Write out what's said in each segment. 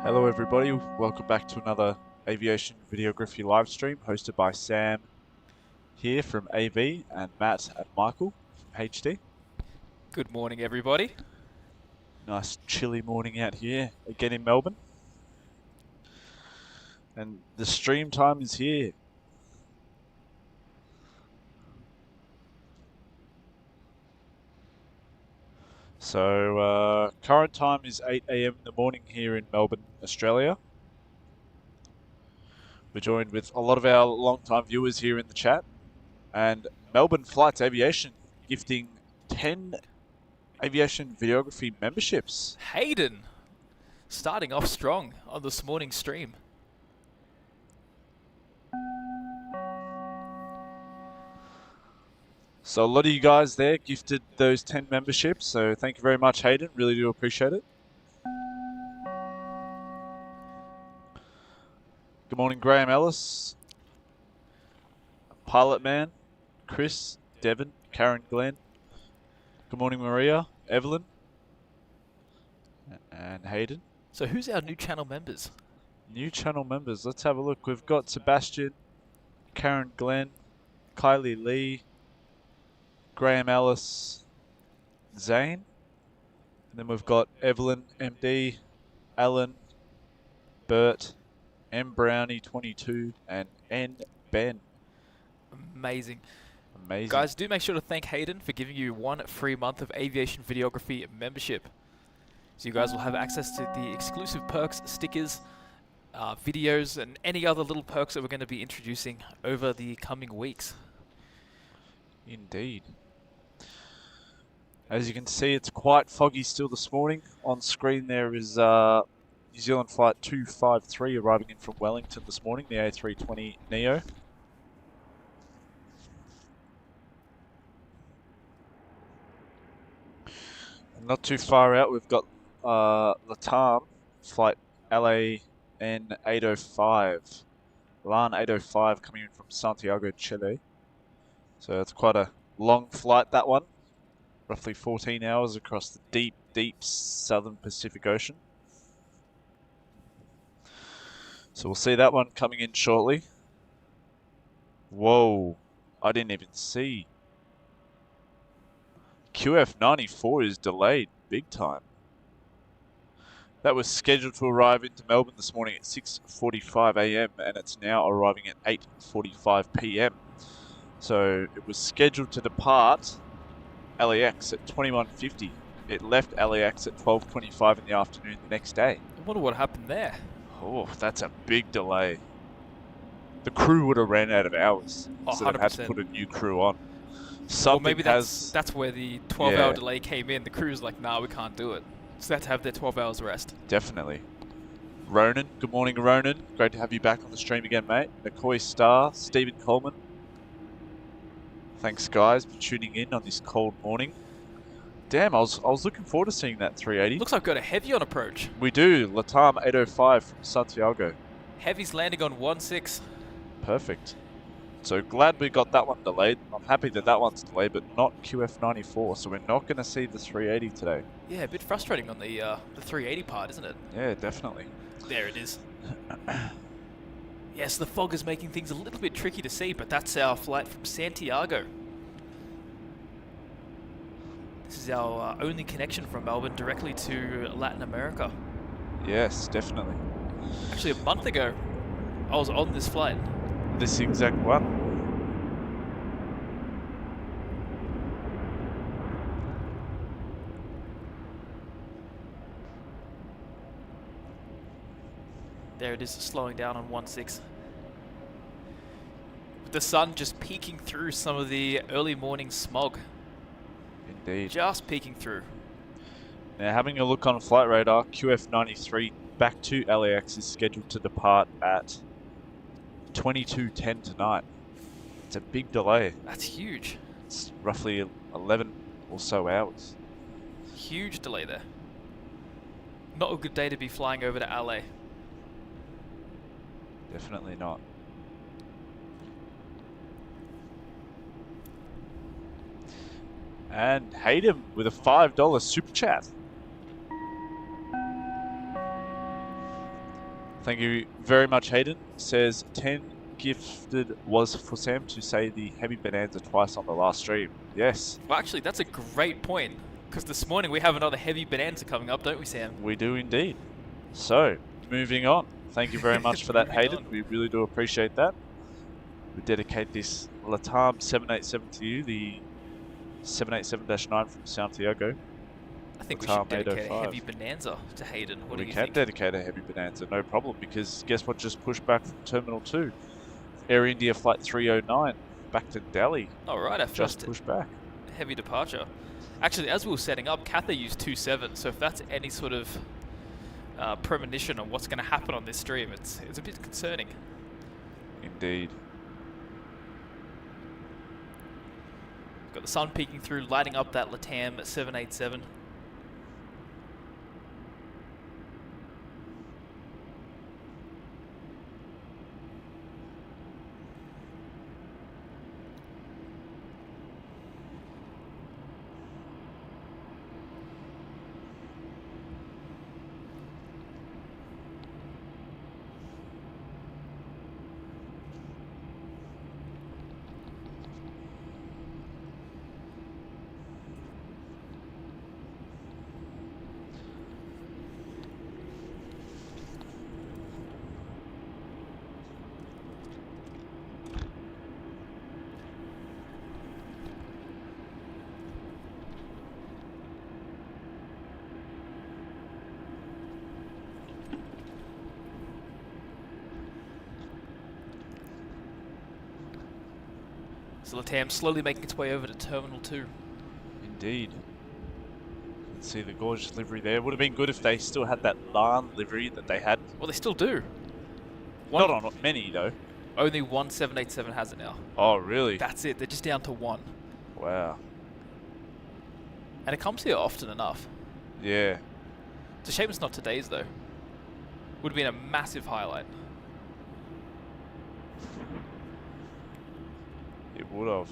Hello everybody, welcome back to another aviation videography live stream hosted by Sam here from AV and Matt and Michael from HD. Good morning, everybody. Nice chilly morning out here again in Melbourne. And the stream time is here. So current time is 8 AM in the morning here in Melbourne, Australia. We're joined with a lot of our long-time viewers here in the chat. And Melbourne Flights Aviation gifting 10 aviation videography memberships. Hayden, starting off strong on this morning's stream. So a lot of you guys there gifted those 10 memberships, so thank you very much, Hayden. Really do appreciate it. Good morning, Graham Ellis, Pilot Man, Chris, Devon, Karen, Glenn. Good morning, Maria, Evelyn, and Hayden. So who's our new channel members? New channel members, let's have a look. We've got Sebastian, Karen, Glenn, Kylie Lee, Graham Ellis, Zane. And then we've got Evelyn, MD, Alan, Bert, M Brownie 22, and N Ben. Amazing. Amazing. Guys, do make sure to thank Hayden for giving you 1 free month of aviation videography membership. So you guys will have access to the exclusive perks, stickers, videos, and any other little perks that we're going to be introducing over the coming weeks. Indeed. As you can see, it's quite foggy still this morning. On screen there is New Zealand Flight 253 arriving in from Wellington this morning, the A320neo. And not too far out, we've got Latam Flight LAN 805. LAN 805 coming in from Santiago, Chile. So it's quite a long flight, that one. Roughly 14 hours across the deep, deep southern Pacific Ocean. So we'll see that one coming in shortly. Whoa, I didn't even see. QF94 is delayed big time. That was scheduled to arrive into Melbourne this morning at 6:45 AM and it's now arriving at 8:45 PM. So it was scheduled to depart LAX at 21:50. It left LAX at 12:25 in the afternoon the next day. I wonder what happened there. Oh, that's a big delay. The crew would have ran out of hours, Oh, so they've had to 100%. put a new crew on. Well, maybe that's where the 12-hour delay came in. The crew's like, nah, we can't do it. So they have to have their 12 hours rest. Definitely. Ronan, good morning, Ronan. Great to have you back on the stream again, mate. McCoy Star, Stephen Coleman. Thanks, guys, for tuning in on this cold morning. Damn, I was looking forward to seeing that 380. Looks like we've got a heavy on approach. We do. Latam 805 from Santiago. Heavy's landing on 16. Perfect. So glad we got that one delayed. I'm happy that that one's delayed, but not QF94. So we're not going to see the 380 today. Yeah, a bit frustrating on the 380 part, isn't it? Yeah, definitely. There it is. Yes, the fog is making things a little bit tricky to see, but that's our flight from Santiago. This is our only connection from Melbourne directly to Latin America. Yes, definitely. Actually, a month ago, I was on this flight. This exact one. There it is, slowing down on 16. With the sun just peeking through some of the early morning smog. Indeed. Just peeking through. Now, having a look on flight radar, QF93 back to LAX is scheduled to depart at 22:10 tonight. It's a big delay. That's huge. It's roughly 11 or so hours. Huge delay there. Not a good day to be flying over to LA. Definitely not. And Hayden with a $5 super chat. Thank you very much, Hayden. Says 10 gifted was for Sam to say the heavy bonanza twice on the last stream. Yes. Well, actually, that's a great point, because this morning we have another heavy bonanza coming up, don't we, Sam? We do indeed. So, moving on. Thank you very much for that, Hayden. On. We really do appreciate that. We dedicate this Latam 787 to you, the 787-9 from Santiago. I think Latam we should dedicate 805. a heavy bonanza to Hayden. What do you think? We can dedicate a heavy bonanza, no problem, because guess what just pushed back from Terminal 2? Air India Flight 309 back to Delhi. All right, our Just first pushed back. heavy departure. Actually, as we were setting up, Cathay used 27, so if that's any sort of premonition on what's going to happen on this stream, it's a bit concerning. Indeed. Got the sun peeking through, lighting up that Latam 787. So Latam slowly making its way over to Terminal 2. Indeed. You can see the gorgeous livery there. Would have been good if they still had that LAN livery that they had. Well, they still do. Not on many, though. Only one 787 has it now. Oh, really? That's it. They're just down to one. Wow. And it comes here often enough. Yeah. It's a shame it's not today's, though. Would have been a massive highlight. It would have.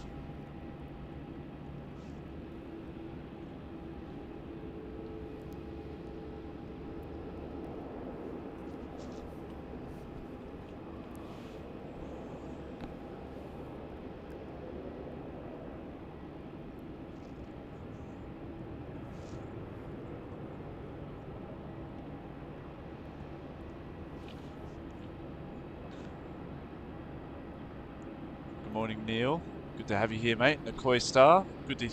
Good morning, Neil. Good to have you here, mate. Nikoi Star. Good to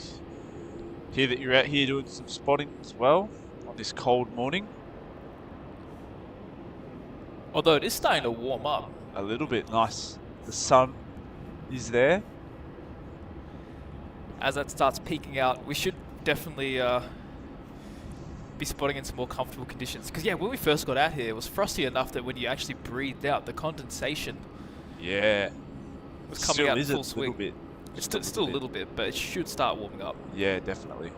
hear that you're out here doing some spotting as well on this cold morning. Although it is starting to warm up. A little bit. Nice. The sun is there. As that starts peeking out, we should definitely be spotting in some more comfortable conditions. Because yeah, when we first got out here, it was frosty enough that when you actually breathed out, the condensation was coming out in full swing. Little bit. It's still a little bit, but it should start warming up. Yeah, definitely.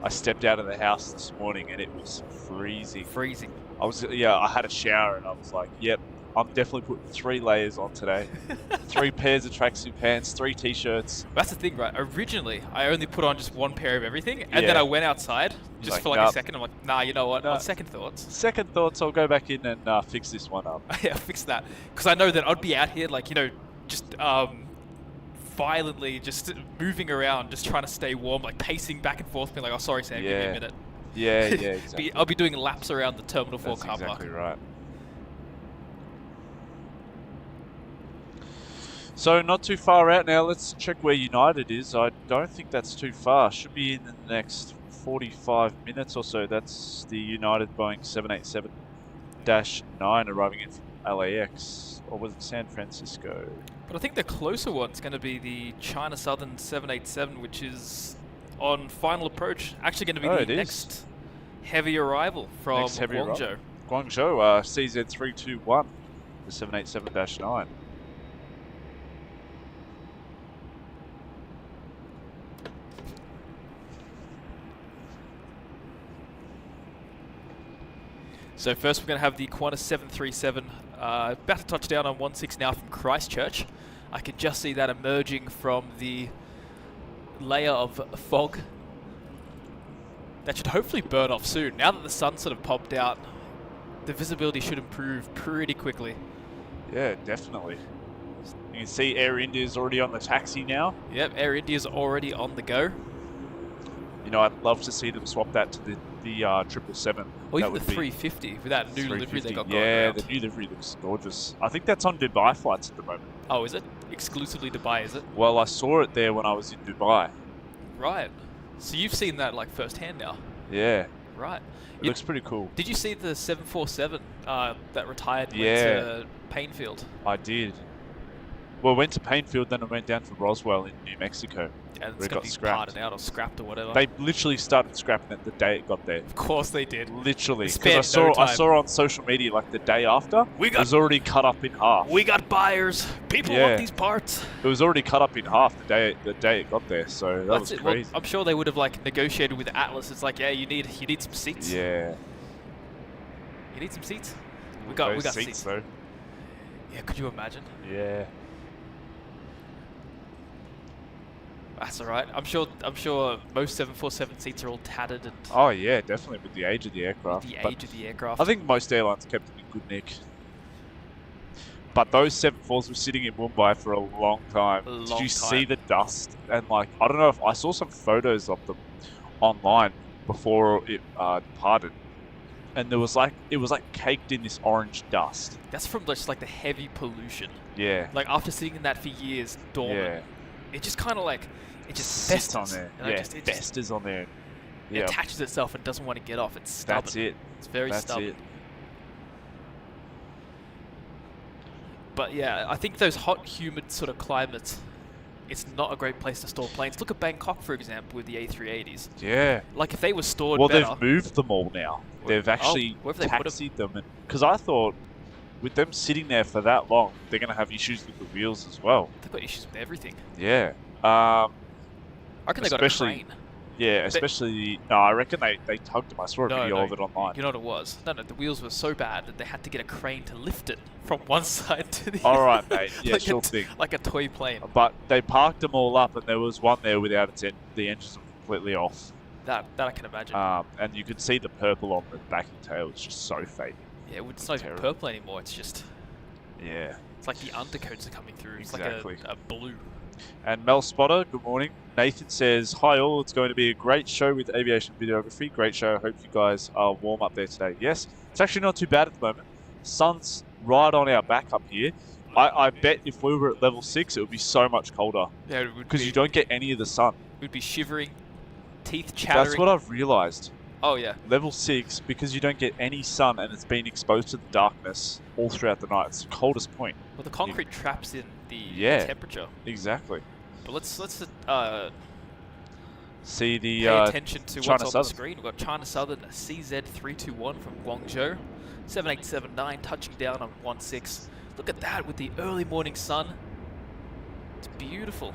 I stepped out of the house this morning and it was freezing. Freezing. I had a shower and I was like, yep, I'm definitely putting 3 layers on today. 3 pairs of tracksuit pants, 3 t-shirts. That's the thing, right? Originally, I only put on just one pair of everything, and then I went outside just for like a second. I'm like, nah, you know what? On second thoughts. Second thoughts, I'll go back in and fix this one up. Yeah, fix that. Because I know that I'd be out here, like, you know, just violently just moving around, just trying to stay warm, like pacing back and forth, being like, oh, sorry, Sam, give me a minute. Yeah, exactly. I'll be doing laps around the Terminal 4 That's car park. exactly right. So not too far out now. Let's check where United is. I don't think that's too far. Should be in the next 45 minutes or so. That's the United Boeing 787-9 arriving in from LAX. Or was it San Francisco? But I think the closer one's going to be the China Southern 787, which is on final approach. Actually going to be the next heavy arrival from Guangzhou. Guangzhou, CZ321, the 787-9. So first we're going to have the Qantas 737 about to touch down on 16 now from Christchurch. I can just see that emerging from the layer of fog. That should hopefully burn off soon. Now that the sun sort of popped out the visibility should improve pretty quickly. Yeah, definitely. You can see Air India's already on the taxi now. Yep, Air India's already on the go. You know, I'd love to see them swap that to the 777. Or That even the would be 350 with that new livery they got going Yeah, around. the new livery looks gorgeous. I think that's on Dubai flights at the moment. Oh, is it? Exclusively Dubai, is it? Well, I saw it there when I was in Dubai. Right. So you've seen that like firsthand now. Yeah. Right. It looks pretty cool. Did you see the 747 that retired and Yeah. went to Painfield? I did. Well, I went to Painfield, then I went down to Roswell in New Mexico. And where it's it going got to be scrapped. parted out or scrapped or whatever. They literally started scrapping it the day it got there. Of course they did. Literally. Spared Because no I time. saw on social media like the day after, We it got- was already cut up in half. We got buyers. People Yeah. want these parts. It was already cut up in half the day it got there, so that was That's it. crazy. Well, I'm sure they would have like negotiated with Atlas. It's like, yeah, you need some seats. Yeah. You need some seats. We got Those seats. though. Yeah, could you imagine? Yeah. That's all right. I'm sure most 747 seats are all tattered and Oh yeah, definitely with the age of the aircraft. the But age of the aircraft. I think most airlines kept them in good nick. But those 747s were sitting in Mumbai for a long time. Did you see the dust? And like, I don't know if I saw some photos of them online before it departed, and it was like caked in this orange dust. That's from just like the heavy pollution. Yeah. Like after sitting in that for years, dormant, Yeah. it just kind of like it just Sits festers on there. and Yeah, it just festers on there. it Yeah. attaches itself and doesn't want to get off. It's stubborn. That's it. It's very That's stubborn. it. But yeah, I think those hot, humid sort of climates, it's not a great place to store planes. Look at Bangkok, for example, with the A380s. Yeah. Like if they were stored Well, better. they've moved them all now. They've actually where have they put 'em? taxied them, because I thought with them sitting there for that long, they're going to have issues with the wheels as well. They've got issues with everything. Yeah. I reckon they got a Especially- crane. Yeah, especially. No, I reckon they tugged them. I saw a No, video no, of it online. You know what it was? No, the wheels were so bad that they had to get a crane to lift it from one side to the All other. right, mate. Yeah, like sure thing. Like a toy plane. But they parked them all up, and there was one there without its the engines were completely off. That I can imagine. And you could see the purple on the back and tail. It's just so fake. Yeah, it's not even terrible. purple anymore. It's just, Yeah. it's like the undercoats are coming through. It's Exactly. like a blue. And Mel Spotter, good morning. Nathan says, hi all, it's going to be a great show with aviation videography. Great show. Hope you guys are warm up there today. Yes, it's actually not too bad at the moment. Sun's right on our back up here. I bet if we were at level 6, it would be so much colder. Yeah, it would Because be, you don't get any of the sun. we'd be shivering, teeth chattering. That's what I've realised. Oh yeah. Level 6, because you don't get any sun and it's been exposed to the darkness all throughout the night. It's the coldest point. Well, the concrete traps in the Yeah. temperature. Exactly. But let's See the pay attention to China what's on the Southern. screen. We've got China Southern CZ321 from Guangzhou, 7879 touching down on 16. Look at that with the early morning sun. It's beautiful.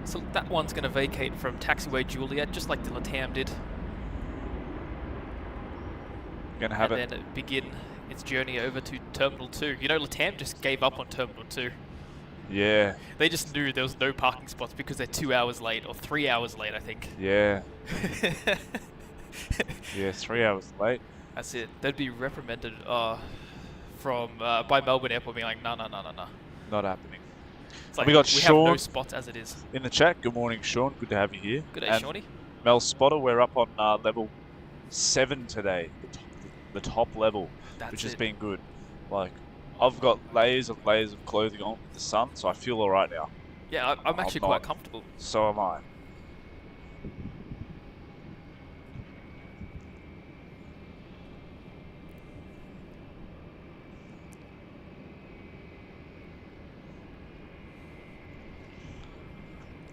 So that one's going to vacate from taxiway Juliet, just like the Latam did, Gonna have and it. then begin its journey over to Terminal 2. You know, Latam just gave up on Terminal 2. Yeah. They just knew there was no parking spots because they're 2 hours late, or 3 hours late, I think. Yeah. Yeah, 3 hours late. That's it. They'd be reprimanded from by Melbourne Airport, being like, no. Not happening. It's like, We got have no Sean. spots as it is. In the chat, good morning, Sean. Good to have you here. Good day, And Shawnee. Mel Spotter, we're up on level 7 today, the top level, That's which has it. been good. Like, I've got layers of clothing on with the sun, so I feel alright now. Yeah, I'm actually not. quite comfortable. So am I.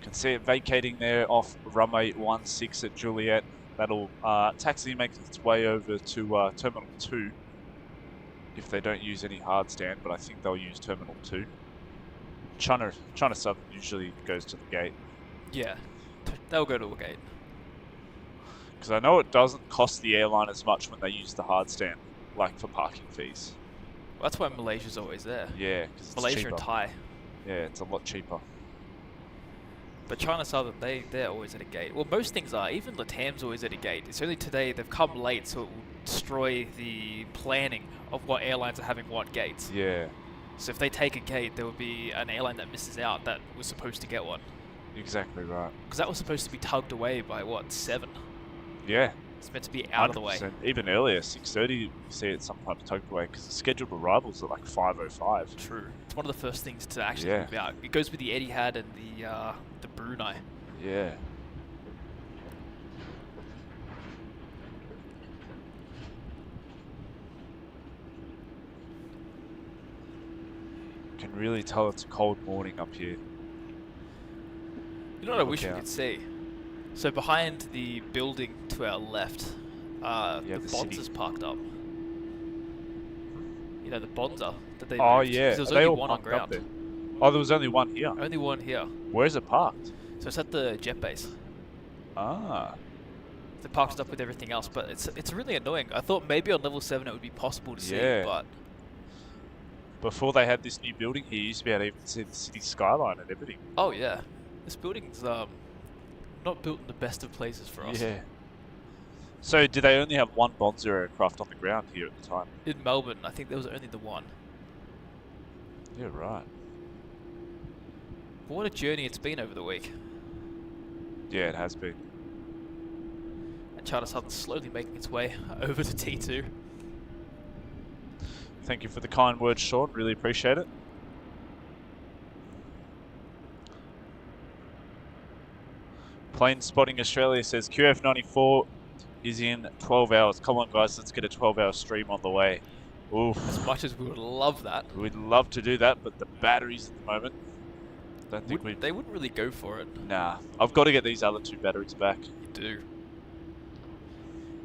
Can see it vacating there off runway 16 at Juliet. That'll taxi makes its way over to Terminal 2 if they don't use any hard stand, but I think they'll use Terminal 2. China Southern usually goes to the gate. Yeah, they'll go to a gate. Because I know it doesn't cost the airline as much when they use the hard stand, like for parking fees. Well, that's why Malaysia's always there. Yeah, because it's Malaysia cheaper. and Thai. Yeah, it's a lot cheaper. But China Southern, they're always at a gate. Well, most things are. Even Latam's always at a gate. It's only today they've come late, so it will destroy the planning of what airlines are having what gates. Yeah. So if they take a gate, there will be an airline that misses out that was supposed to get one. Exactly right. Because that was supposed to be tugged away by, what, 7? Yeah. It's meant to be out of the way. Even earlier, 6:30, you see it sometimes tugged away because the scheduled arrivals are like 5:05. True. It's one of the first things to actually move out. It goes with the Etihad and the Brunei. Yeah. Can really tell it's a cold morning up here. You know what I wish we could see? So behind the building to our left, the Bonzer's parked up. You know, the Bonzer that they moved. Yeah. There's only only one on ground. there? Oh, there was only one here. Only one here. Where's it parked? So it's at the jet base. Ah. They parked it up with everything else, but it's really annoying. I thought maybe on level 7 it would be possible to see, but... Before they had this new building here, you used to be able to even see the city skyline and everything. Oh yeah. This building's not built in the best of places for us. Yeah. So, did they only have one Bonzer aircraft on the ground here at the time? In Melbourne, I think there was only the one. Yeah, right. But what a journey it's been over the week. Yeah, it has been. And China Southern's slowly making its way over to T2. Thank you for the kind words, Sean. Really appreciate it. Plane Spotting Australia says QF94 is in 12 hours. Come on, guys, let's get a 12-hour stream on the way. Oof. As much as we would love that. We'd love to do that, but the batteries at the moment, don't think they wouldn't really go for it. Nah, I've got to get these other 2 batteries back. You do.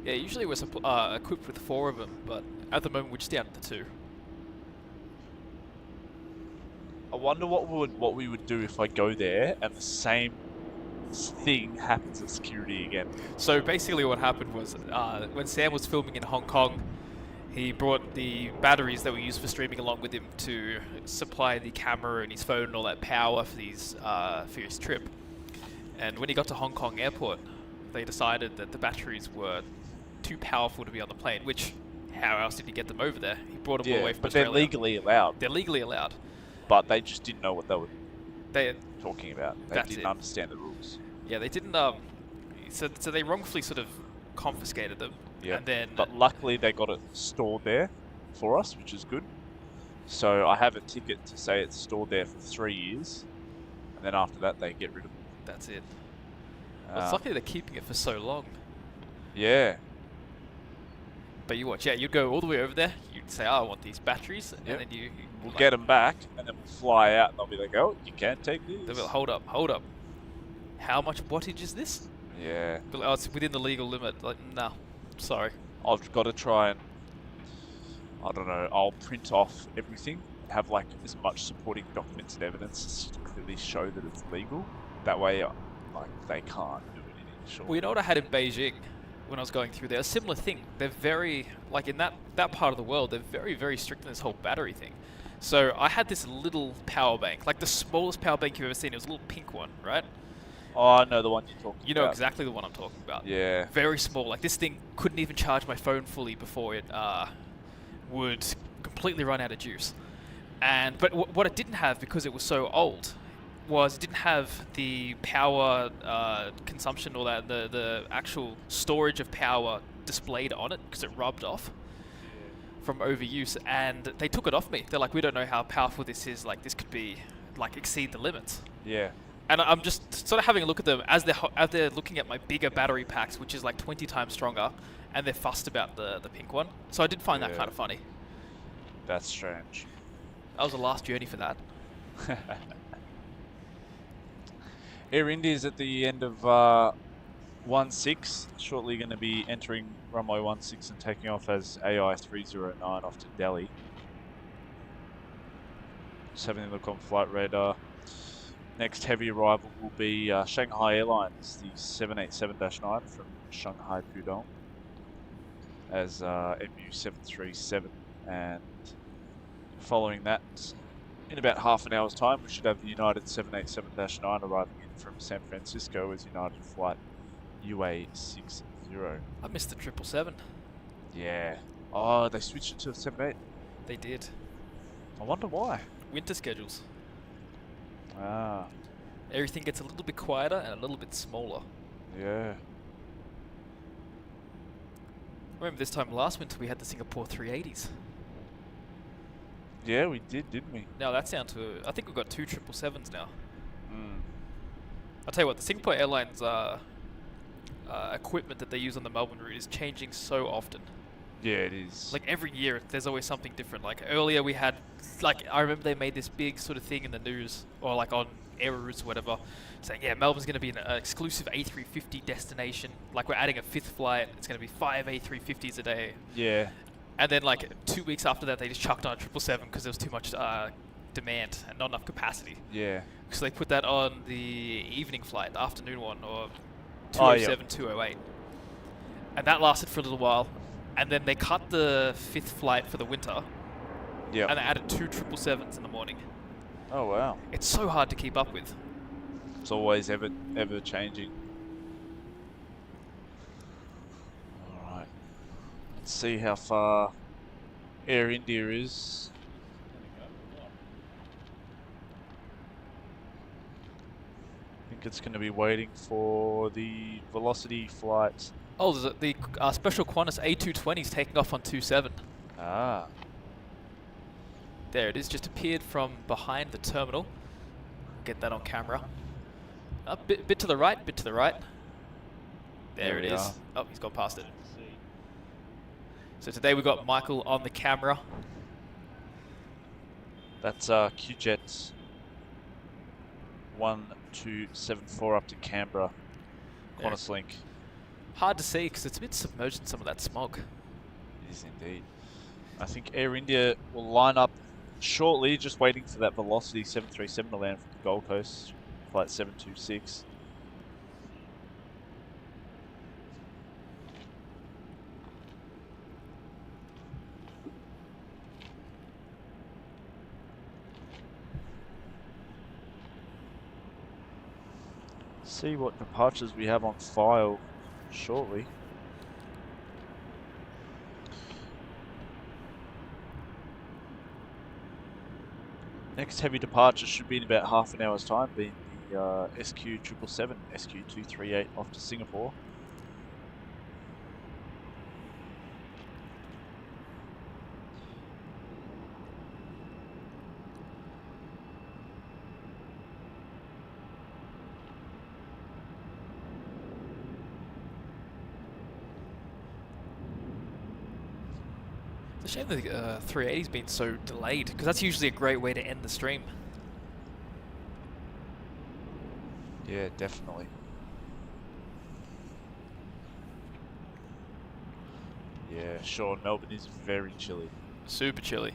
Yeah, usually we're equipped with 4 of them, but at the moment we're just down to 2. I wonder what we would do if I go there and the same thing happens at security again. So basically what happened was when Sam was filming in Hong Kong, he brought the batteries that we used for streaming along with him to supply the camera and his phone and all that power for his trip. And when he got to Hong Kong airport, they decided that the batteries were too powerful to be on the plane, which, how else did he get them over there? He brought them all the way from Australia. But they're legally allowed. They're legally allowed. But they just didn't know what they were talking about. They didn't understand the rules. Yeah, they didn't, so they wrongfully sort of confiscated them. Yeah, and then, but luckily they got it stored there for us, which is good. So I have a ticket to say it's stored there for 3 years, and then after that they get rid of it. That's it. Well, it's lucky they're keeping it for so long. Yeah. But you watch, you'd go all the way over there, you'd say, oh, I want these batteries, and then we'll get them back, and then we'll fly out, and they'll be like, oh, you can't take these. They'll be like, hold up. How much wattage is this? Yeah. But, oh, it's within the legal limit. Like, no, sorry. I've got to try and, I don't know, I'll print off everything, have like as much supporting documents and evidence to clearly show that it's legal. That way, like, they can't do it in short. Well, you know what I had in Beijing when I was going through there? A similar thing. They're very, like in that part of the world, they're very, very strict in this whole battery thing. So I had this little power bank, like the smallest power bank you've ever seen. It was a little pink one, right? Oh, I know the one you're talking about. You know exactly the one I'm talking about. Yeah. Very small. Like this thing couldn't even charge my phone fully before it would completely run out of juice. But what it didn't have, because it was so old, was it didn't have the power consumption or the actual storage of power displayed on it, because it rubbed off from overuse. And they took it off me. They're like, we don't know how powerful this is. Like this could be like exceed the limits. Yeah. And I'm just sort of having a look at them as they're looking at my bigger battery packs, which is like 20 times stronger, and they're fussed about the pink one. So I did find that kind of funny. That's strange. That was the last journey for that. Air India is at the end of 16, shortly going to be entering runway 16 and taking off as AI 309 off to Delhi. Just having a look on flight radar. Next heavy arrival will be Shanghai Airlines, the 787-9 from Shanghai Pudong, as MU737, and following that, in about half an hour's time, we should have the United 787-9 arriving in from San Francisco was United Flight UA60. I missed the 777. Yeah. Oh, they switched it to a 78. They did. I wonder why. Winter schedules. Ah, Everything gets a little bit quieter and a little bit smaller. yeah. I remember this time last winter we had the Singapore 380s. Yeah, we did, didn't we? Now that's down to, I think we've got 2 777s now. Mm. I'll tell you what, the Singapore Airlines equipment that they use on the Melbourne route is changing so often. Yeah, it is. Like every year, there's always something different. Like earlier we had, like I remember they made this big sort of thing in the news, or like on air routes or whatever, saying, yeah, Melbourne's going to be an exclusive A350 destination. Like we're adding a 5th flight. It's going to be 5 A350s a day. Yeah. And then like 2 weeks after that, they just chucked on a 777 because there was too much demand and not enough capacity. Yeah. So they put that on the evening flight, the afternoon one, or Oh, 207, 208. And that lasted for a little while. And then they cut the 5th flight for the winter. Yeah. And they added 2 777s in the morning. Oh, wow. It's so hard to keep up with. It's always ever changing. Alright. Let's see how far Air India is. I think it's going to be waiting for the Velocity flight. Oh, there's the special Qantas A220s taking off on 27. Ah. There it is, just appeared from behind the terminal. Get that on camera. A bit to the right, bit to the right. There it is. are. Oh, he's gone past it. So today we've got Michael on the camera. That's QJet 1274 up to Canberra. Qantas Link. Hard to see because it's a bit submerged in some of that smog. It is indeed. I think Air India will line up shortly, just waiting for that Velocity 737 to land from the Gold Coast, flight 726. See what departures we have on file shortly. Next heavy departure should be in about half an hour's time, being the SQ777, SQ238 off to Singapore. It's a shame the 380's been so delayed because that's usually a great way to end the stream. Yeah, definitely. Yeah, sure, Melbourne is very chilly. Super chilly.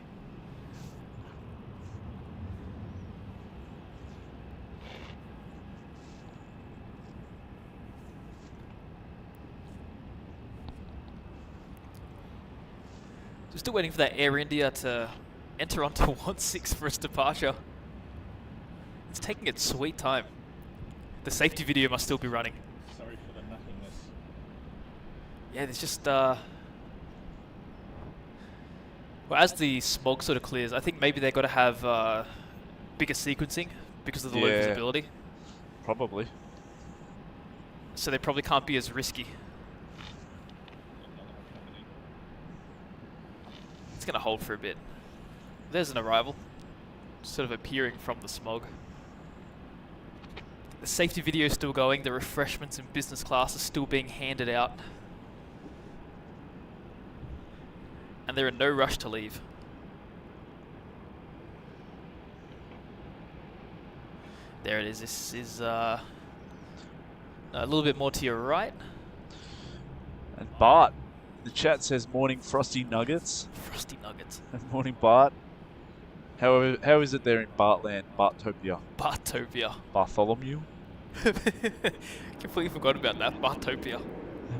So still waiting for that Air India to enter onto 16 for its departure. It's taking its sweet time. The safety video must still be running. Sorry for the nothingness. Yeah, there's just well, as the smog sort of clears, I think maybe they've got to have bigger sequencing because of the low Yeah. visibility. Probably. So they probably can't be as risky. It's going to hold for a bit. There's an arrival, sort of appearing from the smog. The safety video is still going. The refreshments in business class are still being handed out. And they're in no rush to leave. There it is. This is a little bit more to your right. And Bart, the chat says morning frosty nuggets. Frosty nuggets. Morning Bart. How is it there in Bartland, Bartopia? Bartopia. Bartholomew? Completely forgot about that. Bartopia.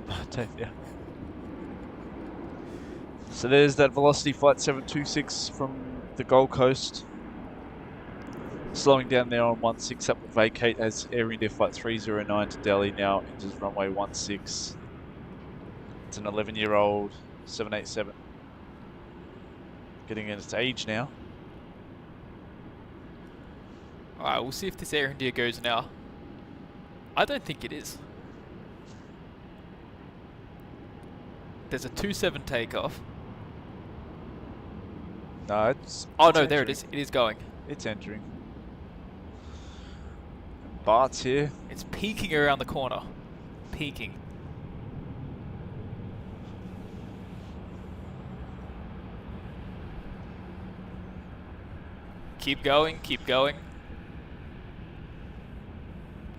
Bartopia. So there's that Velocity flight 726 from the Gold Coast. Slowing down there on 16, that will vacate as Air India Flight 309 to Delhi now enters runway 16. It's an 11-year-old 787. Getting in its age now. Alright, we'll see if this Air India goes now. I don't think it is. There's a 27 takeoff. No, it's Oh it's no, there it entering. is. It is going. It's entering. And Bart's here. It's peeking around the corner. Peeking. Keep going, keep going.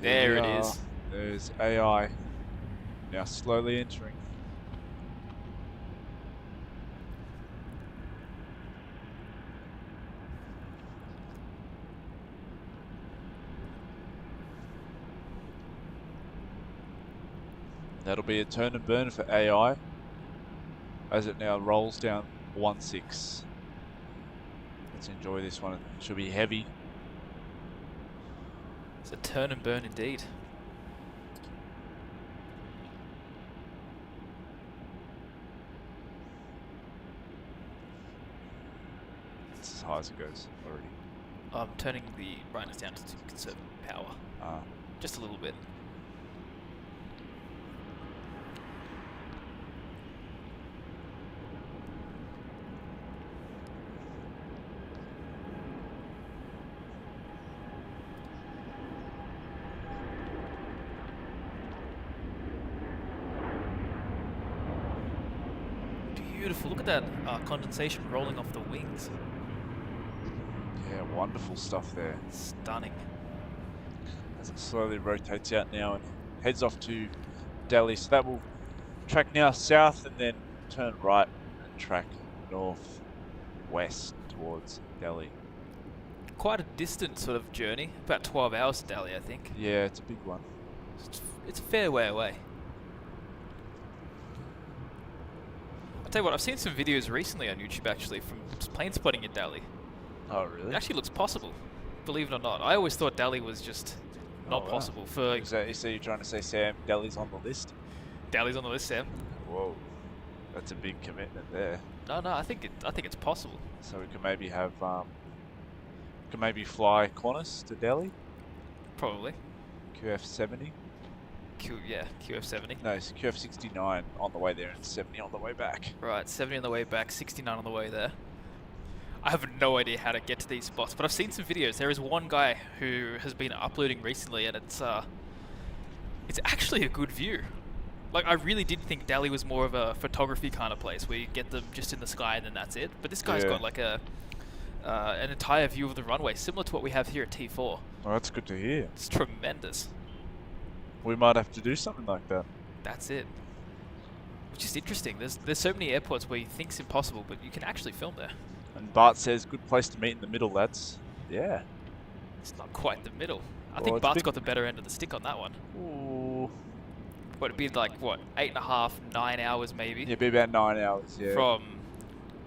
There it is. There's AI. Now slowly entering. That'll be a turn and burn for AI as it now rolls down 16. Let's enjoy this one. It should be heavy. It's a turn and burn indeed. It's as high as it goes already. I'm turning the brightness down to conserve power. Just a little bit. Beautiful. Look at that condensation rolling off the wings. Yeah, wonderful stuff there. Stunning. As it slowly rotates out now and heads off to Delhi. So that will track now south and then turn right and track north-west towards Delhi. Quite a distant sort of journey. About 12 hours to Delhi, I think. Yeah, it's a big one. It's a fair way away. I'll tell you what, I've seen some videos recently on YouTube actually from plane spotting in Delhi. Oh, really? It actually looks possible, believe it or not. I always thought Delhi was just not possible for... So you're trying to say, Sam, Delhi's on the list? Delhi's on the list, Sam. Whoa, that's a big commitment there. No, I think it's possible. So we can maybe have, fly Qantas to Delhi? Probably. QF70? QF70. No, it's QF69 on the way there and 70 on the way back. Right, 70 on the way back, 69 on the way there. I have no idea how to get to these spots, but I've seen some videos. There is one guy who has been uploading recently, and it's actually a good view. Like, I really did think Delhi was more of a photography kind of place where you get them just in the sky and then that's it. But this guy's got like an entire view of the runway, similar to what we have here at T4. Well, that's good to hear. It's tremendous. We might have to do something like that. That's it. Which is interesting. There's so many airports where you think it's impossible, but you can actually film there. And Bart says, good place to meet in the middle, lads. Yeah. It's not quite the middle. I Well, think it's Bart's got the better end of the stick on that one. Ooh. What, it'd be like, what, 8.5, 9 hours maybe? Yeah, it'd be about 9 hours, yeah. From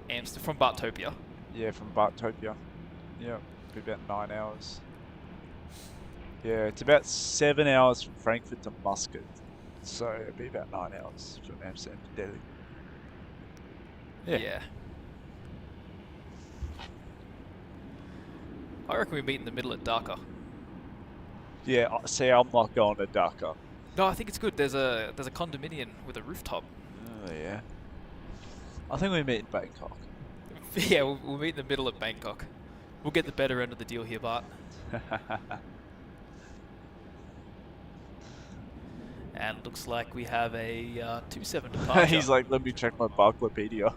Bartopia. Yeah, from Bartopia. Yeah, it'd be about 9 hours. Yeah, it's about 7 hours from Frankfurt to Muscat. So it'd be about 9 hours from Amsterdam to Delhi. Yeah. I reckon we meet in the middle at Dhaka. Yeah, see, I'm not going to Dhaka. No, I think it's good. There's a condominium with a rooftop. Oh, yeah. I think we meet in Bangkok. Yeah, we'll meet in the middle at Bangkok. We'll get the better end of the deal here, Bart. And it looks like we have a 27 departure. He's like, let me check my Barclaypedia.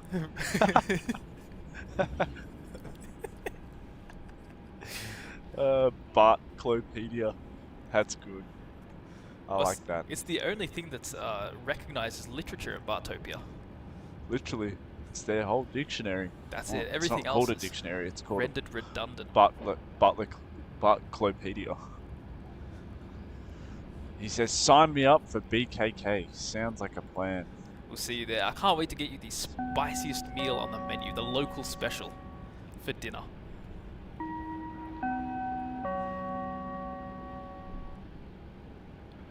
Barclaypedia. That's good. I like that. It's the only thing that's recognized as literature in Bartopia. Literally, it's their whole dictionary. That's it. It's Everything not else called a is dictionary. It's called rendered redundant. Barclaypedia. He says, sign me up for BKK. Sounds like a plan. We'll see you there. I can't wait to get you the spiciest meal on the menu, the local special for dinner.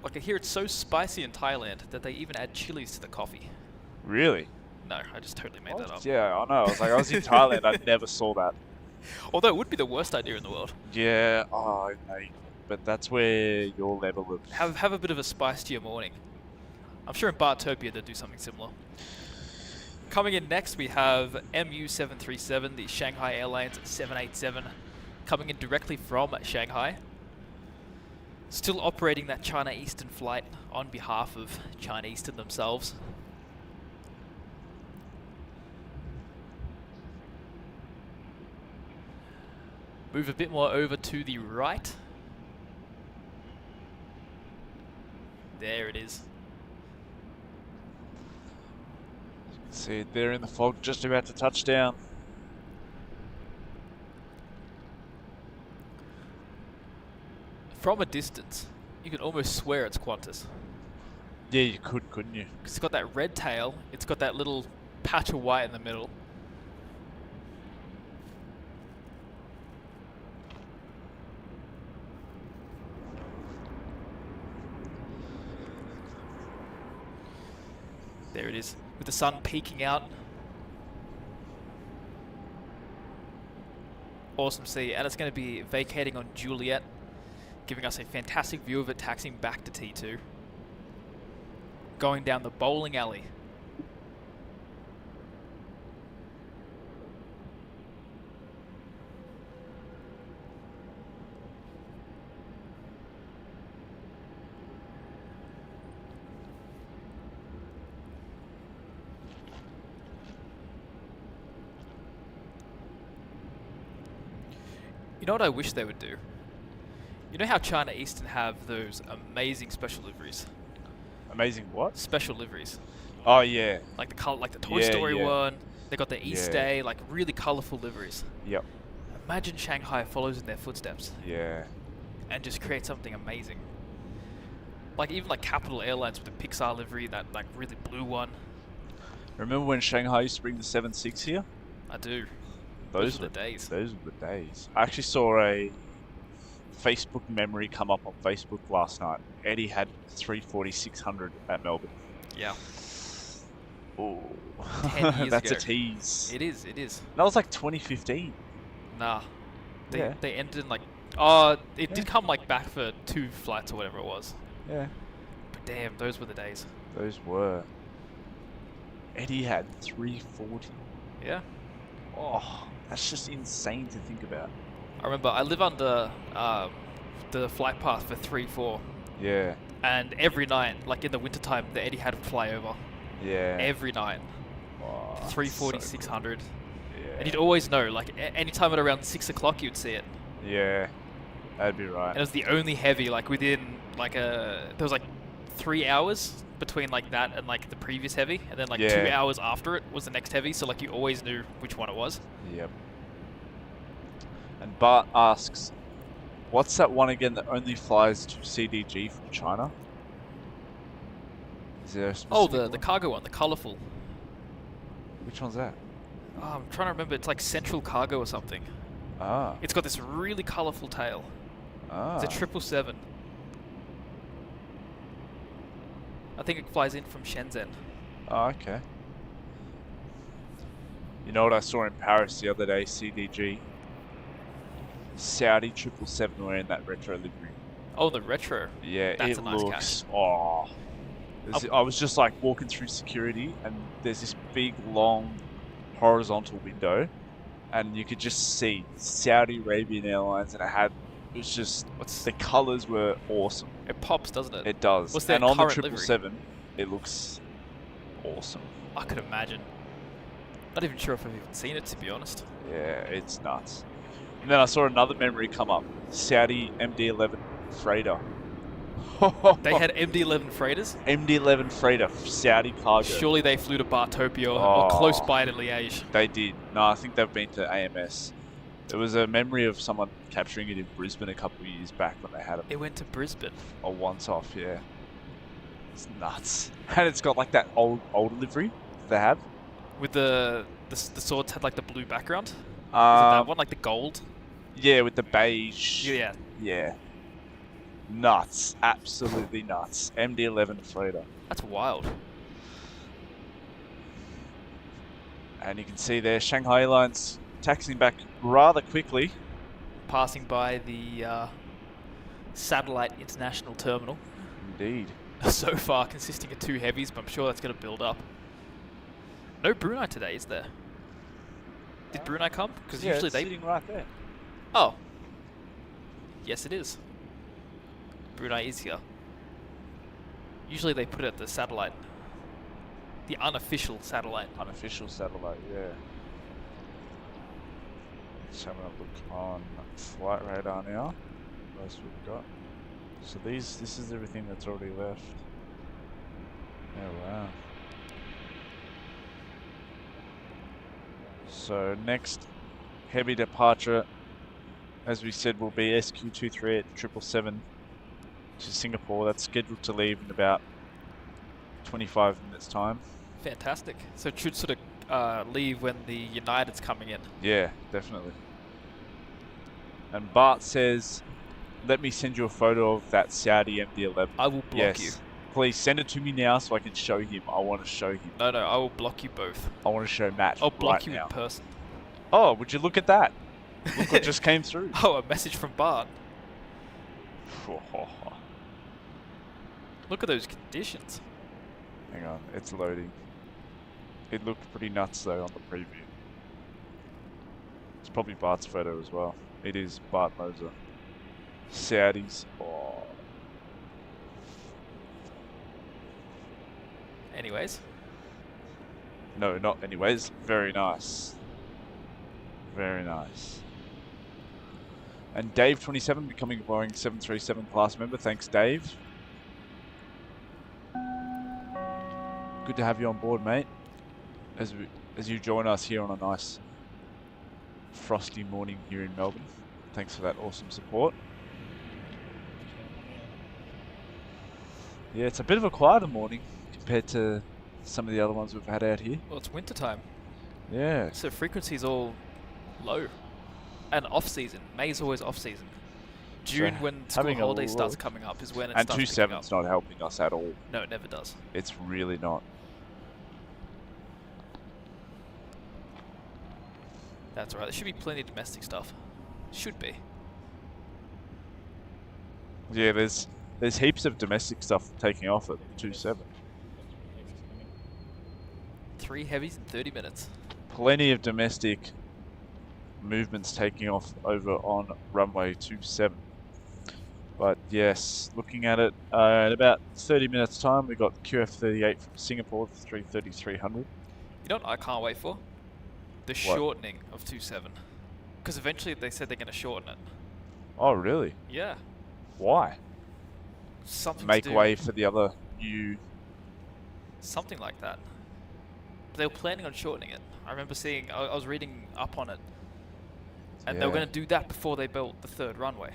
Like I hear it's so spicy in Thailand that they even add chilies to the coffee. Really? No, I just totally made that up. Yeah, I know. I was like, I was in Thailand. I never saw that. Although it would be the worst idea in the world. Yeah. Oh, mate. But that's where your level of... Have a bit of a spice to your morning. I'm sure in Bartopia they'll do something similar. Coming in next, we have MU737, the Shanghai Airlines 787, coming in directly from Shanghai. Still operating that China Eastern flight on behalf of China Eastern themselves. Move a bit more over to the right. There it is. See it there in the fog, just about to touch down. From a distance, you can almost swear it's Qantas. Yeah, you could, couldn't you? 'Cause it's got that red tail, it's got that little patch of white in the middle. There it is, with the sun peeking out. Awesome sea, and it's going to be vacating on Juliet, giving us a fantastic view of it taxiing back to T2. Going down the bowling alley. You know what I wish they would do? You know how China Eastern have those amazing special liveries? Amazing what? Special liveries. Oh, yeah. Like the Toy Yeah, Story yeah. one. They got the East Yeah. Day, like really colourful liveries. Yep. Imagine Shanghai follows in their footsteps Yeah. and just creates something amazing. Like even like Capital Airlines with the Pixar livery, that like really blue one. Remember when Shanghai used to bring the 7.6 here? I do. Those were the days. Those were the days. I actually saw a Facebook memory come up on Facebook last night. Eddie had 340-600 at Melbourne. Yeah. Ooh. 10 years That's ago. a tease. It is, it is. That was like 2015. Nah. Yeah. They ended in like... Oh, it Yeah. did come like back for 2 flights or whatever it was. Yeah. But damn, those were the days. Those were. Eddie had 340. Yeah. Oh, that's just insane to think about. I remember I live under the flight path for 3-4. Yeah. And every night, like in the wintertime, the Eddie had would fly over. Yeah. Every night. Oh, 340, so 600. Yeah. And you'd always know, like anytime at around 6 o'clock you'd see it. Yeah. That'd be right. And it was the only heavy, like within like there was like 3 hours between like that and like the previous heavy, and then like 2 Yeah. hours after it was the next heavy, so like you always knew which one it was. Yep. And Bart asks, what's that one again that only flies to CDG from China? Is there a Oh, specific the one? cargo one, the colourful. Which one's that? Oh, I'm trying to remember, it's like Central Cargo or something. Ah. It's got this really colourful tail. Ah. It's a 777. I think it flies in from Shenzhen. Oh, okay. You know what I saw in Paris the other day, CDG? Saudi 777 were in that retro livery. Oh, the retro. Yeah, That's it a nice looks... Oh. I was just like walking through security and there's this big, long, horizontal window and you could just see Saudi Arabian Airlines and it was just... The colours were awesome. It pops, doesn't it? It does. What's their and on the current livery? 777, it looks awesome. I could imagine. Not even sure if I've even seen it, to be honest. Yeah, it's nuts. And then I saw another memory come up. Saudi MD-11 freighter. They had MD-11 freighters? MD-11 freighter, Saudi cargo. Surely they flew to Bartopia or close by to Liège. They did. No, I think they've been to AMS. There was a memory of someone capturing it in Brisbane a couple of years back when they had It went to Brisbane. a once-off, yeah. It's nuts. And it's got like that old livery they have. With the swords had like the blue background? Is it that one, like the gold? Yeah, with the beige. Yeah. Yeah. Nuts. Absolutely nuts. MD-11 freighter. That's wild. And you can see there, Shanghai Airlines taxiing back rather quickly. Passing by the Satellite International Terminal. Indeed. So far consisting of 2 heavies, but I'm sure that's going to build up. No Brunei today, is there? Did Brunei come? Because Yeah, usually it's they... sitting right there. Oh. Yes, it is. Brunei is here. Usually they put it at the satellite. The unofficial satellite. Unofficial satellite, yeah. Let's have a look on flight radar now. What else we've got? So this is everything that's already left. Oh wow. So next heavy departure, as we said, will be SQ238 777 to Singapore. That's scheduled to leave in about 25 minutes time. Fantastic. So it should sort of leave when the United's coming in. Yeah, definitely. And Bart says, let me send you a photo of that Saudi MD-11. I will block you. Please send it to me now so I can show him. I want to show him. No, I will block you both. I want to show Matt I'll block you now. in person. Oh, would you look at that? Look what just came through. Oh, a message from Bart. Look at those conditions. Hang on, it's loading. It looked pretty nuts though on the preview. It's probably Bart's photo as well. It is Bart Moser. Saudis. Oh. Anyways. No, not anyways. Very nice. Very nice. And Dave27 becoming a Boeing 737 class member. Thanks, Dave. Good to have you on board, mate. As you join us here on a nice frosty morning here in Melbourne. Thanks for that awesome support. Yeah, it's a bit of a quieter morning compared to some of the other ones we've had out here. Well, it's winter time. Yeah. So frequency's all low. And off season. May's always off season. June, So when school holiday starts coming up, is when it and starts picking up. 27's not helping us at all. No, it never does. It's really not. That's alright. There should be plenty of domestic stuff. Should be. Yeah, there's heaps of domestic stuff taking off at 27. 3 heavies in 30 minutes. Plenty of domestic movements taking off over on runway 27. But yes, looking at it, in about 30 minutes time, we got QF38 from Singapore, the 330-300. You know what I can't wait for? The shortening of 27. Because eventually they said they're going to shorten it. Oh, really? Yeah. Why? Something Make to do way for the other new... Something like that. But they were planning on shortening it. I remember seeing, I was reading up on it. And they were going to do that before they built the 3rd runway.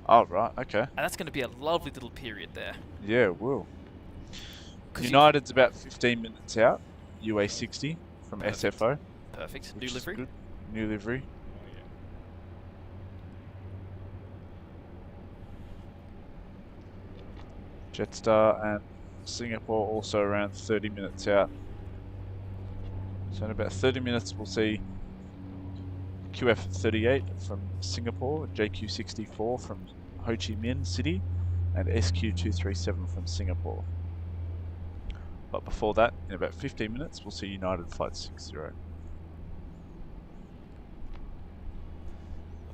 Oh, right, okay. And that's going to be a lovely little period there. Yeah, it will. United's about 15 minutes out, UA60 from SFO. Perfect. New livery. Good. New livery. Jetstar and Singapore also around 30 minutes out. So in about 30 minutes we'll see QF38 from Singapore, JQ64 from Ho Chi Minh City, and SQ237 from Singapore. But before that, in about 15 minutes, we'll see United Flight 60. I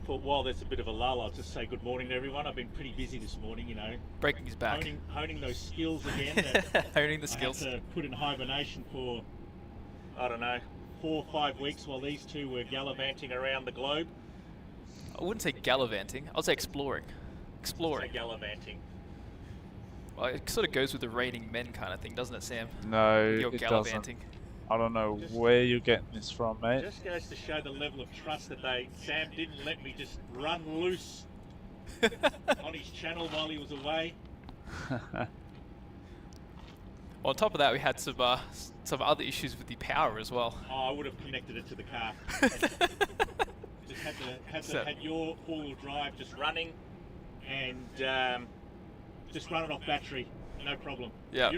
thought while there's a bit of a lull, I'll just say good morning to everyone. I've been pretty busy this morning, you know. Breaking his back. Honing those skills again. Honing the skills. I had to put in hibernation for, I don't know, 4 or 5 weeks while these two were gallivanting around the globe. I wouldn't say gallivanting. I'd say exploring. Exploring. Say gallivanting. Well, it sort of goes with the raining men kind of thing, doesn't it, Sam? No, You're it gallivanting. doesn't. I don't know where you're getting this from, mate. Just goes to show the level of trust that Sam didn't let me just run loose on his channel while he was away. On top of that, we had some other issues with the power as well. Oh, I would have connected it to the car. Just had your 4-wheel drive just running, and just run it off battery, no problem. Yeah.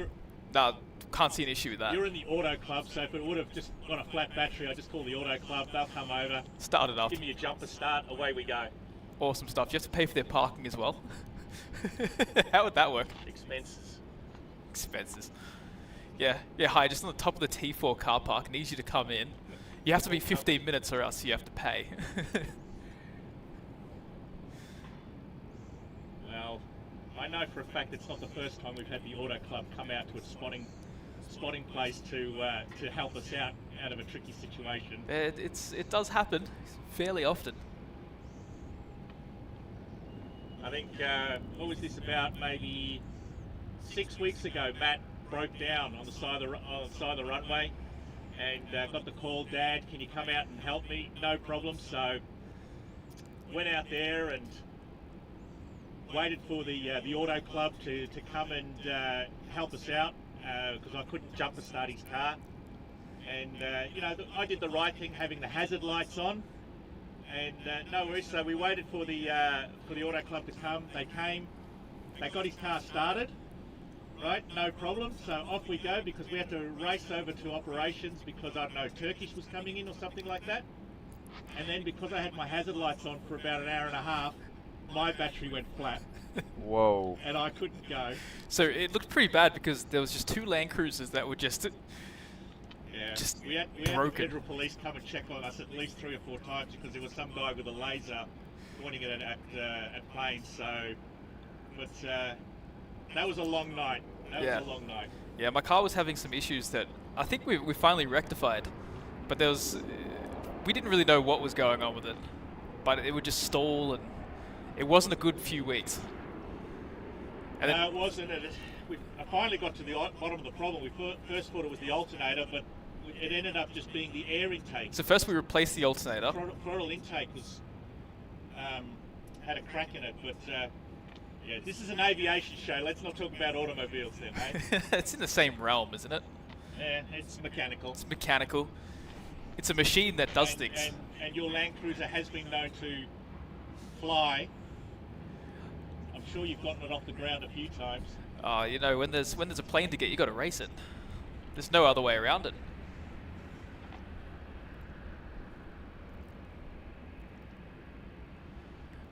No, can't see an issue with that. You're in the auto club, so if it would have just got a flat battery, I just call the auto club, they'll come over. Start it up. Give me a jumper start, away we go. Awesome stuff. Do you have to pay for their parking as well? How would that work? Expenses. Expenses. Yeah, hi, just on the top of the T4 car park, needs you to come in. You have to be 15 minutes or else you have to pay. Well, I know for a fact it's not the first time we've had the auto club come out to a spotting place to help us out of a tricky situation. It does happen fairly often. I think, what was this about, maybe 6 weeks ago, Matt broke down on the side of the runway and got the call, Dad, can you come out and help me? No problem. So went out there and waited for the auto club to come and help us out because I couldn't jumper start his car. And you know, I did the right thing, having the hazard lights on. And no worries. So we waited for the auto club to come. They came. They got his car started. Right, no problem. So off we go because we had to race over to operations because, I don't know, Turkish was coming in or something like that. And then because I had my hazard lights on for about an hour and a half, my battery went flat. Whoa. And I couldn't go. So it looked pretty bad because there was just 2 Land Cruisers that were just we had the broken. Federal Police come and check on us at least 3 or 4 times because there was some guy with a laser pointing it at planes. So, but that was a long night. That was a long night. Yeah, my car was having some issues that I think we finally rectified, but there was we didn't really know what was going on with it, but it would just stall and it wasn't a good few weeks. And No, it wasn't. I finally got to the bottom of the problem. We first thought it was the alternator, but it ended up just being the air intake. So first we replaced the alternator. Throttle intake was had a crack in it, but yeah, this is an aviation show. Let's not talk about automobiles then, mate. It's in the same realm, isn't it? Yeah, it's mechanical. It's mechanical. It's a machine that does things. And your Land Cruiser has been known to fly. I'm sure you've gotten it off the ground a few times. You know, when there's a plane to get, you got to race it. There's no other way around it.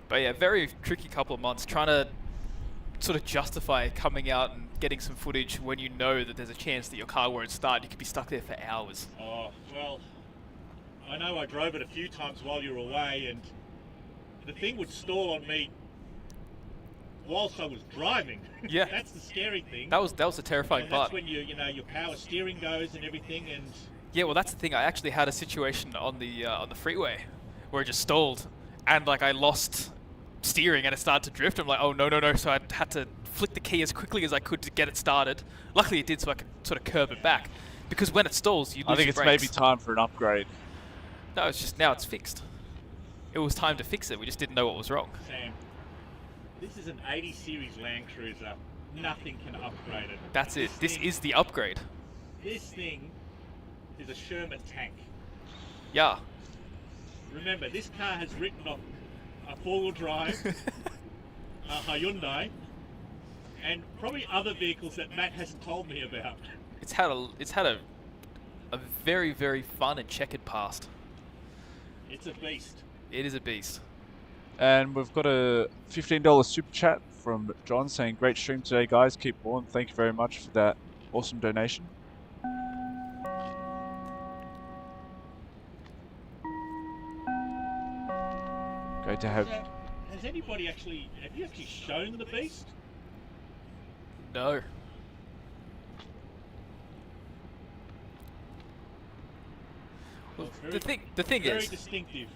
But yeah, very tricky couple of months trying to sort of justify coming out and getting some footage when you know that there's a chance that your car won't start. You could be stuck there for hours. Oh, well, I know I drove it a few times while you were away, and the thing would stall on me whilst I was driving. Yeah. That's the scary thing. That was the terrifying and part. that's when your power steering goes and everything, and Yeah, well, that's the thing. I actually had a situation on the freeway where it just stalled, and like I lost steering and it started to drift. I'm like, oh no. So I had to flick the key as quickly as I could to get it started. Luckily it did, so I could sort of curb it back. Because when it stalls, you lose I think your it's brakes. maybe time for an upgrade. No, it's just now it's fixed. It was time to fix it. We just didn't know what was wrong. Sam, this is an 80 series Land Cruiser. Nothing can upgrade it. That's it. This is the upgrade. This thing is a Sherman tank. Yeah. Remember, this car has written off a 4-wheel drive, a Hyundai, and probably other vehicles that Matt hasn't told me about. It's had a very, very fun and checkered past. It's a beast. It is a beast. And we've got a $15 super chat from John saying, great stream today, guys. Keep warm. Thank you very much for that awesome donation. Great to have. Has anybody have you actually shown the beast? No. Well, Well, the thing very is, distinctive.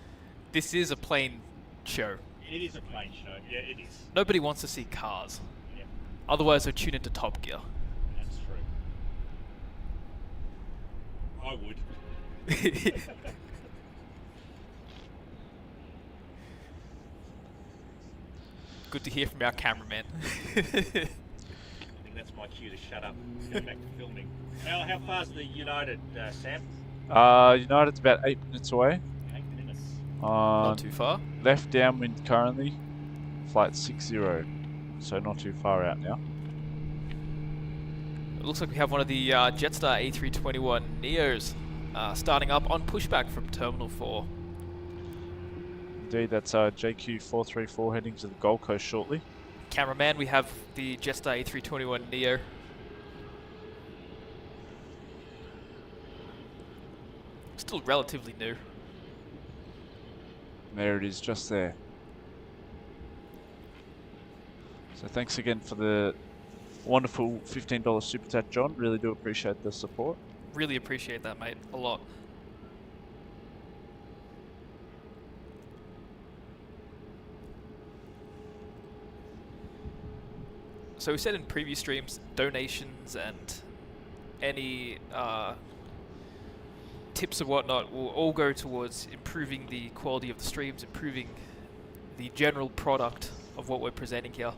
this is a plane show. It is a plane show. Yeah, it is. Nobody wants to see cars. Yeah, Otherwise, they'll tune into Top Gear. that's true. I would. Good to hear from our cameraman. I think that's my cue to shut up. Go back to filming. How far's the United, Sam? United's about 8 minutes away. 8 minutes. Not too far. Left downwind currently, flight 60. so not too far out now. It looks like we have one of the Jetstar A321 Neos starting up on pushback from Terminal 4. Indeed, that's JQ434 heading to the Gold Coast shortly. Cameraman, we have the Jetstar A321 Neo. Still relatively new. There it is, just there. So thanks again for the wonderful $15 super chat, John. Really do appreciate the support. Really appreciate that, mate. A lot. So we said in previous streams, donations and any tips and whatnot will all go towards improving the quality of the streams, improving the general product of what we're presenting here.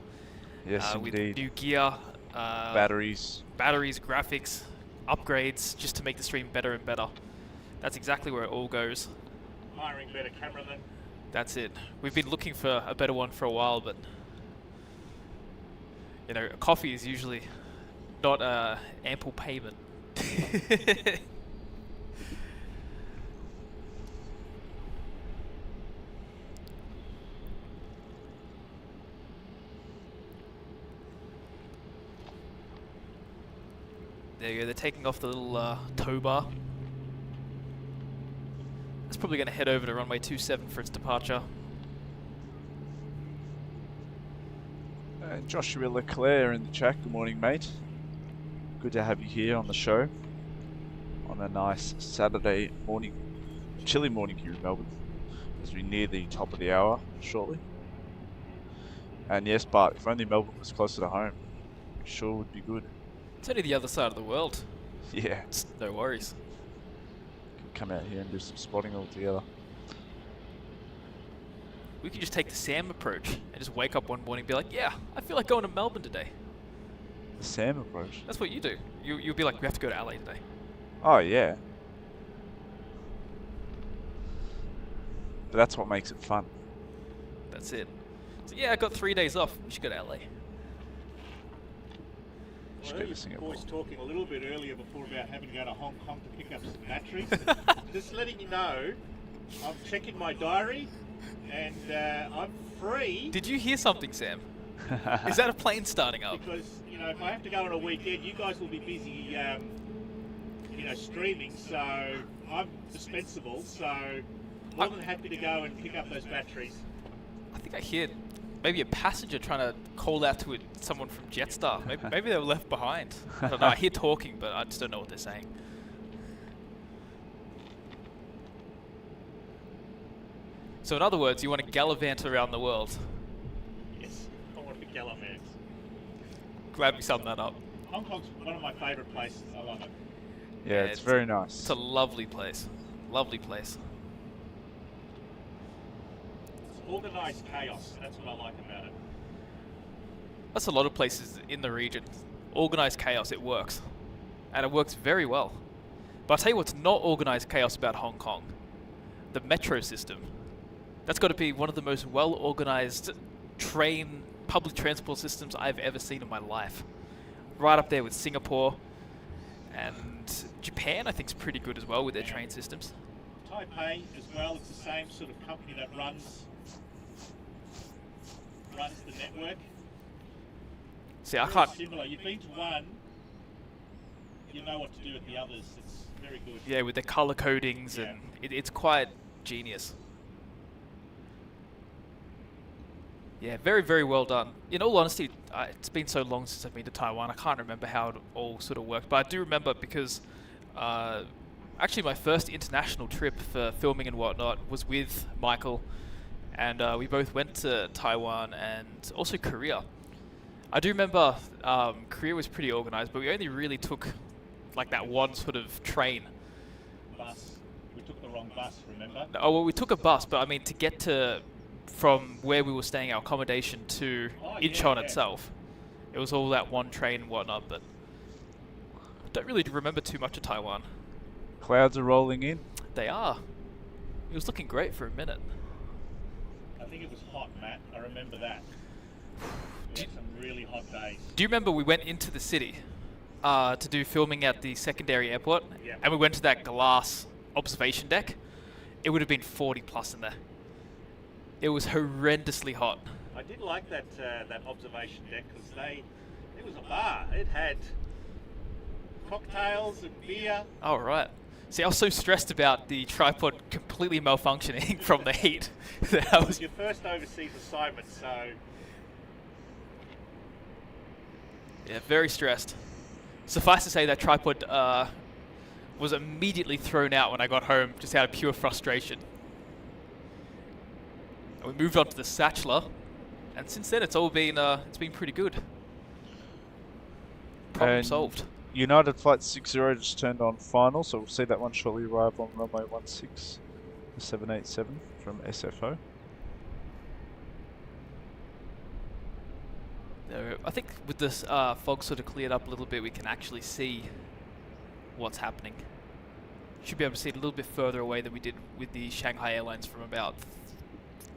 Yes, with indeed. new gear, Batteries. graphics, upgrades, just to make the stream better and better. That's exactly where it all goes. Hiring better cameramen. That's it. We've been looking for a better one for a while, but you know, coffee is usually not ample payment. There you go, they're taking off the little tow bar. It's probably going to head over to runway 27 for its departure. Joshua Leclerc in the chat. Good morning, mate. Good to have you here on the show on a nice Saturday morning, chilly morning here in Melbourne, as we near the top of the hour shortly. And yes, Bart, if only Melbourne was closer to home, it sure would be good. It's only the other side of the world. Yeah. It's no worries. Come out here and do some spotting all together. We could just take the Sam approach and just wake up one morning and be like, yeah, I feel like going to Melbourne today. The Sam approach? That's what you do. You'll be like, we have to go to LA today. Oh, yeah. But that's what makes it fun. That's it. So yeah, I got 3 days off. We should go to LA. I heard your boys talking a little bit earlier before about having to go to Hong Kong to pick up some batteries. Just letting you know, I'm checking my diary and I'm free. Did you hear something, Sam? Is that a plane starting up? Because, you know, if I have to go on a weekend, you guys will be busy, you know, streaming, so I'm dispensable, so more than happy to go and pick up those batteries. I think I hear maybe a passenger trying to call out to someone from Jetstar. Maybe they were left behind. I don't know. I hear talking, but I just don't know what they're saying. So in other words, you want to gallivant around the world. Yes, I want to gallivant. Glad we summed that up. Hong Kong's one of my favourite places. I love it. Yeah, it's very nice. It's a lovely place. Lovely place. It's organised chaos. That's what I like about it. That's a lot of places in the region. Organised chaos, it works. And it works very well. But I'll tell you what's not organised chaos about Hong Kong. The metro system. That's got to be one of the most well-organised public transport systems I've ever seen in my life. Right up there with Singapore. And Japan, I think, is pretty good as well with their train systems. Taipei as well. It's the same sort of company that runs the network. See, I Very can't... similar. You've been to one, you know what to do with the others. It's very good. Yeah, with their colour codings, Yeah. and it's quite genius. Yeah, very, very well done. In all honesty, it's been so long since I've been to Taiwan, I can't remember how it all sort of worked. But I do remember because actually my first international trip for filming and whatnot was with Michael. And we both went to Taiwan and also Korea. I do remember Korea was pretty organised, but we only really took like that one sort of train. Bus. We took the wrong bus, remember? Oh, well, we took a bus, but I mean to get to... from where we were staying our accommodation to Incheon itself. It was all that one train and whatnot, but I don't really remember too much of Taiwan. Clouds are rolling in. They are. It was looking great for a minute. I think it was hot, Matt. I remember that. get some really hot days. Do you remember we went into the city to do filming at the secondary airport? Yeah. And we went to that glass observation deck? It would have been 40 plus in there. It was horrendously hot. I did like that that observation deck because it was a bar. It had cocktails and beer. Oh, right. See, I was so stressed about the tripod completely malfunctioning from the heat. That I It was was your first overseas assignment, so Yeah, very stressed. Suffice to say that tripod was immediately thrown out when I got home, just out of pure frustration. And we moved on to the Satchler, and since then it's been pretty good. Problem And solved. United Flight 60 just turned on final, so we'll see that one shortly arrive on runway 16, the 787 from SFO. I think with this fog sort of cleared up a little bit, we can actually see what's happening. Should be able to see it a little bit further away than we did with the Shanghai Airlines from about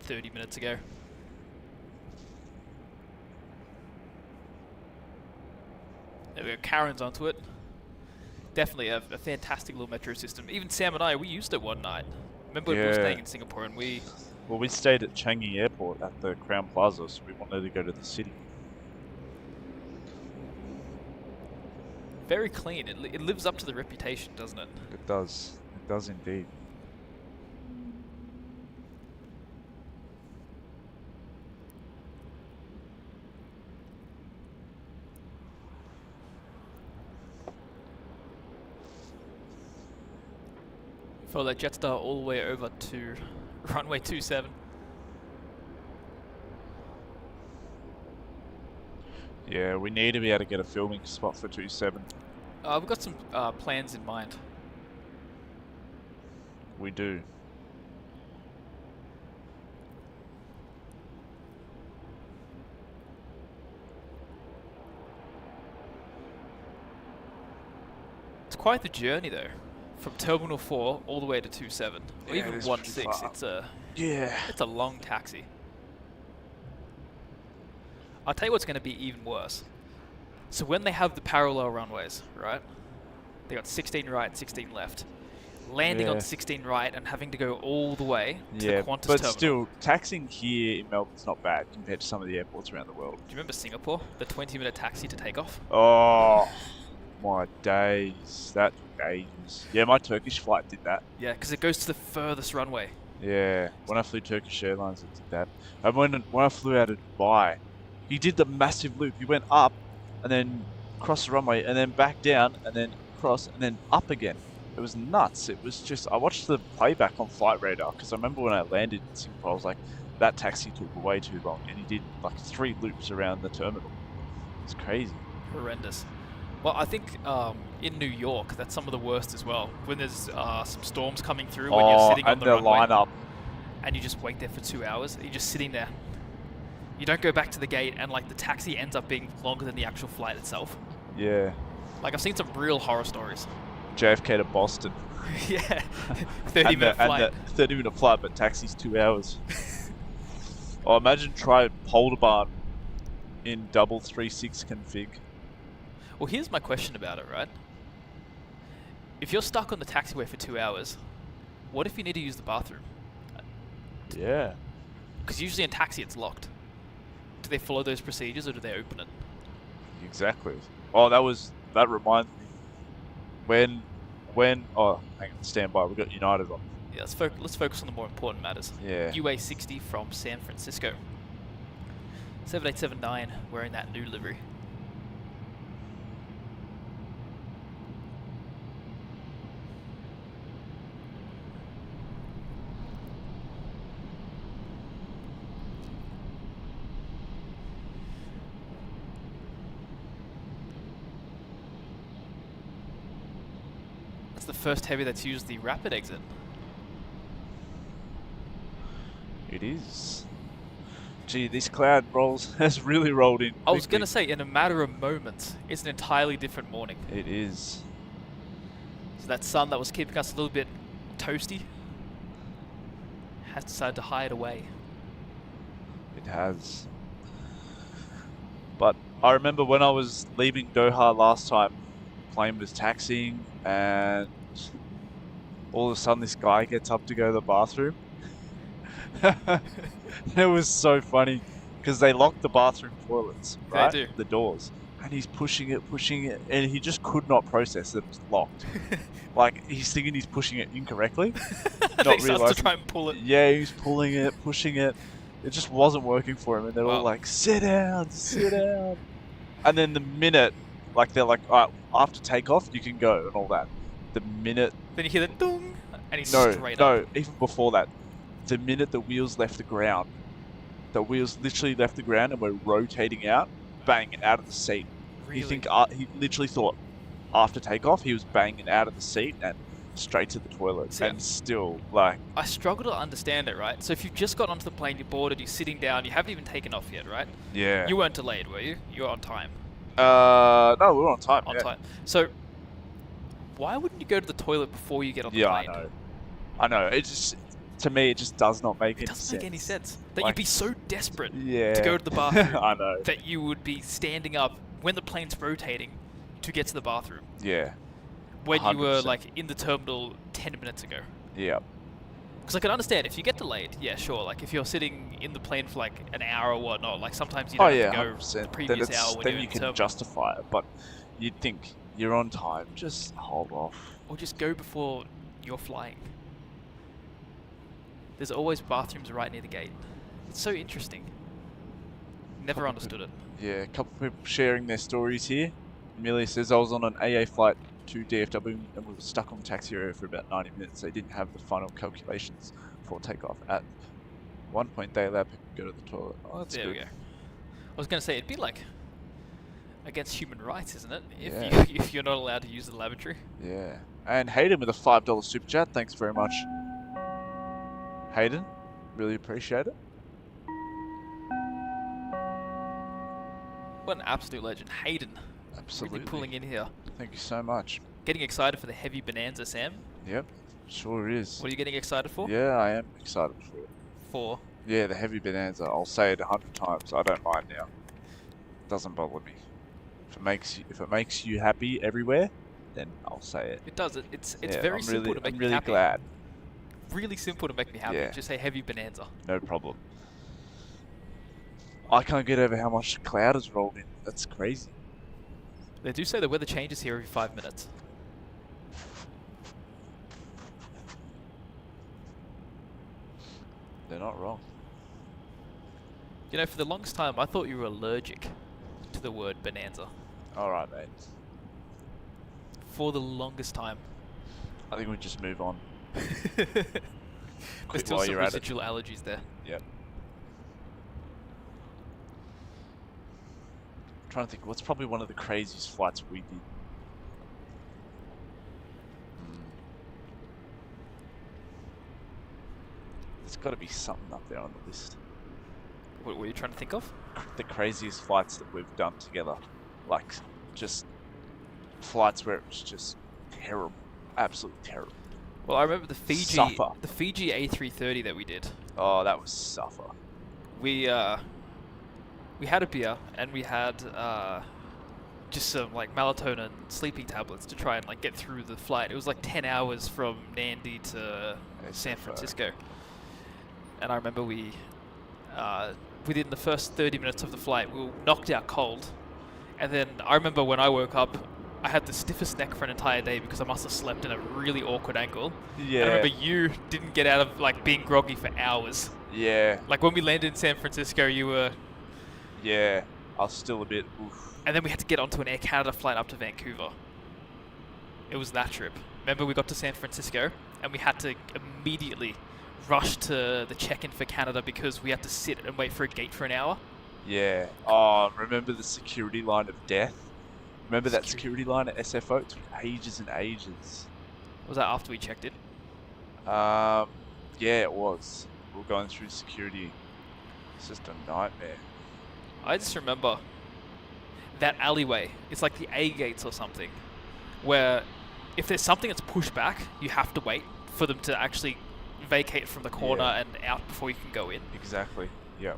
30 minutes ago. There we go, Karen's onto it. Definitely a fantastic little metro system. Even Sam and I, we used it one night. Remember when we were staying in Singapore and we... Well, we stayed at Changi Airport at the Crown Plaza, so we wanted to go to the city. Very clean. It lives up to the reputation, doesn't it? It does. It does indeed. Follow that Jetstar all the way over to runway 27. Yeah, we need to be able to get a filming spot for 27. We've got some plans in mind. We do. It's quite the journey though, from Terminal 4 all the way to 27, or Yeah, even it is 16. pretty far. It's a long taxi. I'll tell you what's going to be even worse. So when they have the parallel runways, right? They got 16 right, 16 left. Landing on 16 right and having to go all the way to the Qantas but terminal. still, taxing here in Melbourne's not bad compared to some of the airports around the world. Do you remember Singapore? The 20-minute taxi to takeoff? Oh, my days. That took ages. Yeah, my Turkish flight did that. Yeah, because it goes to the furthest runway. Yeah, when I flew Turkish Airlines, it did that. And when I flew out of Dubai, he did the massive loop. He went up, and then across the runway, and then back down, and then across, and then up again. It was nuts. It was just... I watched the playback on Flight Radar, because I remember when I landed in Singapore, I was like, that taxi took way too long, and he did like 3 loops around the terminal. It's crazy. Horrendous. Well, I think in New York, that's some of the worst as well. When there's some storms coming through, when you're sitting on the runway, line up. and you just wait there for 2 hours. You're just sitting there. You don't go back to the gate, and like the taxi ends up being longer than the actual flight itself. Yeah. Like I've seen some real horror stories. JFK to Boston. Yeah, 30-minute flight. And the 30-minute flight, but taxi's 2 hours. Oh, imagine try Polderbarn in double 3.6 config. Well, here's my question about it, right? If you're stuck on the taxiway for 2 hours, what if you need to use the bathroom? Yeah. Because usually in taxi it's locked. Do they follow those procedures or do they open it? Exactly. Oh, that reminds me. When oh, hang on, stand by. We've got United on. Yeah, let's focus on the more important matters. Yeah. UA60 from San Francisco. 7879 wearing that new livery. That's the first heavy that's used the rapid exit. It is. Gee, this cloud has really rolled in. I was going to quickly. say, in a matter of moments, it's an entirely different morning. It is. So that sun that was keeping us a little bit toasty has decided to hide away. It has. But I remember when I was leaving Doha last time, the plane was taxiing, and all of a sudden this guy gets up to go to the bathroom. It was so funny because they locked the bathroom toilets, right? They do. The doors. And he's pushing it, and he just could not process that it was locked. Like, he's thinking he's pushing it incorrectly. And not he starts to try and pull it. Yeah, he's pulling it, pushing it. It just wasn't working for him, and they're all like, sit down, sit down. And then the minute, like, they're like, all right, after takeoff, you can go, and all that. The minute... Then you hear the dong, and he's straight up. No, even before that. The minute the wheels left the ground, the wheels literally left the ground, and we're rotating out, bang, out of the seat. Really? You think he literally thought after takeoff he was banging out of the seat and straight to the toilet. See, and still, like... I struggle to understand it, right? So if you've just got onto the plane, you're boarded, you're sitting down, you haven't even taken off yet, right? Yeah. You weren't delayed, were you? You were on time. No, we were on time. On time. So why wouldn't you go to the toilet before you get on the plane? Yeah, I know. It just... To me, it just does not make any sense. It doesn't make any sense. That Like, you'd be so desperate yeah. to go to the bathroom I know. that you would be standing up when the plane's rotating to get to the bathroom. Yeah. When you were 100%. like in the terminal 10 minutes ago. Yeah. Because I can understand if you get delayed, yeah, sure. Like if you're sitting in the plane for like an hour or whatnot, like sometimes you don't have to go 100%. the previous hour when then you're you in the can terminal. justify it, but you'd think you're on time. Just hold off. Or just go before you're flying. There's always bathrooms right near the gate. It's so interesting. Never understood it. Yeah, a couple of people sharing their stories here. Amelia says, I was on an AA flight to DFW and we were stuck on the taxi area for about 90 minutes. They didn't have the final calculations for takeoff. At one point, they allowed people to go to the toilet. Oh, that's There good. we go. I was going to say, it'd be like against human rights, isn't it? Yeah. If you're not allowed to use the lavatory. Yeah. And Hayden with a $5 super chat. Thanks very much. Hayden, really appreciate it. What an absolute legend. Hayden. Absolutely. Really pulling in here. Thank you so much. Getting excited for the heavy bonanza, Sam. Yep, sure is. What are you getting excited for? Yeah, I am excited for it. For? Yeah, the heavy bonanza. I'll say it 100 times. I don't mind now. Doesn't bother me. If it makes you happy everywhere, then I'll say it. It does. It's Yeah, very simple to make I'm me really happy. glad. Really simple to make me happy. Yeah. Just say heavy bonanza. No problem. I can't get over how much the cloud has rolled in. That's crazy. They do say the weather changes here every 5 minutes. They're not wrong. You know, for the longest time, I thought you were allergic to the word bonanza. Alright, mate. For the longest time. I think we just move on. There's Quit still while some you're at it. residual allergies there. Yep. Trying to think, what's probably one of the craziest flights we did? There's got to be something up there on the list. What were you trying to think of? The craziest flights that we've done together. Like, just flights where it was just terrible. Absolutely terrible. Well, I remember the Fiji A330 that we did. Oh, that was suffer. We had a beer and we had just some like melatonin sleeping tablets to try and like get through the flight. It was like 10 hours from Nandi to San Francisco. And I remember we within the first 30 minutes of the flight we were knocked out cold. And then I remember when I woke up I had the stiffest neck for an entire day because I must have slept in a really awkward angle. Yeah. I remember you didn't get out of like being groggy for hours. Yeah. Like when we landed in San Francisco, you were... Yeah. I was still a bit... Oof. And then we had to get onto an Air Canada flight up to Vancouver. It was that trip. Remember we got to San Francisco and we had to immediately rush to the check-in for Canada because we had to sit and wait for a gate for an hour? Yeah. Oh, remember the security line of death? Remember that security line at SFO? It took ages and ages. Was that after we checked in? Yeah, it was. We were going through security. It's just a nightmare. I just remember that alleyway. It's like the A gates or something, where if there's something that's pushed back, you have to wait for them to actually vacate from the corner and out before you can go in. Exactly. Yeah.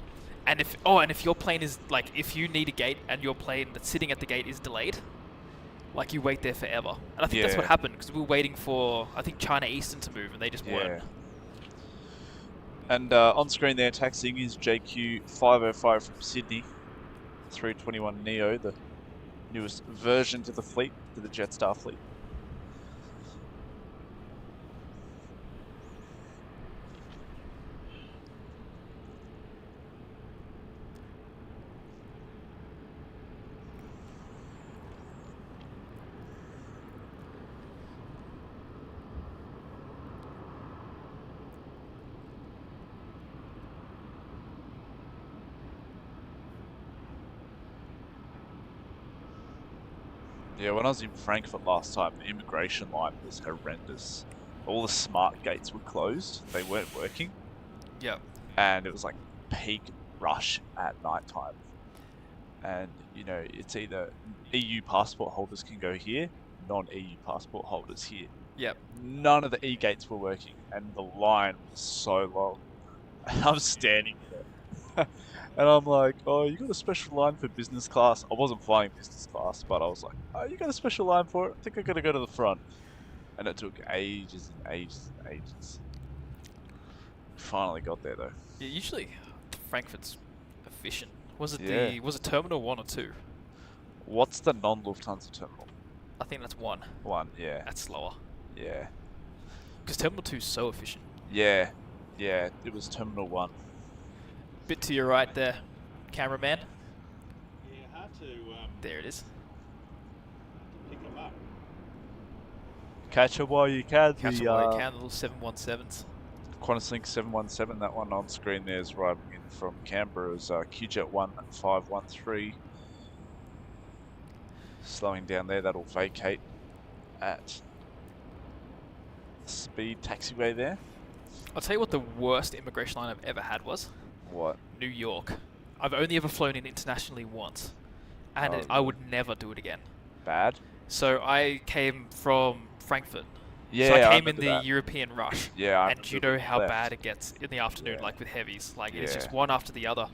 And if your plane is like, if you need a gate and your plane that's sitting at the gate is delayed, like you wait there forever. And I think that's what happened, because we were waiting for, I think, China Eastern to move, and they just weren't. And on screen there, taxiing is JQ505 from Sydney, 321 Neo, the newest version to the fleet, to the Jetstar fleet. Yeah, when I was in Frankfurt last time, the immigration line was horrendous. All the smart gates were closed. They weren't working. Yeah. And it was like peak rush at night time. And, you know, it's either EU passport holders can go here, non-EU passport holders here. Yep. None of the E-gates were working, and the line was so long. I'm standing there. And I'm like, oh, you got a special line for business class? I wasn't flying business class, but I was like, oh, you got a special line for it? I think I gotta go to the front. And it took ages and ages and ages. Finally got there though. Yeah, usually Frankfurt's efficient. Was it was it Terminal 1 or 2? What's the non-Lufthansa terminal? I think that's 1. 1, yeah. That's slower. Yeah. Because Terminal 2 is so efficient. Yeah. Yeah, it was Terminal 1. Bit to your right there, cameraman. Yeah, hard to There it is. pick them up. Catch it while you can. Catch it while you can, the little 717s. QantasLink 717, that one on screen there is arriving in from Canberra's QJet 1513. Slowing down there, that'll vacate at the speed taxiway there. I'll tell you what the worst immigration line I've ever had was. What? New York. I've only ever flown in internationally once, and Oh, I would never do it again. Bad? So I came from Frankfurt. Yeah, so I I came in remember the that. European rush. Yeah, I and you remember know how left. bad it gets in the afternoon, Yeah. like with heavies. Like it's just Yeah. one after the other.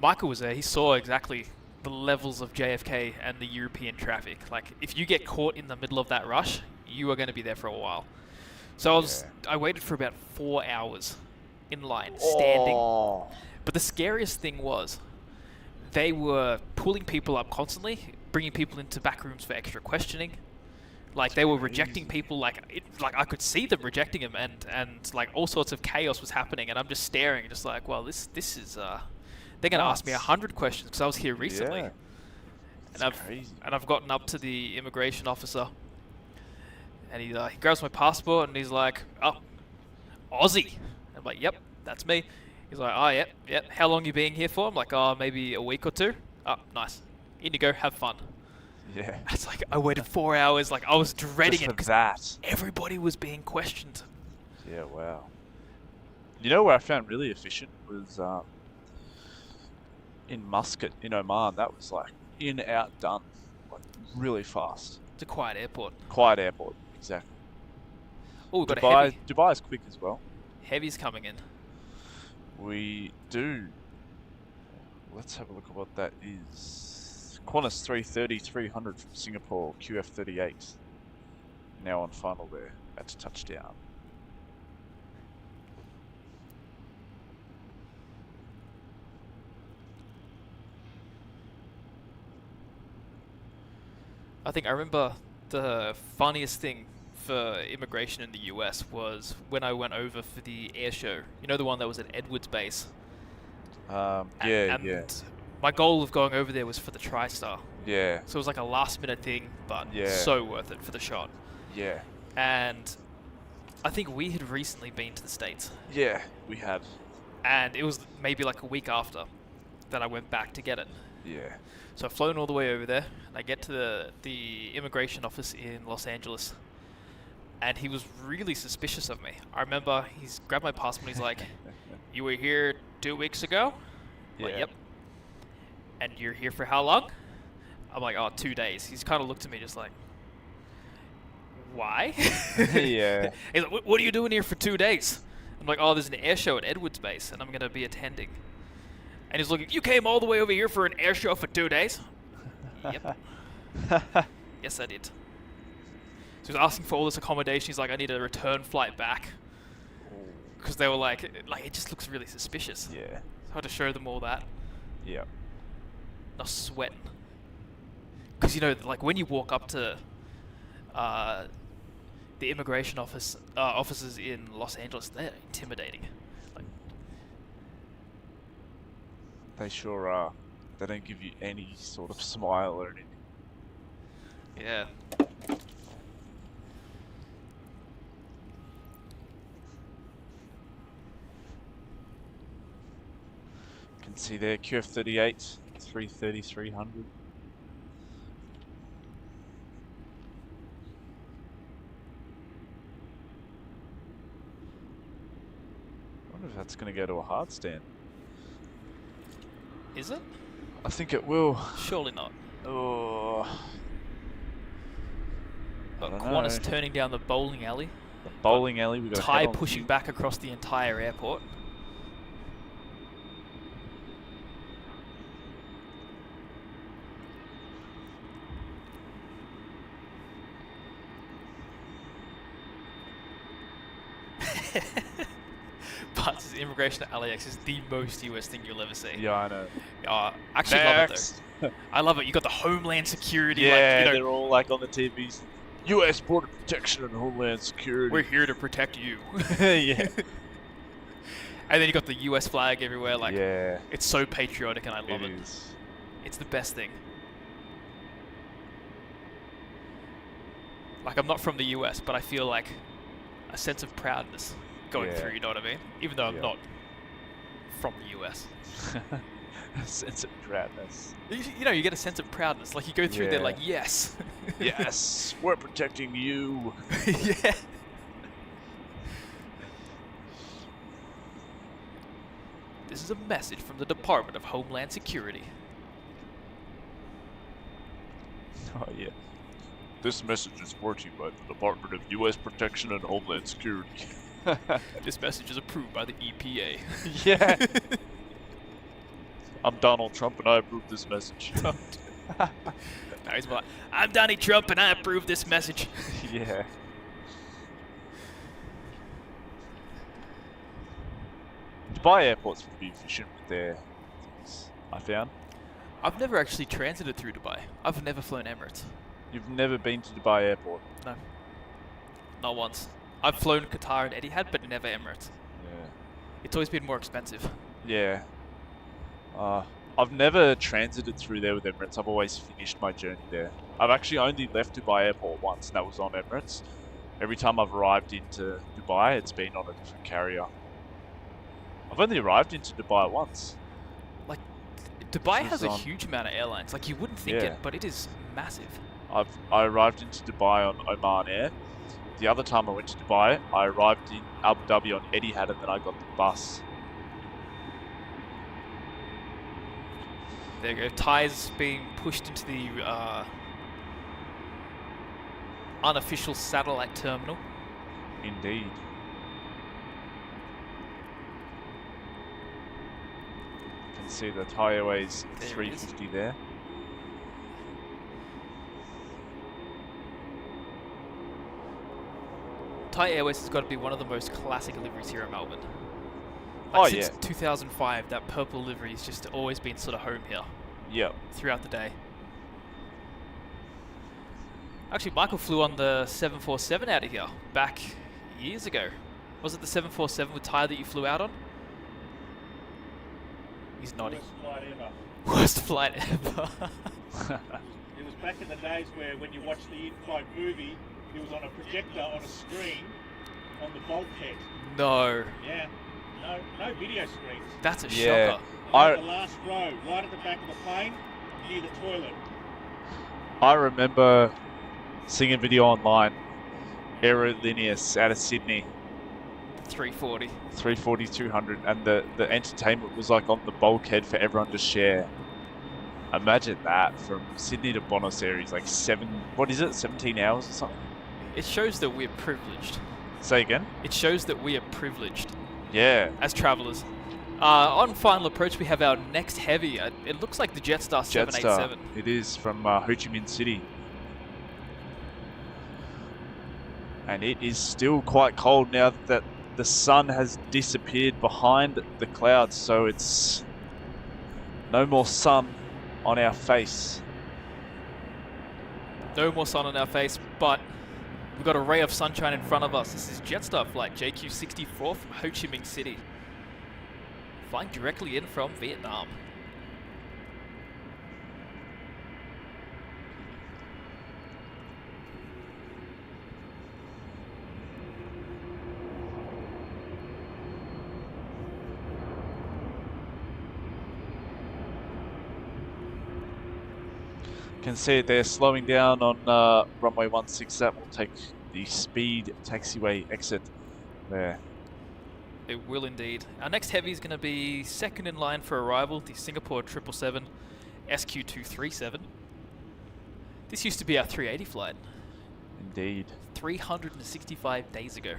Michael was there. He saw exactly the levels of JFK and the European traffic. Like if you get caught in the middle of that rush, you are going to be there for a while. So I waited for about 4 hours in line, standing. Oh. But the scariest thing was, they were pulling people up constantly, bringing people into back rooms for extra questioning. Like they were rejecting people, like I could see them rejecting him, and like all sorts of chaos was happening, and I'm just staring, just like, well, this is they're gonna ask me 100 questions because I was here recently, Yeah. and I've gotten up to the immigration officer, and he grabs my passport and he's like, oh, Aussie. I'm like, yep, that's me. He's like, oh, yep. How long you being here for? I'm like, oh, maybe a week or 2. Oh, nice. In you go, have fun. Yeah. It's like I waited 4 hours, like I was dreading Just it for because that. everybody was being questioned. Yeah, wow. You know where I found really efficient was in Muscat, in Oman. That was like in, out, done. Like really fast. It's a quiet airport. Quiet airport, exactly. Oh, we've got a heavy. Dubai's quick as well. Heavy's coming in. We do. Let's have a look at what that is. Qantas 330-300 from Singapore, QF38. Now on final there at touchdown. I think I remember the funniest thing for immigration in the US was when I went over for the air show. You know, the one that was at Edwards Base. Yeah. My goal of going over there was for the TriStar. Yeah. So it was like a last minute thing, but so worth it for the shot. Yeah. And I think we had recently been to the States. Yeah, we had. And it was maybe like a week after that I went back to get it. Yeah. So I've flown all the way over there, and I get to the immigration office in Los Angeles, and he was really suspicious of me. I remember he's grabbed my passport, he's like, you were here 2 weeks ago? I'm like, yep. And you're here for how long? I'm like, oh, 2 days. He's kind of looked at me just like, why? Yeah. He's like, what are you doing here for 2 days? I'm like, oh, there's an air show at Edwards Base, and I'm going to be attending. And he's looking, you came all the way over here for an air show for 2 days? Yep. Yes, I did. So he was asking for all this accommodation. He's like, I need a return flight back. Because they were like, it just looks really suspicious. Yeah. So I had to show them all that. Yeah. Not sweating. Because, you know, like when you walk up to the immigration offices in Los Angeles, they're intimidating. Like, They sure are. They don't give you any sort of smile or anything. yeah. You can see there, QF38, 330, 300. I wonder if that's going to go to a hard stand. Is it? I think it will. Surely not. Oh. I don't Qantas know. turning down the bowling alley. The bowling alley, we got a Thai head-on pushing view. back across the entire airport. But immigration at LAX is the most US thing you'll ever see. Yeah, I know. Actually love it Next. though. I love it. You got the Homeland Security. Yeah, like, you know, they're all like on the TVs. U.S. Border Protection and Homeland Security. we're here to protect you. Yeah. And then you got the US flag everywhere. Like, Yeah, it's so patriotic, and I love it it. is. It's the best thing. Like, I'm not from the US, but I feel like a sense of proudness going Yeah. through, you know what I mean? Even though I'm Yeah. not from the US. A sense of proudness. You know, you get a sense of proudness. Like, you go through there Yeah. like, yes. Yes, we're protecting you. Yeah. This is a message from the Department of Homeland Security. Oh, yeah. This message is brought to you by the Department of U.S. Protection and Homeland Security. This message is approved by the EPA. Yeah. I'm Donald Trump and I approve this message. Now he's like, I'm Donnie Trump and I approve this message. Yeah. Dubai airport's pretty efficient with their things, I found. I've never actually transited through Dubai. I've never flown Emirates. You've never been to Dubai airport? No. Not once. I've flown Qatar and Etihad, but never Emirates. Yeah. It's always been more expensive. Yeah. I've never transited through there with Emirates. I've always finished my journey there. I've actually only left Dubai airport once, and that was on Emirates. Every time I've arrived into Dubai, it's been on a different carrier. I've only arrived into Dubai once. Dubai This has is a on- huge amount of airlines. Like, you wouldn't think Yeah. it, but it is massive. I arrived into Dubai on Oman Air. The other time I went to Dubai, I arrived in Abu Dhabi on Etihad, and then I got the bus. There you go. Thai's being pushed into the unofficial satellite terminal. Indeed. You can see the Thai Airways There it 350 there. Thai Airways has got to be one of the most classic liveries here in Melbourne. Oh, Like, since yeah. 2005, that purple livery has just always been sort of home here Yep. throughout the day. Actually, Michael flew on the 747 out of here back years ago. Was it the 747 with Thai that you flew out on? He's nodding. Worst flight ever. Worst flight ever. It was back in the days where when you watched the in-flight movie, it was on a projector on a screen on the bulkhead. No, Yeah. No video screens. that's a Yeah. shocker. Right at the last row, right at the back of the plane, near the toilet. I remember seeing a video online. Aerolinius out of Sydney, 340. 340, 200, and the entertainment was like on the bulkhead for everyone to share. Imagine that, from Sydney to Buenos Aires, like 17 hours or something? It shows that we're privileged. Say again? It shows that we are privileged Yeah. as travellers. On final approach, we have our next heavy. It looks like the Jetstar 787. It is from Ho Chi Minh City. And it is still quite cold now that the sun has disappeared behind the clouds, so it's no more sun on our face. No more sun on our face, but we've got a ray of sunshine in front of us. This is Jetstar flight JQ64 from Ho Chi Minh City, flying directly in from Vietnam. Can see it there, slowing down on runway 16. That will take the speed taxiway exit there. It will indeed. Our next heavy is going to be second in line for arrival, the Singapore 777 SQ237. This used to be our 380 flight. Indeed. 365 days ago.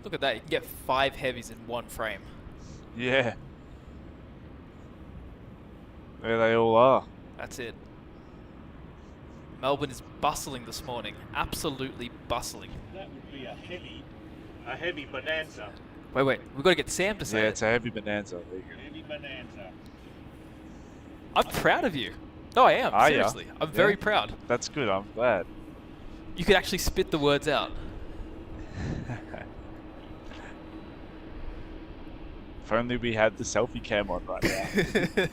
Look at that, you can get 5 heavies in one frame. Yeah. There they all are. That's it. Melbourne is bustling this morning. Absolutely bustling. That would be a heavy bonanza. Wait, we've got to get Sam to say Yeah, it. it's a heavy bonanza. There you go. Heavy bonanza. I'm proud of you. No, I am, Are ya? seriously. I'm very Yeah. proud. That's good, I'm glad. You could actually spit the words out. If only we had the selfie cam on right now.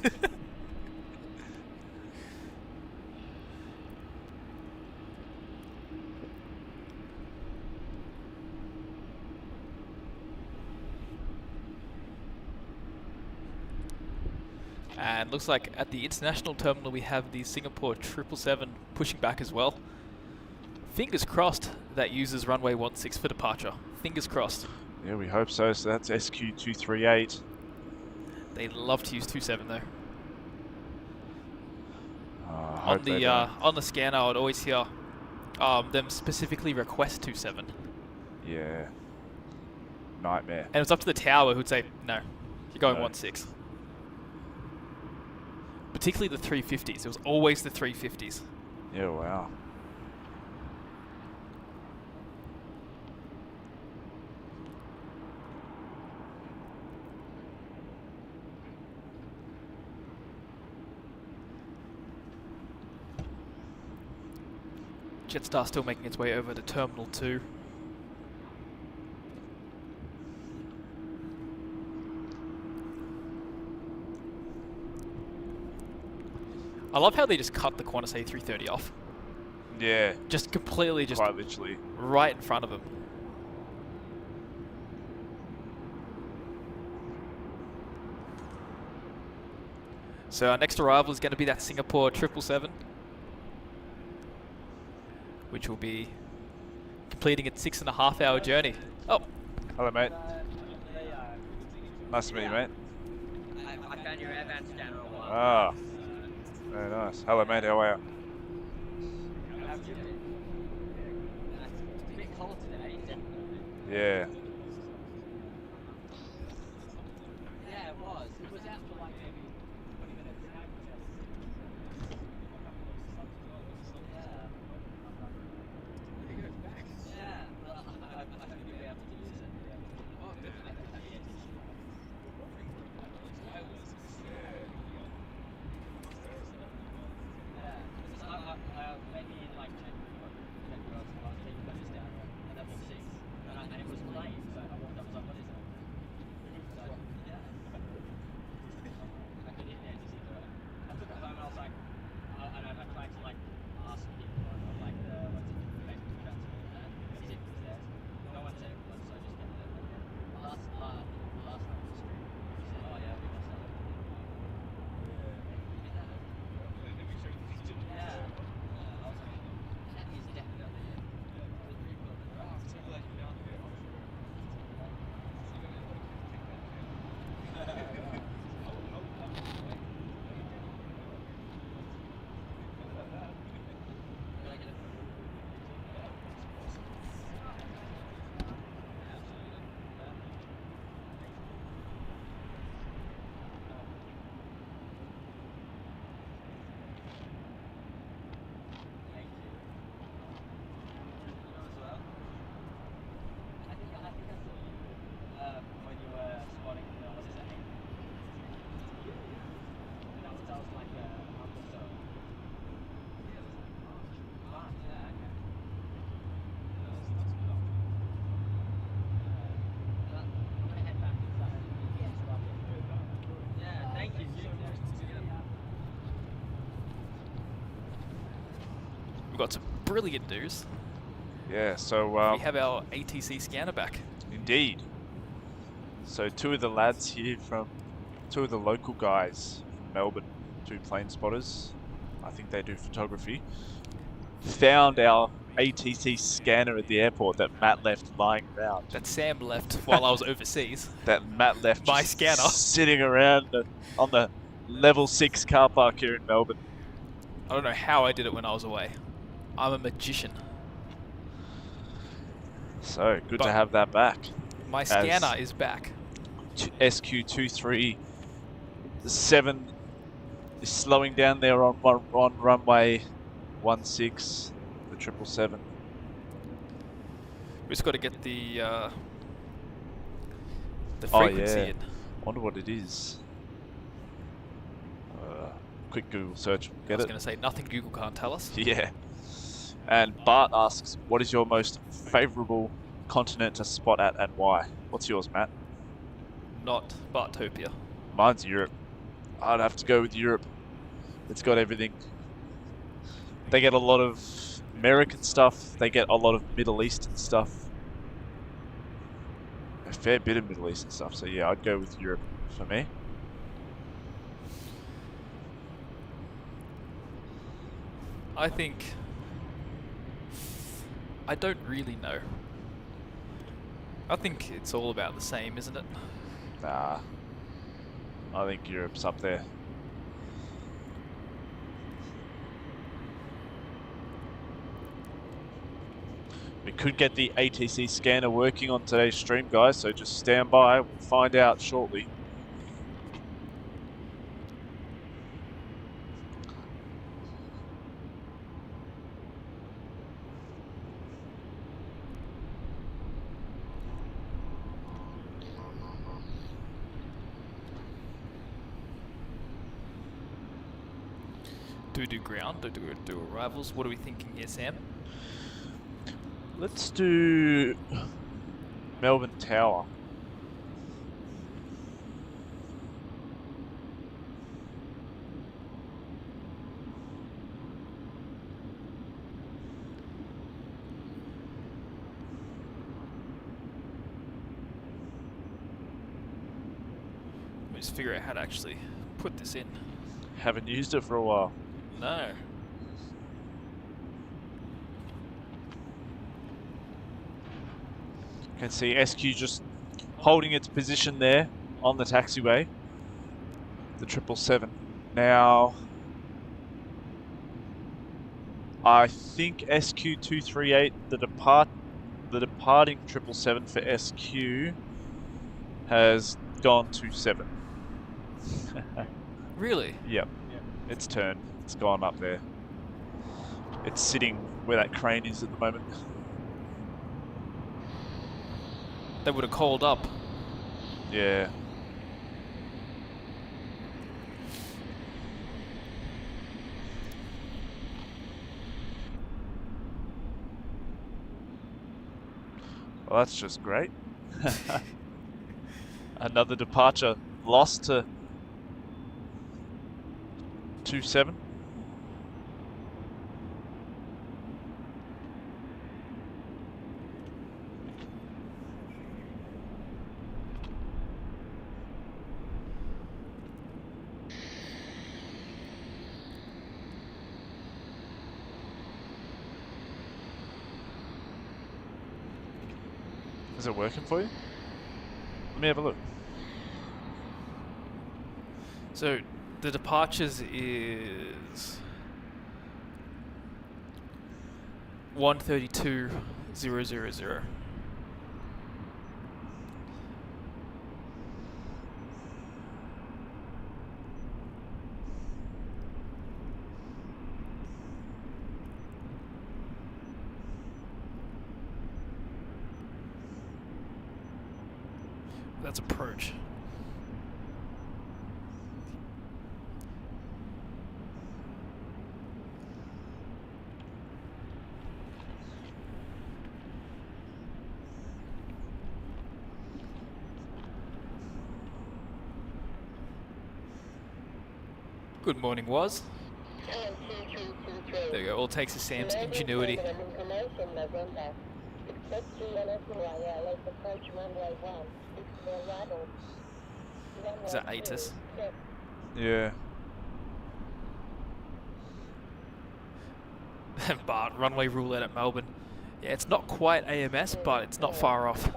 And looks like at the international terminal we have the Singapore 777 pushing back as well. Fingers crossed that uses runway 16 for departure. Fingers crossed. Yeah, we hope so. So that's SQ238. They love to use 27 though. On the scanner, I would always hear them specifically request 27. Yeah. Nightmare. And it was up to the tower who'd say, no, you're going No. 16. Particularly the 350s. It was always the 350s. Yeah, wow. Jetstar still making its way over to Terminal 2. I love how they just cut the Qantas A330 off. Yeah. Just completely, just Quite literally. right in front of them. So our next arrival is going to be that Singapore 777, which will be completing its 6.5 hour journey. Oh, Hello, mate. Nice to meet you, mate. I found your advance scanner a while. Ah. Very nice. Hello, mate. How are you? It's a bit cold today. Yeah. Yeah, it was. It was out for like maybe 20 minutes. Yeah. Well, I hope you'll be able to use it. We've got some brilliant news. Yeah, so We have our ATC scanner back. indeed. So two of the lads here two of the local guys from Melbourne, 2 plane spotters, I think they do photography, found our ATC scanner at the airport that Matt left lying around. That Sam left while I was overseas. That Matt left My just scanner. sitting around on the level 6 car park here in Melbourne. I don't know how I did it when I was away. I'm a magician. So good But to have that back. My scanner is back. SQ237 is slowing down there on runway 16, the 777. We just got to get the Oh, frequency yeah. in. Wonder what it is. Quick Google search, I get was it? going to say nothing Google can't tell us. Yeah. And Bart asks, what is your most favourable continent to spot at and why? What's yours, Matt? Not Bartopia. Mine's Europe. I'd have to go with Europe. It's got everything. They get a lot of American stuff. They get a lot of Middle Eastern stuff. A fair bit of Middle Eastern stuff. So yeah, I'd go with Europe for me. I think... I don't really know. I think it's all about the same, isn't it? Nah. I think Europe's up there. We could get the ATC scanner working on today's stream, guys, so just stand by. We'll find out shortly. Do we do ground? Do we do arrivals? What are we thinking here, Sam? Let's do Melbourne Tower. Let me just figure out how to actually put this in. Haven't used it for a while. No. You can see SQ just holding its position there on the taxiway. The 777. Now, I think SQ238, the departing 777 for SQ has gone to 7. Really? Yep. It's turned. It's gone up there. It's sitting where that crane is at the moment. They would have called up. Yeah. Well, that's just great. Another departure lost to 27. Is it working for you? Let me have a look. So the departures is 132,000. That's approach. Good morning, Was. T4 Carpark, There we go. All it takes is Sam's ingenuity. Is that ATIS? Yeah. But runway roulette at Melbourne. Yeah, it's not quite AMS, but it's not far off.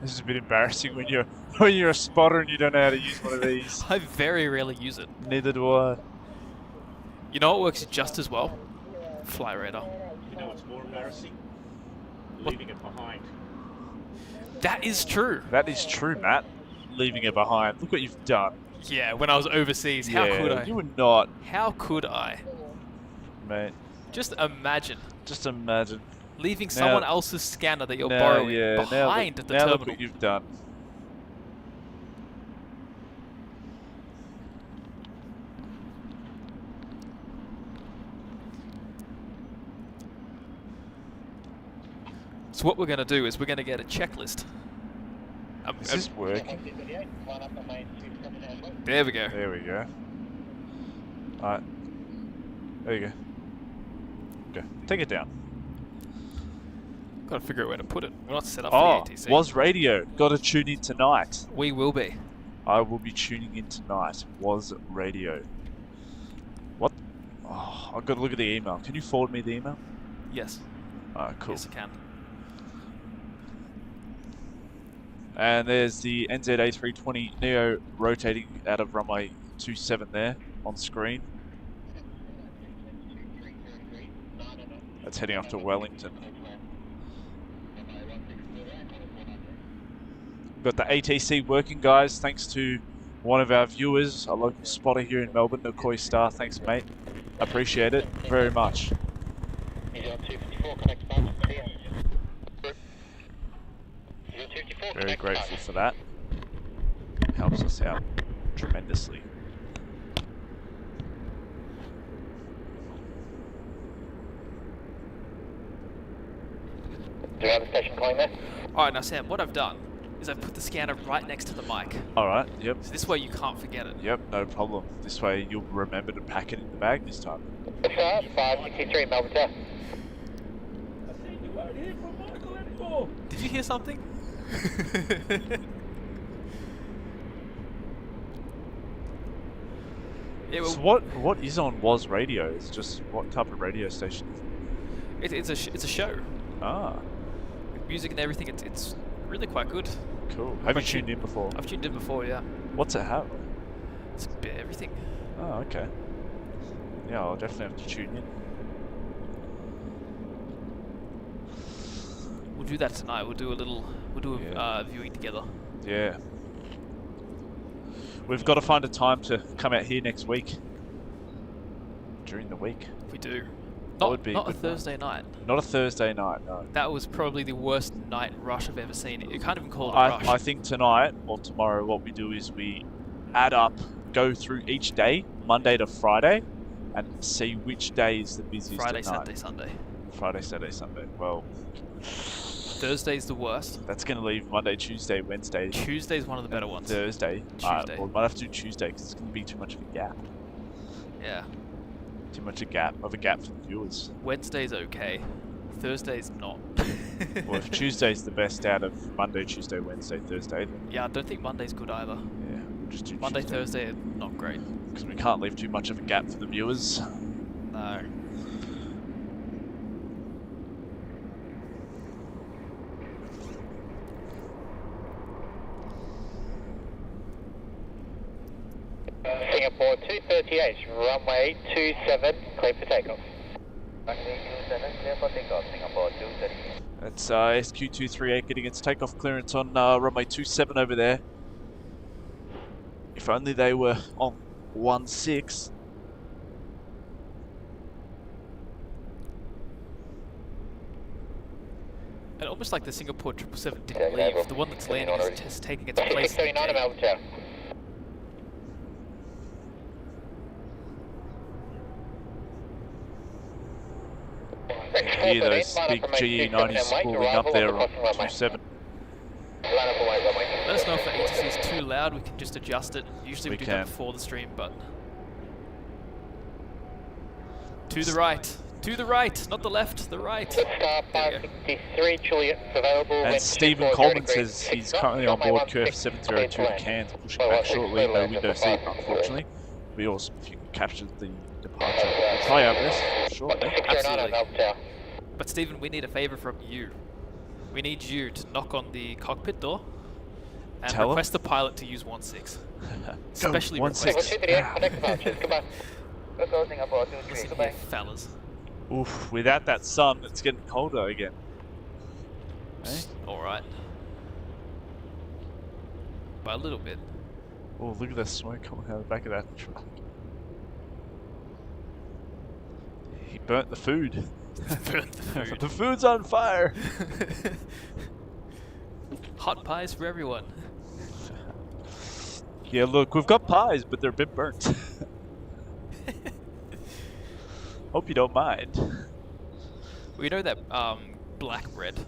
This is a bit embarrassing when you're a spotter and you don't know how to use one of these. I very rarely use it. Neither do I. You know what works just as well? Fly radar. You know what's more embarrassing? Leaving it behind. That is true. That is true, Matt. Leaving it behind. Look what you've done. Yeah, when I was overseas, how could I? You would not, How could I? mate. Just imagine Just imagine. leaving someone else's scanner that you're Now, borrowing yeah, behind at the now terminal. look what you've done. So what we're going to do is we're going to get a checklist. Is this working? There we go. There we go. Alright. There you go. Okay. Take it down. Got to figure out where to put it. We're not set up Oh, for the ATC. was radio. Got to tune in tonight. We will be. I will be tuning in tonight. Was radio. What? Oh, I've got to look at the email. Can you forward me the email? Yes. Alright, cool. Yes, I can. And there's the NZ-A320 Neo rotating out of runway 27 there on screen. That's heading off to Wellington. We've got the ATC working, guys, thanks to one of our viewers, a local spotter here in Melbourne, Nikoi Star. Thanks, mate. Appreciate it very much. Very grateful for that. Helps us out tremendously. Do you have a station calling there? Alright, now Sam, what I've done is I've put the scanner right next to the mic. Alright, yep. So this way you can't forget it. Yep, no problem. This way you'll remember to pack it in the bag this time. 563 Melbourne Tower. Did you hear something? Yeah, well, So what is on Was Radio? It's just what type of radio station is it? it's a show. Ah, With music and everything, it's really quite good. cool. Have you tuned in before? I've tuned in before, yeah. What's it have? It's a bit everything. Oh, okay. Yeah, I'll definitely have to tune in. We'll do that tonight. We'll do a Yeah. viewing together. Yeah. We've got to find a time to come out here next week. During the week. We do. That would be Not a good Thursday night. Not a Thursday night, no. That was probably the worst night rush I've ever seen. You can't even call it a rush. I think tonight or tomorrow what we do is we add up, go through each day, Monday to Friday, and see which day is the busiest Friday, at night. Saturday, Sunday. Friday, Saturday, Sunday. Well, Thursday's the worst. that's going to leave Monday, Tuesday, Wednesday, Tuesday's one of the better ones. Thursday. Tuesday. Well, we might have to do Tuesday because it's going to be too much of a gap. Yeah. Too much of a gap for the viewers. Wednesday's okay. Thursday's not. Well, if Tuesday's the best out of Monday, Tuesday, Wednesday, Thursday, then Yeah, I don't think Monday's good either. yeah, we'll just do Monday, Tuesday. Thursday, not great. Because we can't leave too much of a gap for the viewers. No. Singapore 238, runway 27, clear for takeoff. Runway 27, clear for takeoff, Singapore 238. That's SQ238 getting its takeoff clearance on runway 27 over there. If only they were on 16. And almost like the Singapore 777 didn't leave. The one that's landing is just taking its place. 639 Melbourne Tower. Hear those big GE90s spooling up there on 27. Line up away. Let us know if the ATC is too loud, we can just adjust it. Usually we do that before the stream, but... To the right, not the left, the right. Jetstar 563, Juliet available. And Stephen Coleman says he's currently on board Curve 702 to Cairns, pushing back shortly, no window seat, unfortunately. Be awesome if you could capture the departure. We'll try our best, sure. Absolutely. But Stephen, we need a favour from you. We need you to knock on the cockpit door and request the pilot to use 1.6. Especially 1.6. Listen here, fellas. Oof, without that sun, it's getting colder again. Eh? Alright. By a little bit. Oh, look at the smoke coming out of the back of that truck. He burnt the food. Burnt the food. The food's on fire! Hot pies for everyone. Yeah, look, we've got pies, but they're a bit burnt. Hope you don't mind. We know that black bread,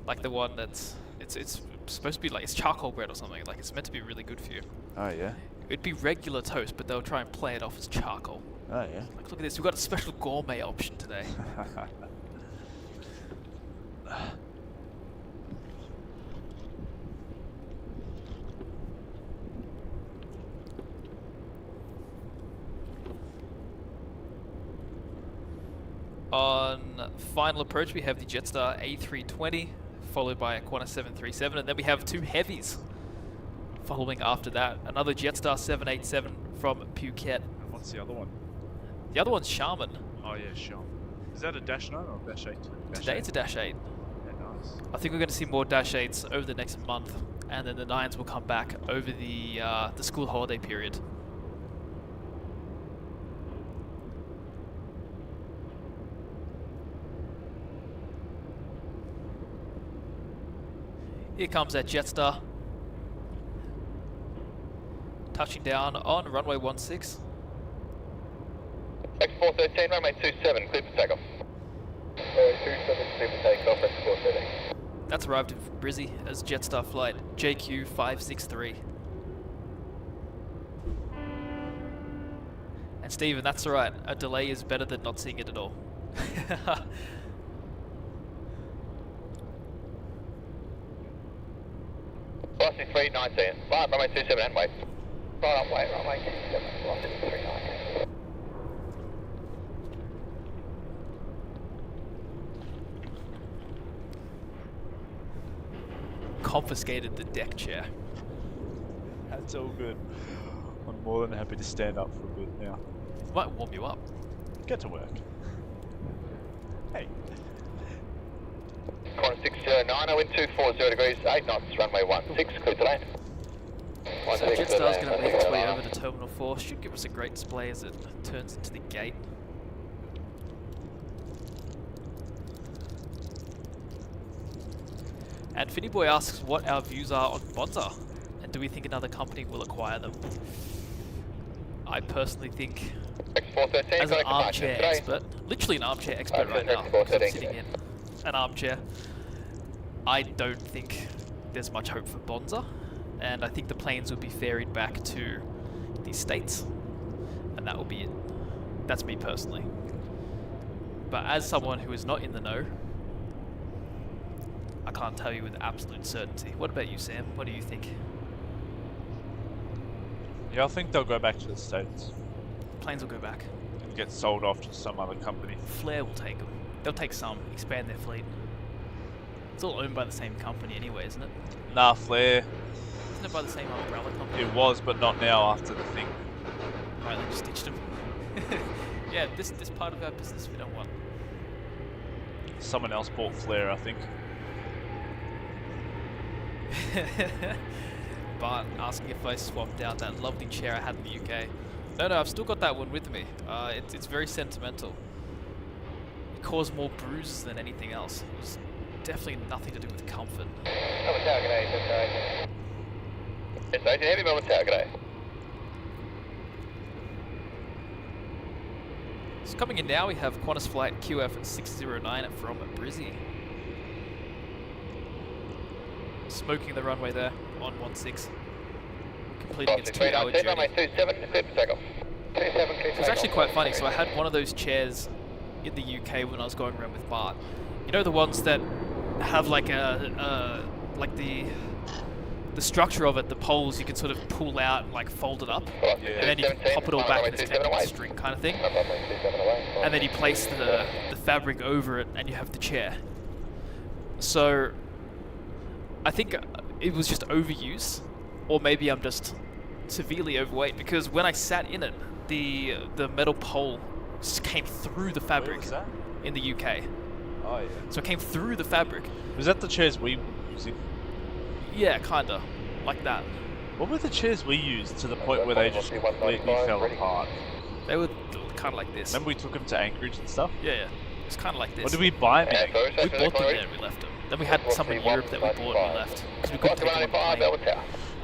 like the one that's it's supposed to be like it's charcoal bread or something. Like it's meant to be really good for you. Oh yeah. It'd be regular toast, but they'll try and play it off as charcoal. Oh yeah. Like look at this, we've got a special gourmet option today. On final approach, we have the Jetstar A320, followed by a Qantas 737, and then we have two heavies. Following after that, another Jetstar 787 from Phuket. What's the other one? The other one's Charmin. Oh yeah, sure. Is that a Dash 9 or a Dash 8? Today it's a Dash 8. Yeah, nice. I think we're going to see more Dash 8s over the next month, and then the 9s will come back over the school holiday period. Here comes that Jetstar. Touching down on runway 16. X413, runway 27, clear for takeoff. Runway 27, clear for takeoff, X413. That's arrived in Brizzy as Jetstar flight JQ563. And Stephen, that's alright. A delay is better than not seeing it at all. Velocity 319, right, runway 27 and wait. Right up, wait, runway 27, velocity 319. Confiscated the deck chair. That's all good. I'm more than happy to stand up for a bit now. Might warm you up. Get to work. Hey. Qantas 609, wind 240 degrees, 8 knots, runway 16, clear to land. So Jetstar's going to make its way over to Terminal 4. Should give us a great display as it turns into the gate. And Finny Boy asks what our views are on Bonza, and do we think another company will acquire them? I personally think, as an armchair expert, literally an armchair expert right now, because I'm sitting in an armchair, I don't think there's much hope for Bonza, and I think the planes will be ferried back to the States, and that will be it. That's me personally. But as someone who is not in the know, I can't tell you with absolute certainty. What about you, Sam? What do you think? Yeah, I think they'll go back to the States. Planes will go back. And get sold off to some other company. Flair will take them. They'll take some, expand their fleet. It's all owned by the same company anyway, isn't it? Nah, Flair. Isn't it by the same umbrella company? It was, but not now after the thing. Right, they just ditched them. Yeah, this part of our business we don't want. Someone else bought Flair, I think. Bart asking if I swapped out that lovely chair I had in the UK. No, I've still got that one with me. It's very sentimental. It caused more bruises than anything else. It was definitely nothing to do with comfort. Melbourne Tower, g'day, Yes, Agent Heavy, Melbourne Tower, g'day. So coming in now, we have Qantas flight QF609 from Brizzy. smoking the runway there on 16, completing its 2-hour journey. Runway 27, clear for takeoff. 27, clear It was actually quite funny. So I had one of those chairs in the UK when I was going around with Bart. You know the ones that have like like the structure of it, the poles you can sort of pull out and like fold it up, and then you can pop it all back and it's connected with a string kind of thing. And then you place the fabric over it and you have the chair. So I think it was just overuse, or maybe I'm just severely overweight, because when I sat in it, the metal pole just came through the fabric. Where was that? In the UK. Oh, yeah. So it came through the fabric. Was that the chairs we were using? Yeah, kinda. Like that. What were the chairs we used to the point where they just completely fell apart? They were kind of like this. Remember we took them to Anchorage and stuff? Yeah, yeah. It's kind of like this. Or did we buy them? We bought them there and we left them. Then we had some in Europe that we bought and we left. Because we couldn't take them on the plane.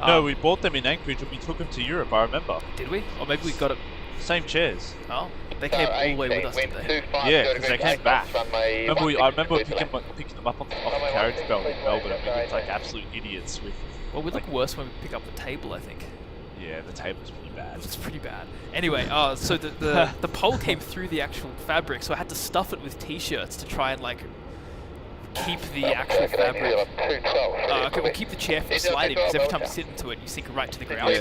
No, we bought them in Anchorage and we took them to Europe, I remember. Did we? Or maybe we got it... Same chairs. Oh, they came all the way with us, did they? Yeah, because they came back. I remember picking them up off the carriage belt in Melbourne and we looked like absolute idiots with... Well, we look worse when we pick up the table, I think. Yeah, the table's pretty bad. It's pretty bad. Anyway, so the pole came through the actual fabric, so I had to stuff it with t-shirts to try and like keep the actual fabric. Okay, we'll keep the chair from sliding, because every time you sit into it, you sink right to the ground.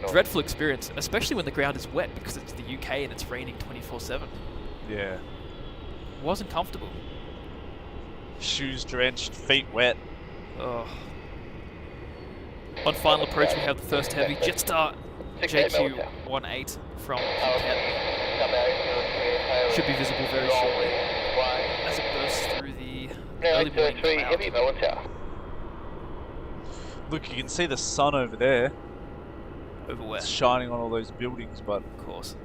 Dreadful experience, especially when the ground is wet, because it's the UK and it's raining 24/7. Yeah. Wasn't comfortable. Shoes drenched, feet wet. Oh. On final approach, we have the first heavy Jetstar JQ18 from Phuket. Should be visible very shortly as it bursts through the early morning cloud. Look, you can see the sun over there. Over where? It's shining on all those buildings, but of course,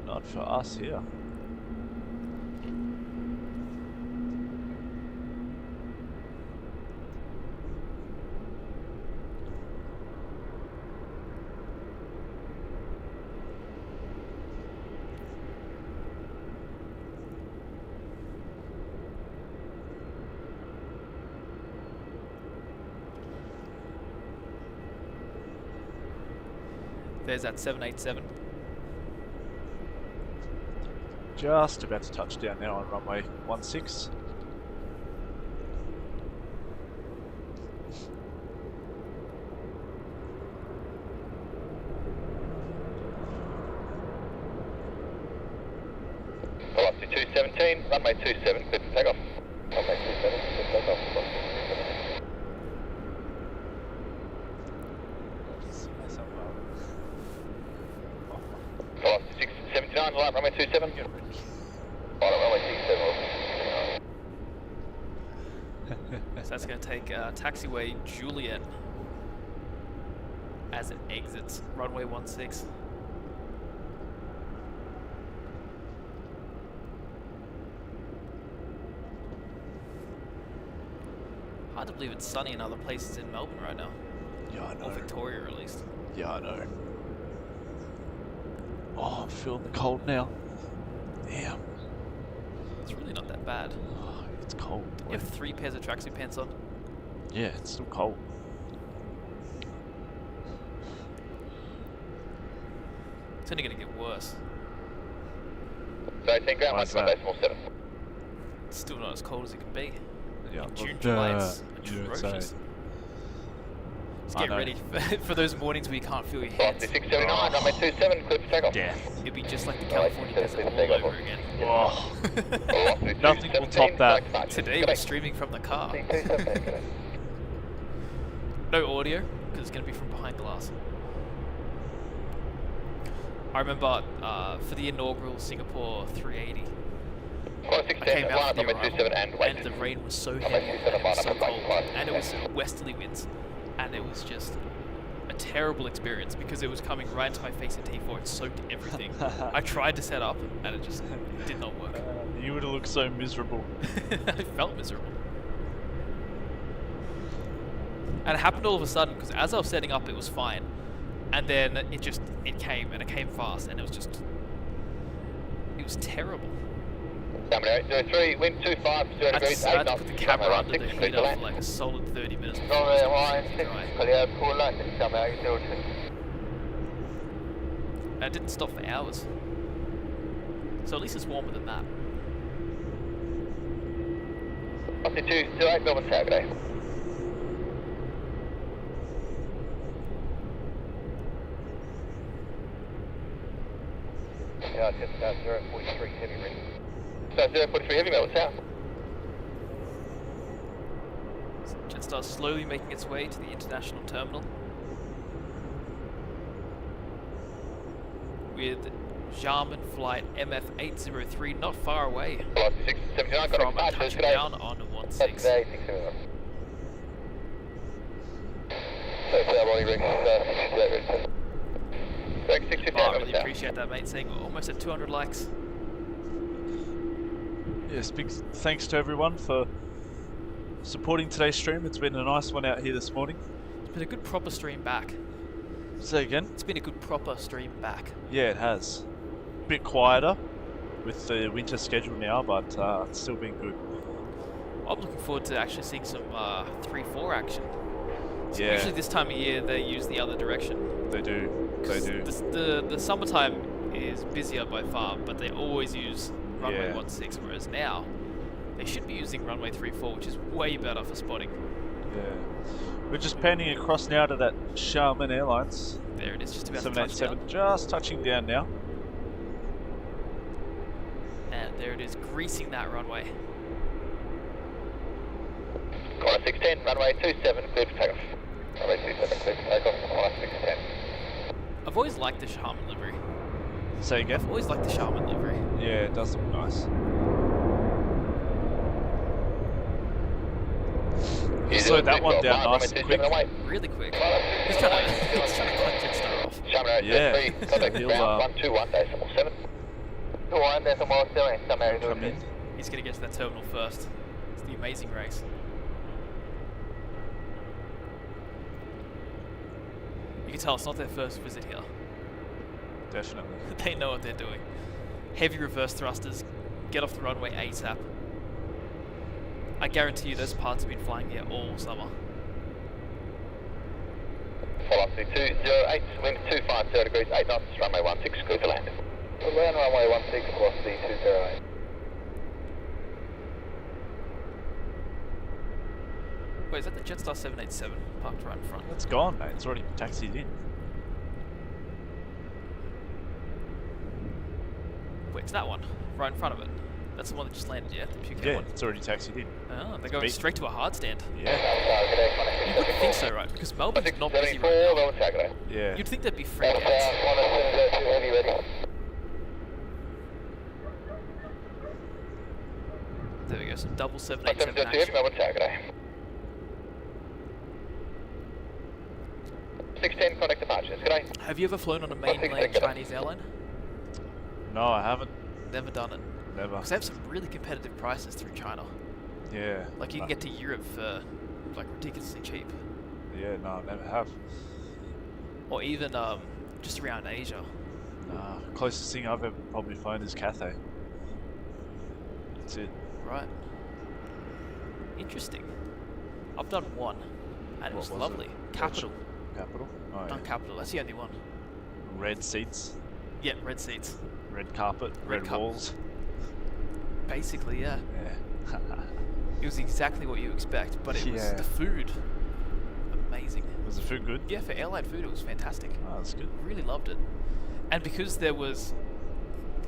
not for us here. There's that 787. Just about to touch down now on runway 16. Velocity 217, runway 27, clear for takeoff. Runway 27, clear for takeoff. Velocity 679, light runway 27. Bottom runway 67. So that's going to take taxiway Juliet as it exits runway 16. Hard to believe it's sunny in other places in Melbourne right now. Yeah, I know. Or Victoria, at least. Yeah, I know. Oh, I'm feeling the cold now. Damn. It's really not that bad. Oh, it's cold. You have 3 pairs of tracksuit pants on. Yeah, it's still cold. It's only going to get worse. So 18 ground, Why's runway that? small 7. It's still not as cold as it can be. Yeah, In June, look, July, it's you would atrocious. say. Just I get know. ready for those mornings where you can't feel your Velocity hands. 679, runway 27, clear for takeoff. Death. It'd be just like the California desert all over again. Oh, Velocity nothing will 217, top that. select Today we're streaming from the car. No audio, because it's going to be from behind glass. I remember for the inaugural Singapore 380, I came out for the arrival, and the rain was so heavy, and it was so cold, and it was westerly winds, and it was just a terrible experience because it was coming right into my face in T4. It soaked everything. I tried to set up, and it just did not work. You would have looked so miserable. I felt miserable. And it happened all of a sudden, because as I was setting up, it was fine. And then it came, and it came fast, and it was terrible. Number 803, wind 25, 0 I degrees, 8 decided to knots, put the camera under the clear heater to land. for like a solid 30 minutes. Runway Dry. 16, clear, cool landing, number 802. And it didn't stop for hours. So at least it's warmer than that. Altitude 08, Melbourne Tower, good day. Yeah, Jetstar 043 heavy ready. Jetstar 043 heavy, Melbourne Tower. Jetstar slowly making its way to the international terminal. With Jarman flight MF803 not far away Velocity 679, got from a a departure, good day. touchdown on 16. Good day, 679. So, Rolling Rig, 658, Rex 659, Oh, I Melbourne really Tower. appreciate that, mate. Saying we're almost at 200 likes. Yes, big thanks to everyone for supporting today's stream. It's been a nice one out here this morning. It's been a good proper stream back. Say again? It's been a good proper stream back. Yeah, it has. A bit quieter with the winter schedule now, but it's still been good. I'm looking forward to actually seeing some 3-4 action. So Yeah. usually this time of year they use the other direction. They do. They do. The summertime is busier by far, but they always use runway Yeah. 16, whereas now they should be using runway 34, which is way better for spotting. Yeah. We're just panning across now to that Shanghai Airlines. There it is, just about to touch 787, down. just touching down now. And there it is, greasing that runway. Corner 610, runway 27, clear for takeoff. Runway 27, clear for takeoff, corner 610. I've always liked the Charmin livery. Say again? I've always liked the Charmin livery. Yeah, it does look nice. New Slowed Zealand that one 212, down runway nice and 27 quick. away. Really quick. He's trying to cut Jetstar off. Shanghai Yeah. 3, contact He'll, ground 121.7. 21.7, Shanghai Come in. He's going to get to that terminal first. It's the amazing race. You can tell it's not their first visit here. Definitely. They know what they're doing. Heavy reverse thrusters, get off the runway ASAP. I guarantee you those parts have been flying here all summer. Velocity 208, wind 250 degrees, 8 knots, runway 16, clear to land. Land runway 16, velocity 208. Wait, is that the Jetstar 787 parked right in front? It's gone, mate. It's already taxied in. Wait, it's that one, right in front of it. That's the one that just landed, yeah? The Phuket Yeah, one. it's already taxied in. Oh, they're going big. straight to a hard stand. Yeah. You wouldn't think so, right? Because Melbourne's not busy 74, right now. Melbourne Tower, good day. Yeah. You'd think there'd be free Melbourne flights. Tower, 1702, heavy ready. There we go, some double 1702 787 heavy, action. Melbourne Tower, good day. 610, contact departures, good day. Have you ever flown on a mainland Chinese airline? No, I haven't. Never done it. Never. Because they have some really competitive prices through China. Yeah. Like you can get to Europe for like ridiculously cheap. Yeah, no, I never have. Or even just around Asia. Nah, closest thing I've ever probably flown is Cathay. That's it. Right. Interesting. I've done one. And it What was was lovely. it? Capital. Capital? Oh, Done yeah. Capital. That's the only one. Red seats, Yeah, red seats. red carpet, Red red carpet. walls. Basically, yeah. Yeah. It was exactly what you expect, but it was Yeah. the food. Amazing. Was the food good? Yeah, for airline food, it was fantastic. Oh, that's good. Really loved it. And because there was,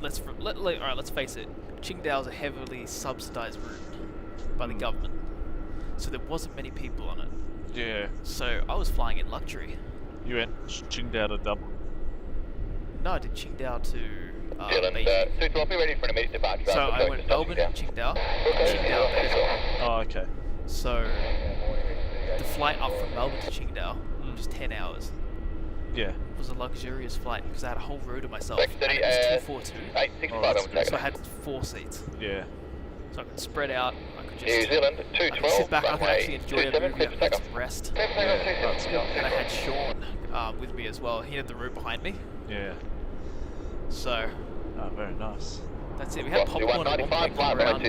alright, let's face it, Qingdao's a heavily subsidized route by the government, so there wasn't many people on it. Yeah. So I was flying in luxury. You went Qingdao to Dublin. No, I did Qingdao to Zealand, Beijing. 212, be ready for an immediate departure. So I went Melbourne, Qingdao, Qingdao, Beijing. Oh, okay. So the flight up from Melbourne to Qingdao, which is 10 hours, Yeah. was a luxurious flight because I had a whole row to myself. Flex And it was 242. 865, Oh, that's Melbourne good. So I Tower. had 4 seats. Yeah. So I could spread out, I could New just Zealand, I could 212, sit back, I could actually runway enjoy a 27, movie, clear I for could get takeoff. some rest. Clear for takeoff, Yeah, that's 270. And I had Sean with me as well. He had the row behind me. Yeah. So Oh, very nice. That's it. We had popcorn at one point come around.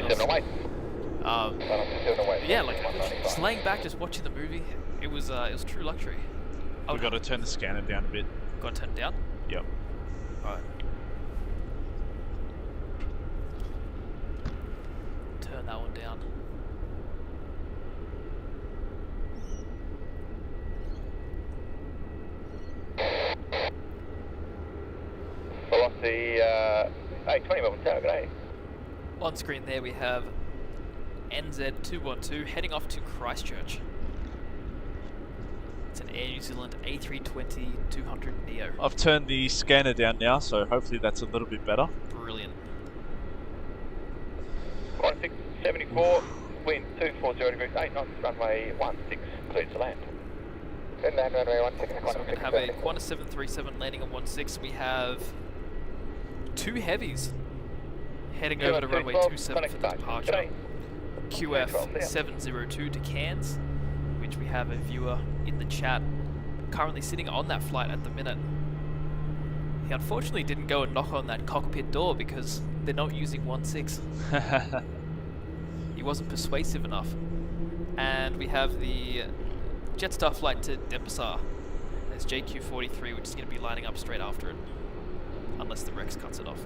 Yeah, like just laying back, just watching the movie. It was true luxury. We've got to turn the scanner down a bit. Got to turn it down? Yep. Alright. Turn that one down. Velocity 820 Melbourne Tower, g'day. On screen there we have NZ212 heading off to Christchurch. It's an Air New Zealand A320-200 Neo. I've turned the scanner down now, so hopefully that's a little bit better. Brilliant. 1674, wind 240 degrees, 8 knots, runway 16, cleared to land. Good land, runway 16. So we're going to have a Qantas 737 landing on 16. We have 2 heavies heading over to runway 27 for the departure. QF 702 to Cairns, which we have a viewer in the chat currently sitting on that flight at the minute. He unfortunately didn't go and knock on that cockpit door because they're not using 16. He wasn't persuasive enough. And we have the Jetstar flight to Denpasar. There's JQ43, which is going to be lining up straight after it. Unless the Rex cuts it off.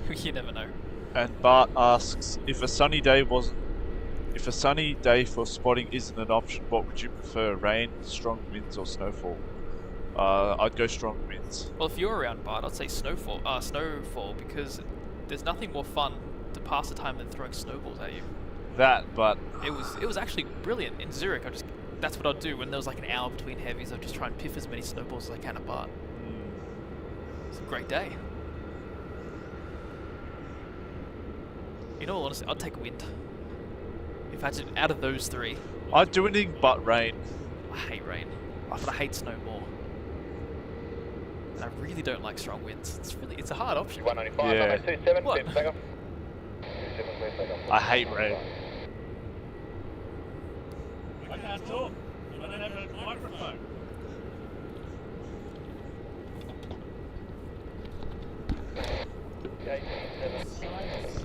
You never know. And Bart asks, if a sunny day for spotting isn't an option, what would you prefer? Rain, strong winds, or snowfall? I'd go strong winds. Well, if you're around, Bart, I'd say snowfall, because there's nothing more fun to pass the time than throwing snowballs at you. That, but it was actually brilliant in Zurich. That's what I'd do when there was like an hour between heavies. I'd just try and piff as many snowballs as I can at Bart. It's a great day. In all honesty, I'd take wind. If I had to, out of those 3, I'd do anything but rain. I hate rain, but I hate snow more. And I really don't like strong winds. It's a hard option. 195, Yeah. 27, What? clear for takeoff. 27, clear for takeoff. I hate rain. I can't talk. I don't have a microphone.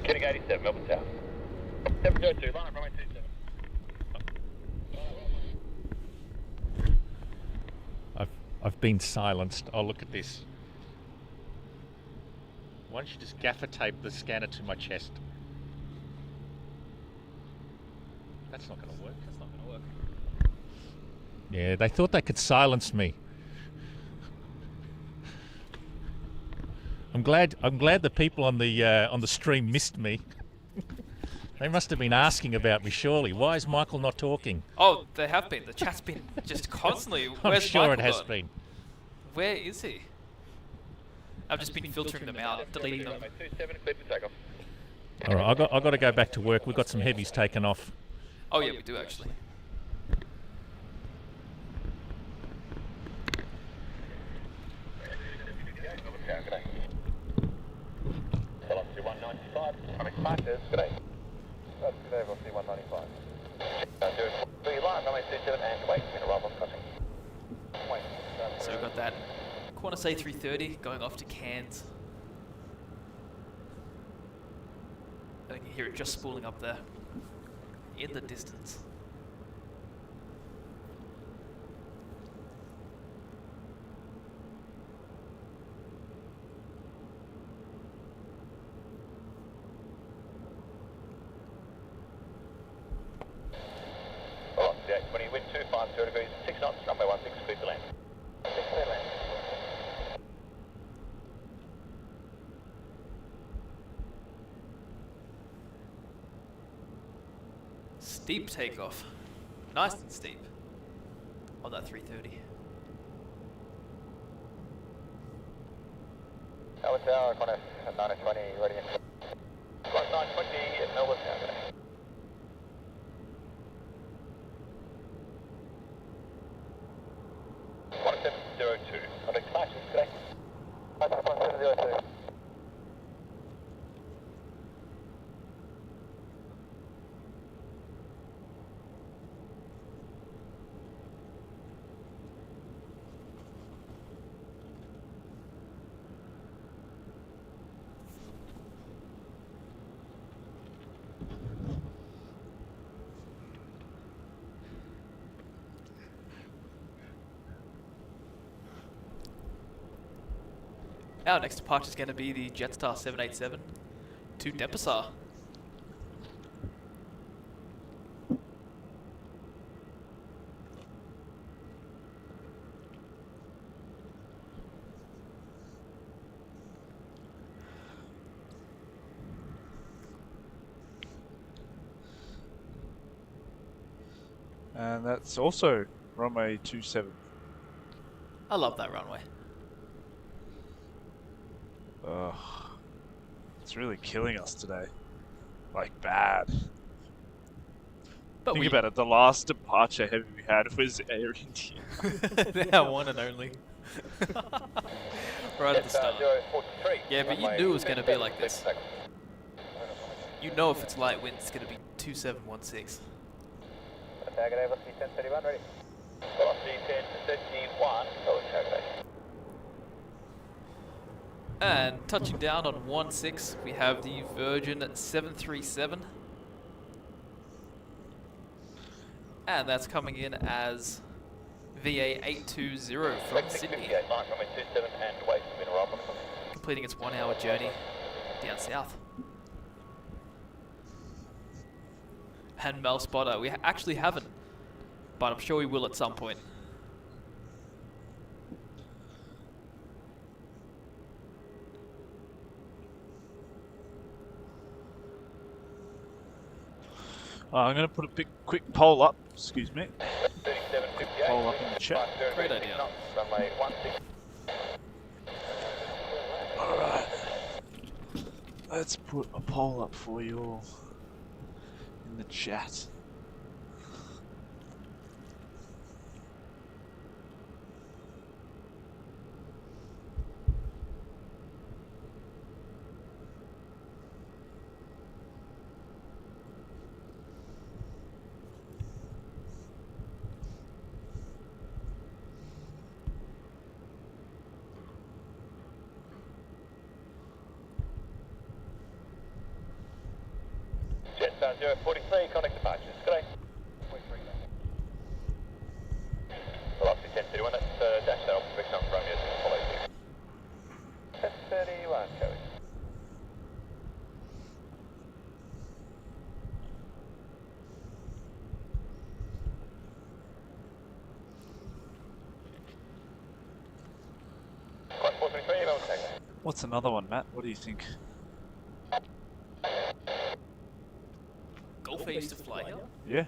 Kidding 87, Melbourne Tower. 702, line up, runway 27. I've been silenced. Oh, look at this. Why don't you just gaffer tape the scanner to my chest? That's not going to work. That's not going to work. Yeah, they thought they could silence me. I'm glad the people on the stream missed me. They must have been asking about me, surely. Why is Michael not talking? Oh, they have been. The chat's been just constantly. I'm Where's sure Michael it has gone? been. Where is he? I've just been filtering them out, deleting them. 27, clear for takeoff. All right, I've got to go back to work. We've got some heavies taken off. Oh yeah, we do actually. Melbourne Tower, g'day. Velocity 195, runway departures, g'day. That's g'day, velocity 195. Do your line, runway 27 and wait, we're going to arrive on crossing. Wait. So we've got that Qantas A330 going off to Cairns. I can hear it just spooling up there in the distance. Velocity 820, wind 250 degrees, 6 knots, runway 16, clear to land. Clear to land. Steep takeoff. Nice and steep. On that 330. Melbourne Tower, Qantas 920, ready in. Qantas 920 at Melbourne Tower, g'day. Qantas 702, contact departures, g'day. Qantas 702. Our next departure is going to be the Jetstar 787 to Denpasar. And that's also runway 27. I love that runway. Ugh. It's really killing us today. Like, bad. But Think about it, the last departure heavy we had was Air India. Our one and only. Right at the start. Yeah, but you knew it was going to be like this. You know if it's light wind, it's going to be 2716. Target over C1031, ready. Velocity 1031, calculate. And touching down on 16, we have the Virgin 737. And that's coming in as VA820 from Sydney, completing its 1 hour journey down south. And Mel Spotter, we actually haven't, but I'm sure we will at some point. I'm going to put a quick poll up, excuse me. Poll up in the chat. Great idea. Alright. Let's put a poll up for you all in the chat. Jetstar 043, contact departures. Good day. Velocity 1031, that's dash that off, fix on from you, follow you. 1031, code. Flight 423, about take. What's another one, Matt? What do you think? Golf I used to fly here? Yeah,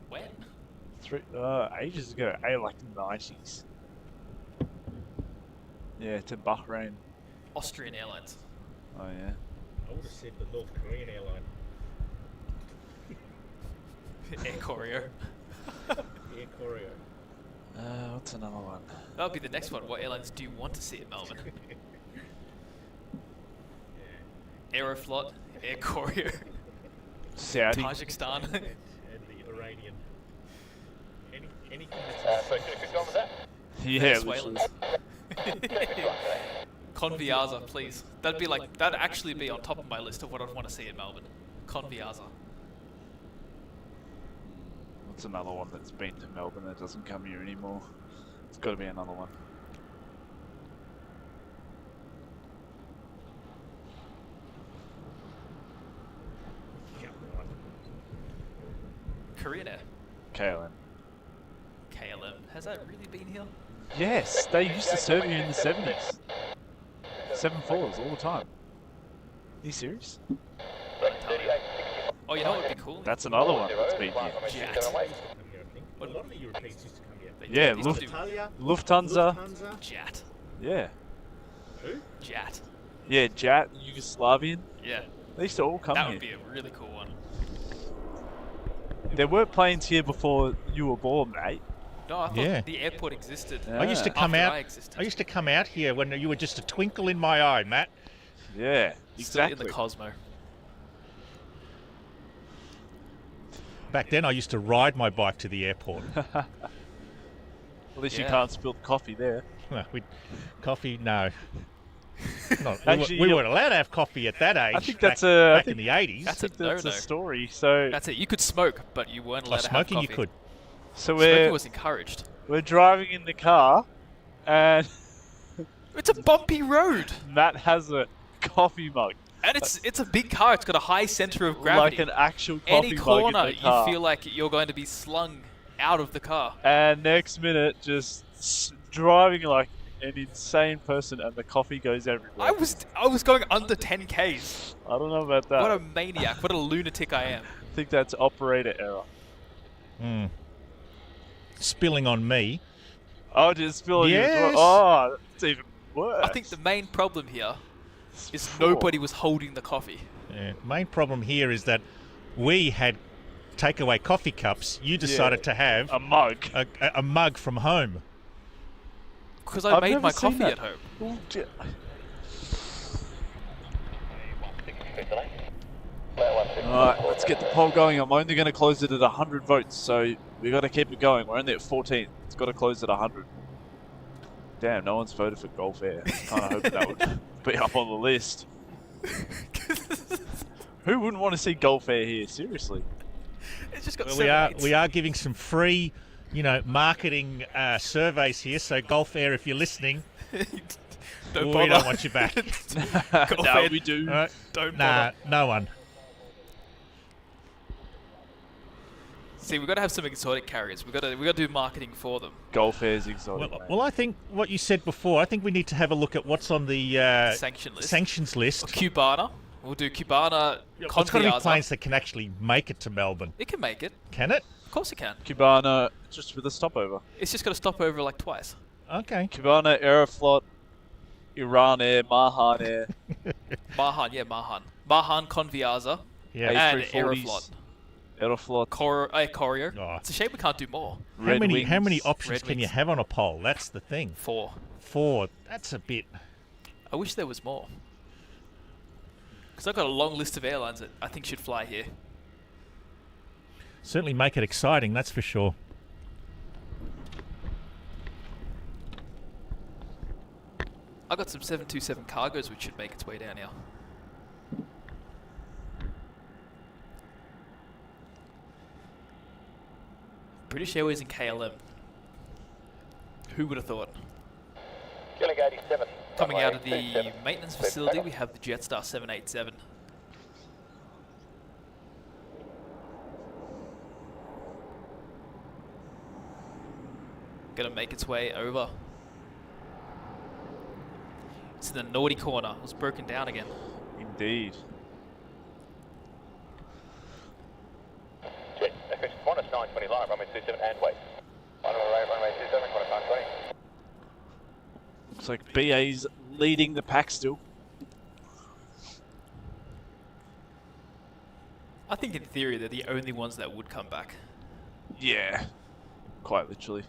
When? ages ago, like the 90s. Yeah, to Bahrain. Austrian Airlines. Oh yeah. I would have said the North Korean airline. Air Courier. Air Courier. What's another one? That'll be the next one. What airlines do you want to see in Melbourne? Aeroflot, Air Courier, Saudi. Tajikistan. And the Iranian. Anything that's... So could go on with that? Yeah, Venezuelans. Conviasa, please. That'd actually be on top of my list of what I'd want to see in Melbourne. Conviasa. What's another one that's been to Melbourne that doesn't come here anymore? It's got to be another one. Korean Air. KLM. KLM. Has that really been here? Yes, they used to serve you in the 70s. 7-4s all the time. Are you serious? Oh, you know what would be cool? That's another one that's been here. Jet. A lot of the Europeans used to come here. Yeah, They used to do Lufthansa. Jet. Yeah. Who? Jet. Yeah, Jat, Yugoslavian. Yeah. They used to all come That here. would be a really cool one. There were planes here before you were born, mate. No, I thought Yeah. the airport existed. Yeah. I used to come After out. I existed. I used to come out here when you were just a twinkle in my eye, Matt. Yeah, Still in exactly. the Cosmo. Back then, I used to ride my bike to the airport. At least you Yeah. can't spill coffee there. No, coffee, no. Not, Actually, we weren't allowed to have coffee at that age. I think back, that's a. back in the 80s. That's I think that's no-no. a story. So, That's it. You could smoke, but you weren't allowed to have smoking, coffee. you could. so Smoking we're was encouraged. driving in the car, and It's a bumpy road. Matt has a coffee mug. And it's a big car. It's got a high center of gravity. Like an actual coffee Any mug corner, in the car. you feel like you're going to be slung out of the car. And next minute, just driving like an insane person, and the coffee goes everywhere. I was going under 10 Ks. I don't know about that. What a maniac! What a lunatic I am. I think that's operator error. Spilling on me. Oh, just spilling you as Yes. well. Oh, that's even worse. I think the main problem here is Four. nobody was holding the coffee. Yeah. Main problem here is that we had takeaway coffee cups. You decided to have a mug. a mug from home. Because I I've made never my seen coffee that. at home. Oh, dear. Alright, let's get the poll going. I'm only going to close it at 100 votes, so we got to keep it going. We're only at 14. It's got to close at 100. Damn, no one's voted for Gulf Air. Kind of hoping that would be up on the list. Who wouldn't want to see Gulf Air here? Seriously. It's just got Well, 7 we are giving some free, marketing surveys here. So Gulf Air, if you're listening, Don't we bother. don't want you back. Gulf No, Air, we do. All right? Don't Nah, bother. no one. See, we've got to have some exotic carriers. We got to do marketing for them. Gulf Air's exotic. Well, mate. well, I think what you said before. I think we need to have a look at what's on the Sanction list. sanctions list. Cubana. We'll do Cubana. It's got to be Conviasa. planes that can actually make it to Melbourne. It can make it. Can it? Of course it can. Cubana, just with a stopover. It's just got to stop over like twice. Okay. Cubana, Aeroflot, Iran Air, Mahan Air. Mahan, yeah, Mahan. Mahan, Conviasa, Yeah. and A340s. Aeroflot. Aeroflot, Courier. Oh. It's a shame we can't do more. How Red many Wings. options Red can you Wings. have on a poll? That's the thing. 4. 4. That's a bit. I wish there was more. Because I've got a long list of airlines that I think should fly here. Certainly make it exciting, that's for sure. I got some 727 cargoes which should make its way down here. British Airways and KLM. Who would have thought? Killing 87. Coming out of the 37. maintenance facility, we have the Jetstar 787. Gonna make its way over. It's in the naughty corner. It was broken down again. Indeed. Jet, Equus, minus 920 live, runway 27 and wait. Runway 27, minus 920. Looks like BA's leading the pack still. I think in theory they're the only ones that would come back. Yeah. Quite literally.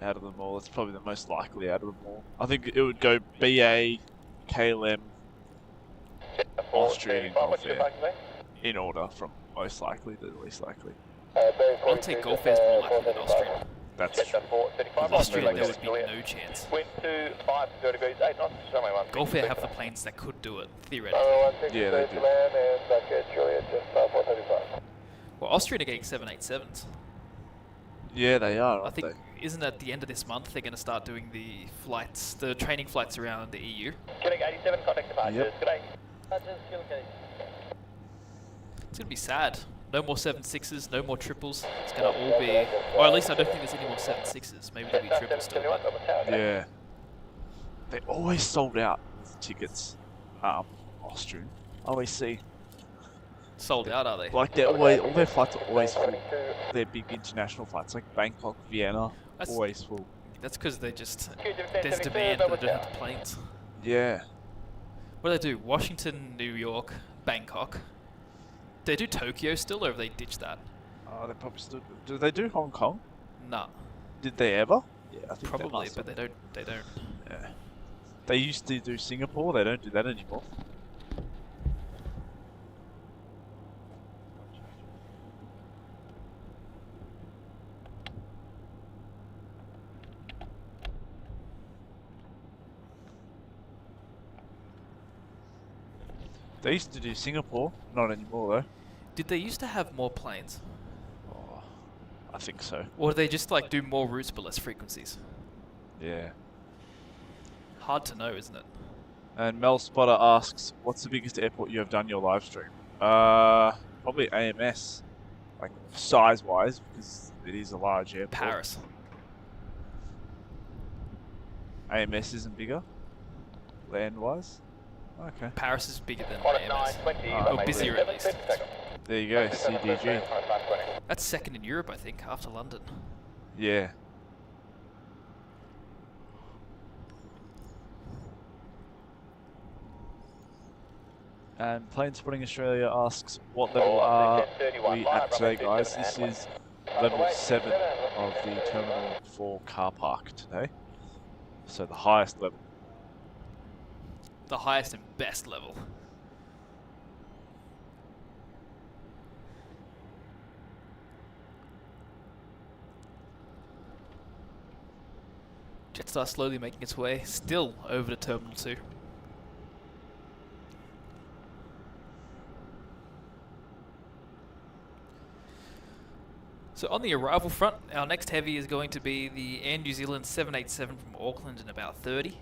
Out of them all, it's probably the most likely out of them all. I think it would go BA, KLM, Austrian, and Gulf Air. In order from most likely to the least likely. I'll take Gulf Air's more likely than Austrian. That's true. Austrian, there would be no chance. Wind 25, 0 degrees, 8 knots, runway 1. Gulf Air have the planes that could do it, theoretically. Yeah, they do. Land and back at Juliet, just 435. Well, Austrian are getting 787s. Yeah, they are, I aren't think, they? isn't at the end of this month they're going to start doing the flights, the training flights around the EU? Killing 87, contact departures. Yep. Good day. It's going to be sad. No more 7.6s, no more triples. It's going to all be, or at least I don't think there's any more 7.6s. Maybe there'll be triples still. But Yeah. They always sold out with tickets. Austrian. Always see. sold out, are they? Like they're always, all their flights are always full. They're big international flights, like Bangkok, Vienna, That's- always full. That's because they just, there's demand, but they don't have the planes. Yeah. What do they do? Washington, New York, Bangkok. Do they do Tokyo still, or have they ditched that? Oh, they probably still do. They do Hong Kong? Nah, Did they ever? Yeah, I think they probably, must but have. they don't. Yeah. They used to do Singapore. They don't do that anymore. They used to do Singapore. Not anymore though. Did they used to have more planes? Oh, I think so. Or did they just like do more routes but less frequencies? Yeah. Hard to know, isn't it? And Mel Spotter asks, what's the biggest airport you have done your live stream? Probably AMS, like size-wise, because it is a large airport. Paris. AMS isn't bigger, land-wise. Okay. Paris is bigger than On at AMS. 9:20, Or busier at least. There you go, CDG. That's second in Europe, I think, after London. Yeah. And Plane Spotting Australia asks, what level are we at today, guys? This is level 7 of the Terminal 4 car park today. So the highest level. The highest and best level. Jetstar slowly making its way, still over to Terminal 2. So on the arrival front, our next heavy is going to be the Air New Zealand 787 from Auckland in about 30.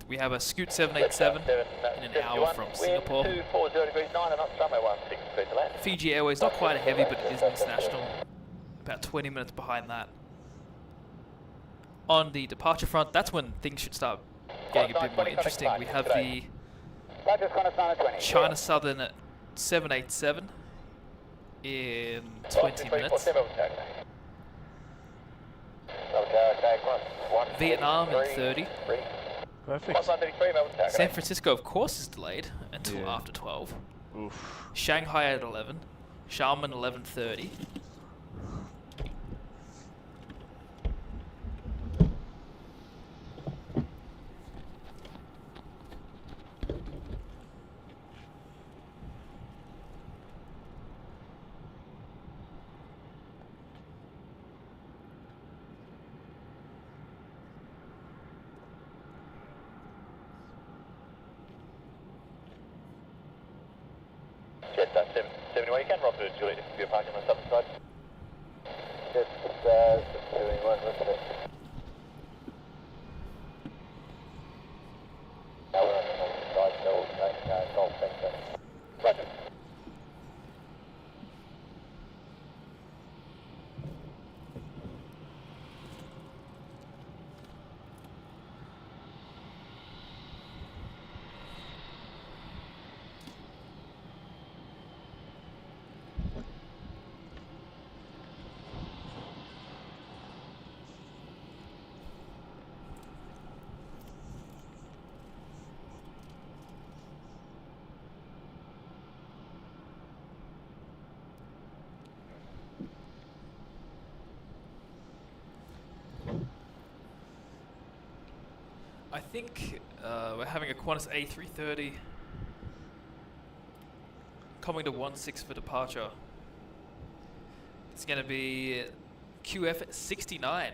We have a Scoot 787 in an hour from Singapore. Fiji Airways, not quite a heavy, but it is international. About 20 minutes behind that. On the departure front, that's when things should start getting a bit more interesting. We have the China Southern 787 in 20 minutes. Vietnam in 30. Perfect. San Francisco, of course, is delayed until after 12. Oof. Shanghai at 11. Xiamen 11:30. Jetstar 71, you can rob to Juliet if you're parking on the southern side. Jetstar 71, look at it. Now we're on the northern side, so we'll take Golf Center. Roger. I think we're having a Qantas A330 coming to 16 for departure. It's going to be QF 69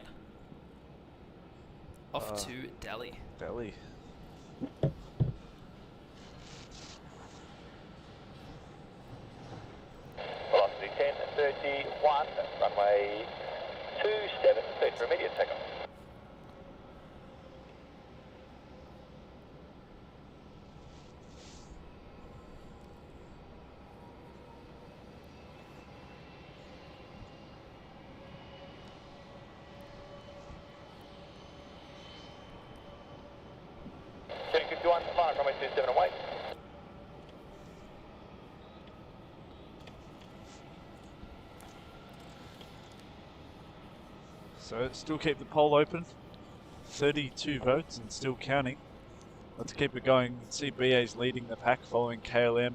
off to Delhi. Delhi. Velocity 1031, runway 27, cleared for immediate takeoff. Heading 51, flying runway 27 away. So still keep the poll open. 32 votes and still counting. Let's keep it going. You can see BA's leading the pack, following KLM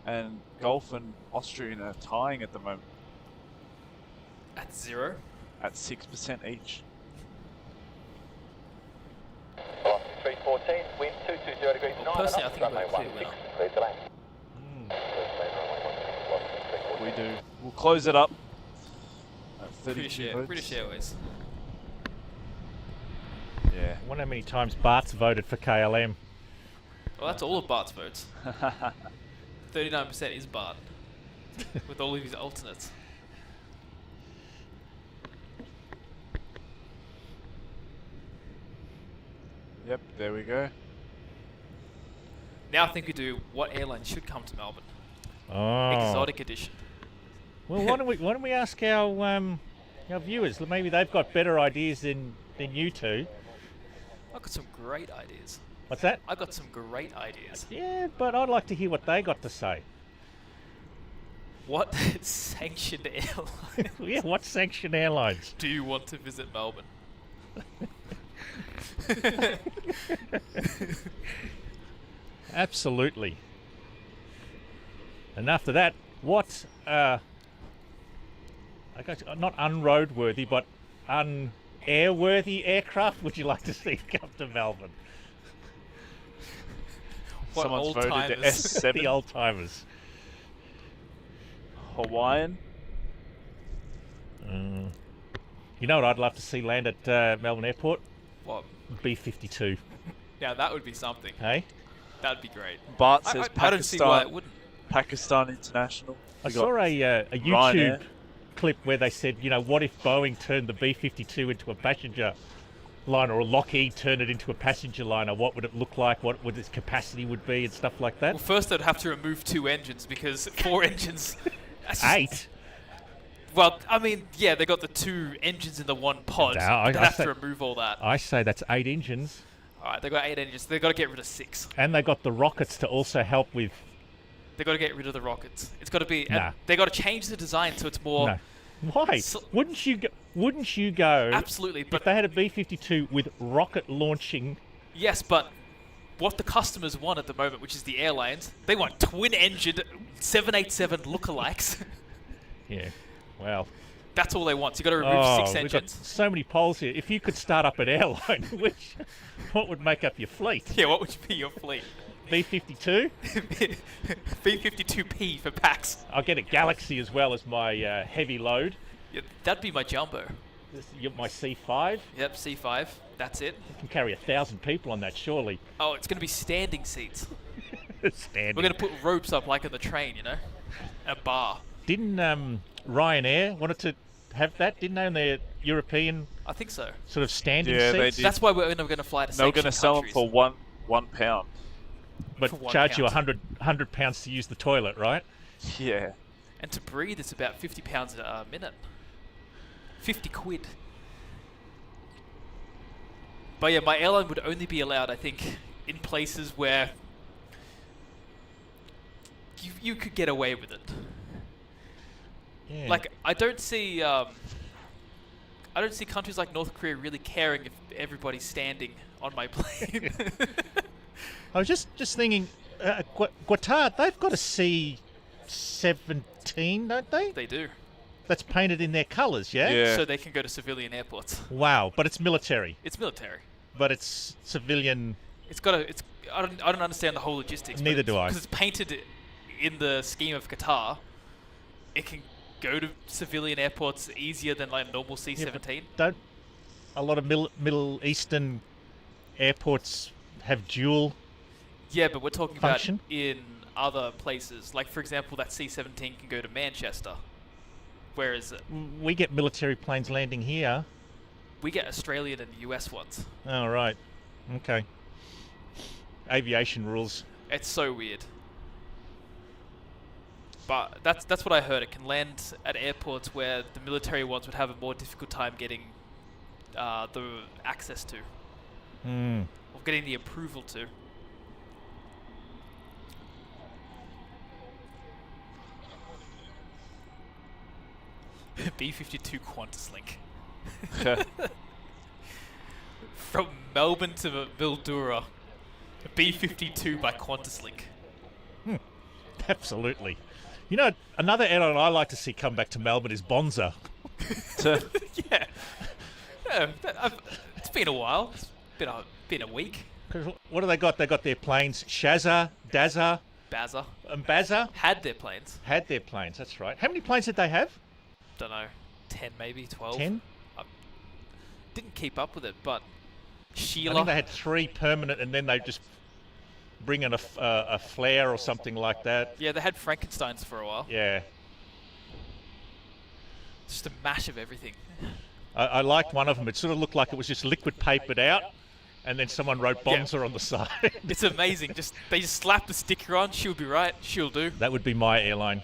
and Gulf and Austrian are tying at the moment At 0. at 6% each. Velocity 314, wind 220 degrees Well, 9 personally, I knots, think we've runway got a clear 16, winner. cleared to land. We do. We'll close it up at 32 votes. British Airways. Yeah. I wonder how many times Bart's voted for KLM. Well, that's all of Bart's votes. 39% is Bart, with all of his alternates. Yep, there we go. Now I think we do what airline should come to Melbourne. Oh. Exotic edition. Well, why don't we ask our viewers? Maybe they've got better ideas than you two. I've got some great ideas. What's that? I've got some great ideas. Yeah, but I'd like to hear what they got to say. What sanctioned airline Yeah, what sanctioned airlines? do you want to visit Melbourne? Absolutely. And after that, what I guess not unroadworthy, but unairworthy aircraft would you like to see come to Melbourne? What Someone's voted the old-timers? S7 The old timers. Hawaiian. You know what I'd love to see land at Melbourne Airport? What? B-52. Yeah, that would be something. Hey? That'd be great. Bart says I don't see why it Pakistan. wouldn't. Pakistan International. I We saw got a YouTube Ryanair. clip where they said, what if Boeing turned the B-52 into a passenger liner, or Lockheed turned it into a passenger liner? What would it look like? What would its capacity would be and stuff like that? Well, first they'd have to remove 2 engines because 4 engines. That's just- 8? Well, I mean, yeah, they got the 2 engines in the one pod. No, They'd I have say- to remove all that. I say that's 8 engines. All right, they got 8 engines. They got to get rid of 6. And they got the rockets to also help with... They got to get rid of the rockets. It's got to be. Nah. They got to change the design so it's more. No. Why? So- Wouldn't you go... Absolutely, If but they had a B-52 with rocket launching... yes, but what the customers want at the moment, which is the airlines, they want twin-engined 787 lookalikes. Yeah, well... That's all they want. So you got to remove 6 we've got engines. so many polls here. If you could start up an airline, what would make up your fleet? Yeah, what would be your fleet? B-52? B-52P for PAX. I'll get a Galaxy as well as my heavy load. Yeah, that'd be my jumbo. My C5. Yep, C5. That's it. You can carry 1,000 people on that, surely. Oh, it's going to be standing seats. Standing. We're going to put ropes up like in the train, a bar. Didn't Ryanair wanted to have that? Didn't they, on their European I think so. sort of standing Yeah, they seats? did. That's why we're going to fly to They were going to sanctioned sell them countries. for one pound. But for charge you £1. £100 to use the toilet, right? Yeah. And to breathe, it's about £50 a minute. 50 quid. But yeah, my airline would only be allowed, I think, in places where you could get away with it. Yeah. Like, I don't see countries like North Korea really caring if everybody's standing on my plane. I was just thinking, Qatar, they've got a C-17, don't they? They do. That's painted in their colours, yeah? Yeah. So they can go to civilian airports. Wow, but it's military. It's military. But it's civilian. It's got a. It's. I don't understand the whole logistics. Neither do I. Because it's painted in the scheme of Qatar. It can go to civilian airports easier than like a normal C-17. Don't a lot of Middle Eastern airports have dual? Yeah, but we're talking Function? about in other places. Like for example, that C-17 can go to Manchester, whereas We get military planes landing here. we get Australian and US ones. Oh, right. Okay. Aviation rules. It's so weird. But that's what I heard. It can land at airports where the military ones would have a more difficult time getting the access to, Hmm. or getting the approval to. B-52 Qantas link. From Melbourne to Mildura. B-52 by Qantas link. Absolutely. You know, another airline I like to see come back to Melbourne is Bonza. Yeah. It's been a while. It's been a week. 'Cause what do they got? They got their planes. Shazza, Dazza, Baza and Bazza had their planes. had their planes. That's right. How many planes did they have? Don't know, 10 maybe, 12. 10? Didn't keep up with it, but I Sheila. think they had 3 permanent, and then they just bring in a flare or something like that. Yeah, they had Frankensteins for a while. Yeah. Just a mash of everything. I liked one of them. It sort of looked like it was just liquid papered out, and then someone wrote Bonza on the side. It's amazing. They just slap the sticker on. She'll be right. She'll do. That would be my airline.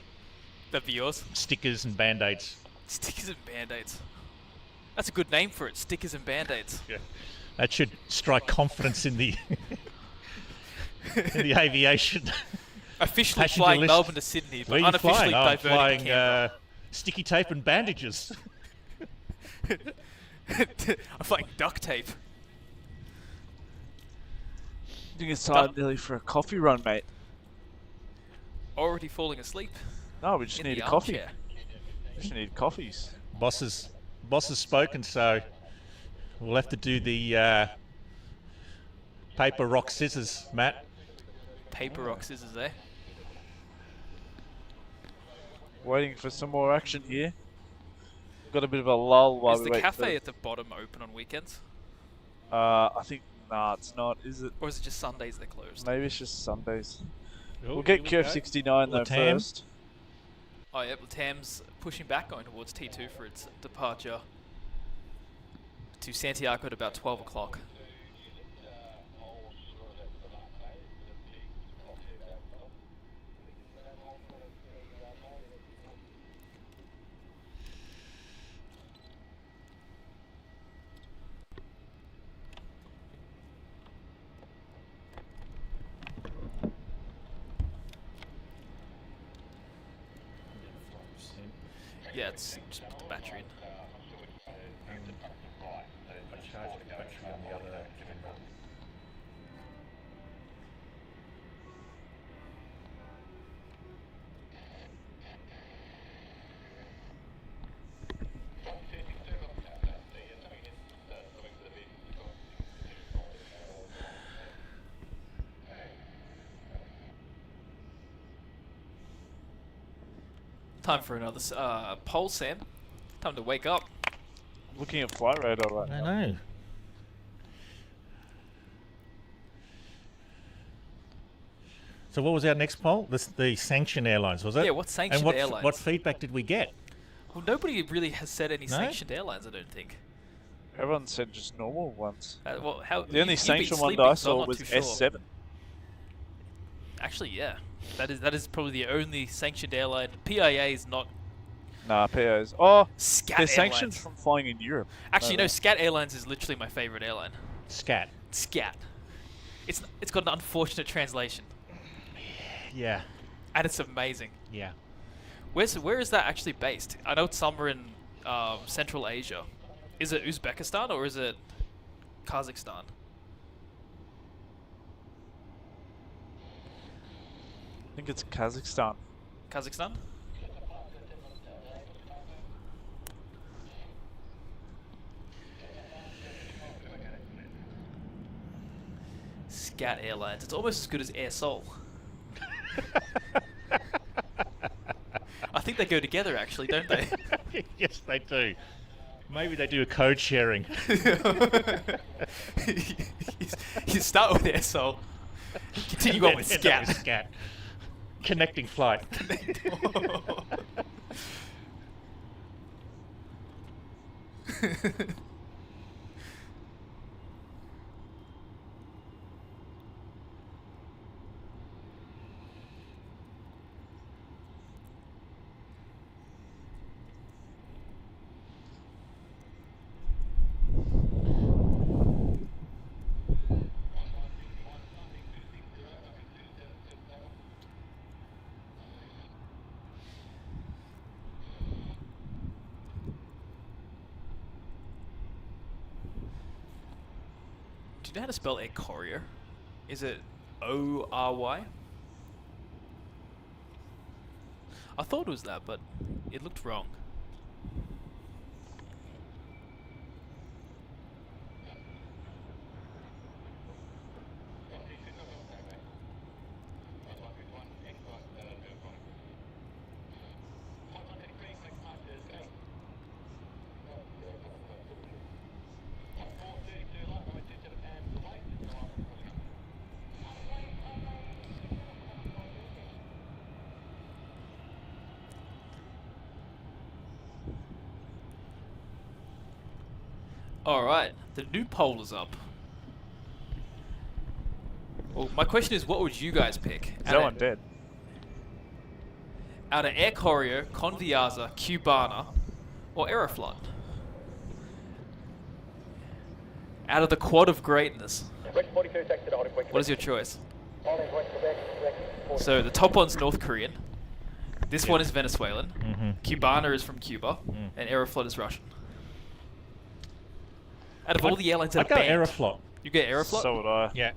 That'd be yours. Stickers and band-aids. Stickers and band-aids. That's a good name for it. Stickers and band-aids. Yeah. That should strike confidence in the in the aviation. Officially passenger flying list. Melbourne to Sydney, but Where are you unofficially flying? Oh, I'm diverting flying to Canberra. sticky tape and bandages. I'm flying duct tape. I think it's time nearly for a coffee run, mate. Already falling asleep. No, we just in need the a coffee. armchair. We just need coffees. Boss has spoken, so we'll have to do the paper, rock, scissors, Matt. Paper, rock, scissors, eh? Waiting for some more action here. Got a bit of a lull while Is we the wait cafe for... at the bottom open on weekends? I think, nah, it's not, is it? Or is it just Sundays they're closed? Maybe it's just Sundays. Oh, We'll get here we go. QF69 though Latam. first. Oh, yeah, Latam's pushing back, going towards T2 for its departure to Santiago at about 12 o'clock. Yeah, it's just put the battery in. I charged the battery on the other camera. Time for another poll, Sam. Time to wake up. Looking at flight radar right I now. know. So what was our next poll? The sanctioned airlines, was it? Yeah, what sanctioned and airlines? what feedback did we get? Well, nobody really has said any No? sanctioned airlines, I don't think. Everyone said just normal ones. Well, how The only you've been sanctioned one that sleeping, I so I'm saw not was too sure. S7. Actually, yeah, that is probably the only sanctioned airline. PIA is not. Nah, POs. Oh, Scat they're sanctioned Airlines. from flying in Europe. Actually, no, no. Scat Airlines is literally my favorite airline. Scat. Scat. It's got an unfortunate translation, Yeah. and it's amazing. Yeah. Where is that actually based? I know it's somewhere in Central Asia. Is it Uzbekistan or is it Kazakhstan? I think it's Kazakhstan. Kazakhstan? Scat Airlines. It's almost as good as Air Seoul. I think they go together, actually, don't they? Yes, they do. Maybe they do a code sharing. You start with Air Seoul, continue on with End up with Scat. Scat. Connecting flight. Do you know how to spell Air Courier? Is it O-R-Y? I thought it was that, but it looked wrong. Alright, the new poll is up. Well, my question is, what would you guys pick? Is that one dead? Out of Air Koryo, Conviasa, Cubana, or Aeroflot? Out of the quad of greatness, what is your choice? So the top one's North Korean. This one is Venezuelan. Cubana is from Cuba, and Aeroflot is Russian. Out of all the airlines that I'd are go banned, Aeroflot. you get Aeroflot? So would I. Yeah.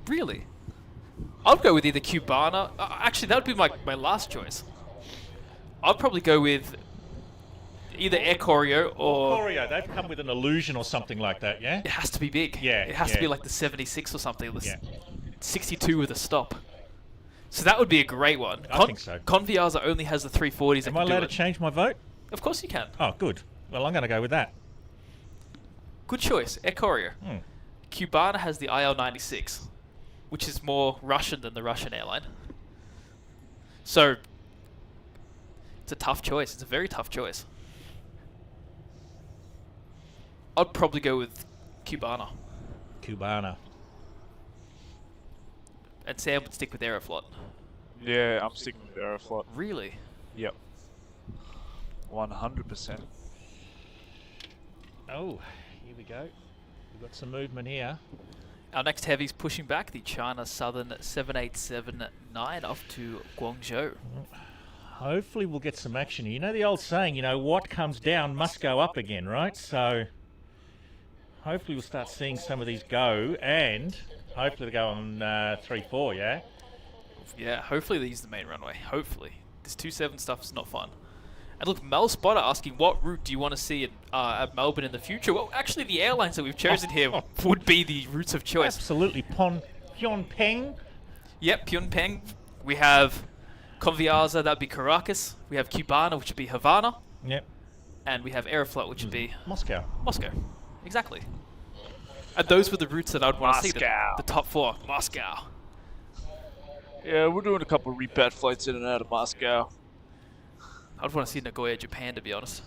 Really? I'd go with either Cubana. Actually, that would be my last choice. I'd probably go with either Air Koryo or... Koryo, they've come with an illusion or something like that, yeah? It has to be big. Yeah, It has to be yeah. like the 76 or something. The Yeah. 62 with a stop. So that would be a great one. I think so. Conviasa only has the 340s. Am I allowed to change my vote? Of course you can. Oh, good. Well, I'm going to go with that. Good choice. Air Koryo. Hmm. Cubana has the IL-96, which is more Russian than the Russian airline. So it's a tough choice. It's a very tough choice. I'd probably go with Cubana. Cubana. And Sam would stick with Aeroflot. Yeah, I'm sticking with Aeroflot. Really? Yep. 100%. Oh, here we go. We've got some movement here. Our next heavy's pushing back the China Southern 7879 off to Guangzhou. Hopefully we'll get some action here. You know the old saying, what comes down must go up again, right? So hopefully we'll start seeing some of these go, and hopefully they go on 3-4, yeah? Yeah, hopefully they use the main runway. Hopefully. This 27 stuff is not fun. And look, Mel Spotter asking, what route do you want to see at Melbourne in the future? Well, actually, the airlines that we've chosen here would be the routes of choice. Absolutely. Phnom Yep, Phnom. We have Conviasa, that would be Caracas. We have Cubana, which would be Havana. Yep. And we have Aeroflot, which would be Moscow. Moscow. Exactly. And those were the routes that I'd want to see. Moscow. The top four. Moscow. Yeah, we're doing a couple of repat flights in and out of Moscow. I'd want to see Nagoya, Japan, to be honest.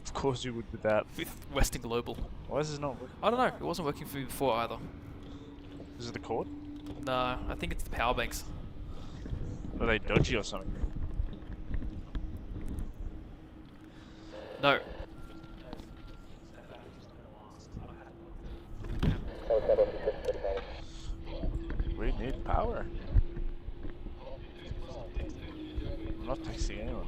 Of course you would with that. With Western Global. Why is this not working? I don't know. It wasn't working for me before either. Is it the cord? No, I think it's the power banks. Are they dodgy or something? No. We need power. I'm not texting anyone.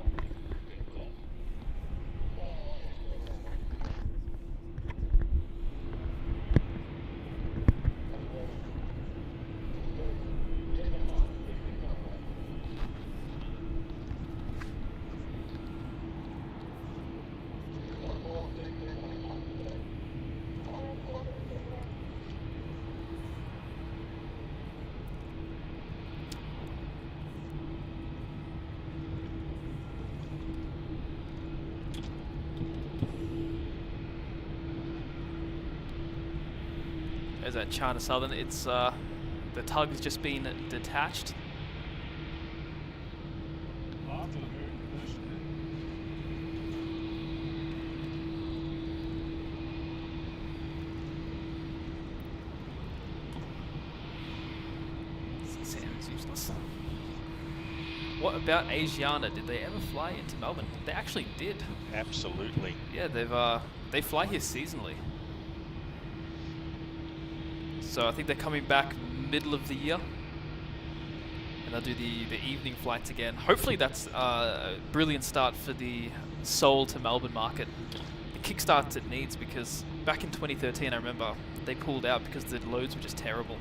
There's that China Southern. It's the tug has just been detached. Sam's useless. What about Asiana? Did they ever fly into Melbourne? They actually did. Absolutely. Yeah, they fly here seasonally. So I think they're coming back middle of the year, and they'll do the evening flights again. Hopefully that's a brilliant start for the Seoul to Melbourne market. The kickstarts it needs, because back in 2013 I remember they pulled out because the loads were just terrible.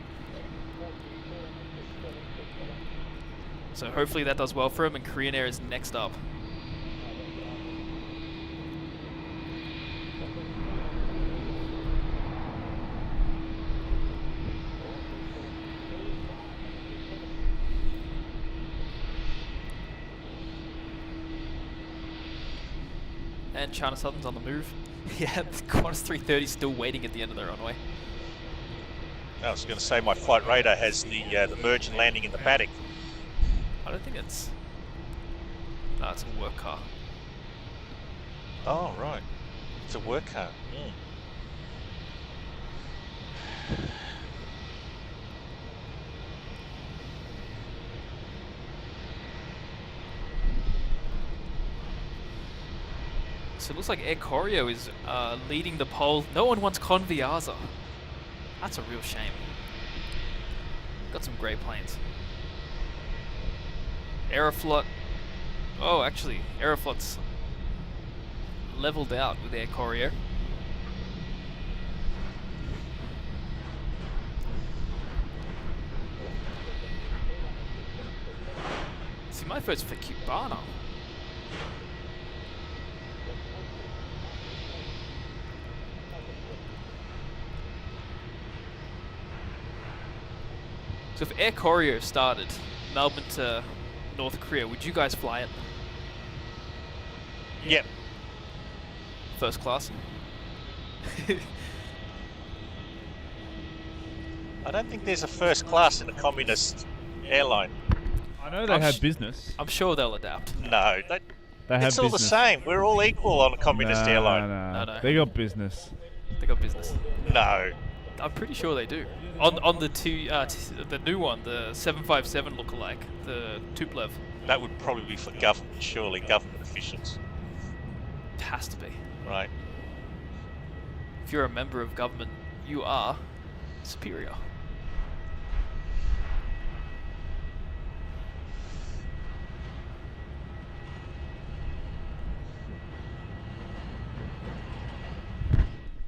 So hopefully that does well for them, and Korean Air is next up. And China Southern's on the move. Yeah, the Qantas 330 is still waiting at the end of their runway. I was going to say my flight radar has the merge and landing in the paddock. I don't think it's... No, it's a work car. Oh, right. It's a work car. So it looks like Air Koryo is leading the poll. No one wants Conviasa. That's a real shame. Got some great planes. Aeroflot. Oh, actually, Aeroflot's leveled out with Air Koryo. See, my vote's for Cubana. So if Air Koryo started Melbourne to North Korea, would you guys fly it? Yep. First class? I don't think there's a first class in a communist airline. I know they have business. I'm sure they'll adapt. No, They have it's all the business. same. We're all equal on a communist airline. No. They got business. They got business. No. I'm pretty sure they do. On the the new one, the 757 lookalike, the Tupolev. That would probably be for government, surely, government officials. It has to be. Right. If you're a member of government, you are superior.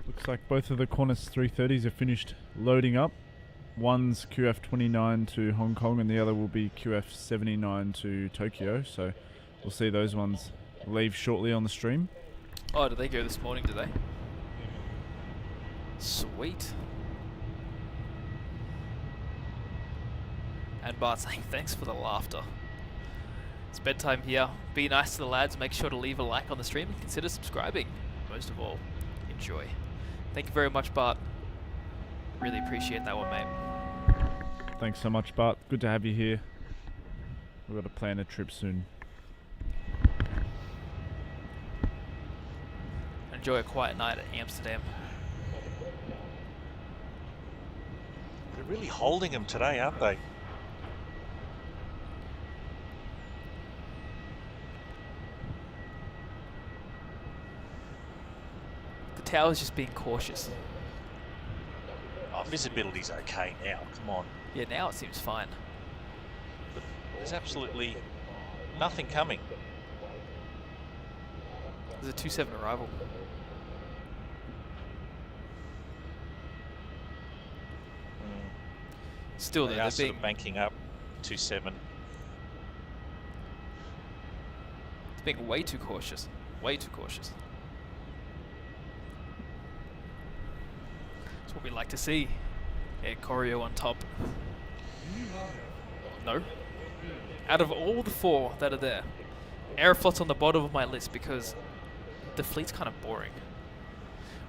Looks like both of the Qantas 330s are finished loading up. One's QF29 to Hong Kong and the other will be QF79 to Tokyo. So we'll see those ones leave shortly on the stream. Oh, did they go this morning, did they? Sweet. And Bart saying thanks for the laughter. It's bedtime here. Be nice to the lads. Make sure to leave a like on the stream and consider subscribing. Most of all, enjoy. Thank you very much, Bart. Really appreciate that one, mate. Thanks so much, Bart. Good to have you here. We've got to plan a trip soon. Enjoy a quiet night at Amsterdam. They're really holding them today, aren't they? The tower's just being cautious. Oh, visibility's okay now, come on. Yeah, now it seems fine. But there's absolutely nothing coming. There's a 27 arrival. Still, They they're are sort being of banking up 2-7. it's being way too cautious. Way too cautious. That's what we like to see. Air Koryo on top. No. Out of all the four that are there, Aeroflot's on the bottom of my list because the fleet's kind of boring.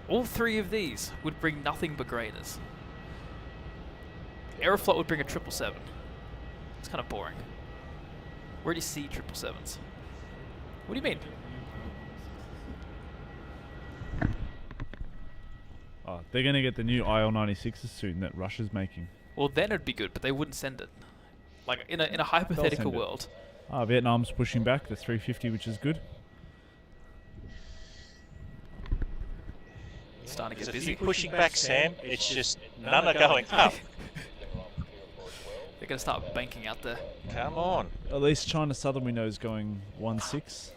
All three of these would bring nothing but graders. Aeroflot would bring a 777. It's kind of boring. Where do you see 777s? What do you mean? Oh, they're going to get the new IL-96s soon that Russia's making. Well, then it'd be good, but they wouldn't send it. Like in a hypothetical send it. world. Vietnam's pushing back the 350, which is good. It's starting to There's get a few busy. pushing back, Sam. It's just none are going up. They're going to start banking out there. Come on. At least China Southern we know is going 1.6.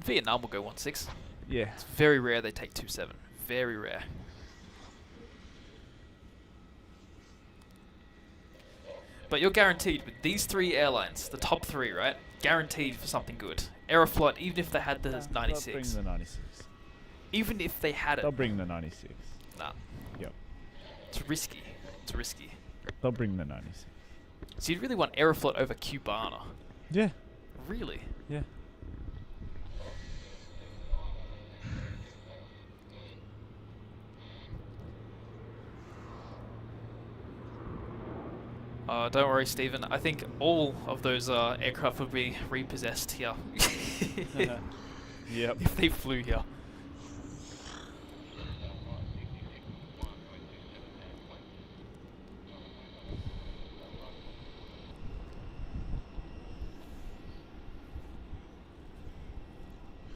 Vietnam will go 1.6. Yeah. It's very rare they take 2.7. Very rare. But you're guaranteed with these three airlines, the top three, right? Guaranteed for something good. Aeroflot, even if they had the They'll 96. bring the 96. Even if they had They'll it. bring the 96. Nah. Yep. It's risky. It's risky. They'll bring the 96. So you'd really want Aeroflot over Cubana. Yeah. Really? Yeah. Don't worry, Stephen. I think all of those aircraft would be repossessed here. Yep. If they flew here.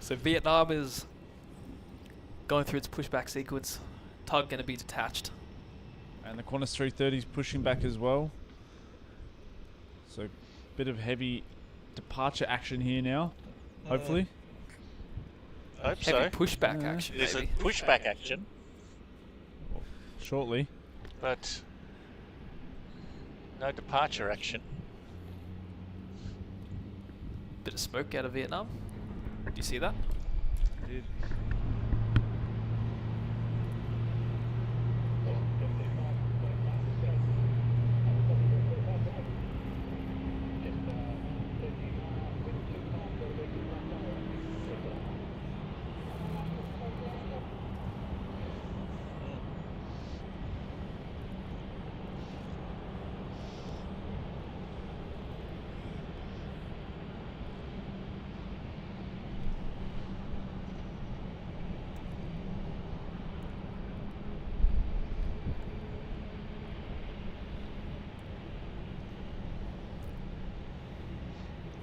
So Vietnam is going through its pushback sequence. Tug going to be detached. And the Qantas 330 is pushing back as well. So, bit of heavy departure action here now, hopefully. I hope Heavy so. pushback action, There's a maybe. pushback action, Shortly. but no departure action. Bit of smoke out of Vietnam. Do you see that?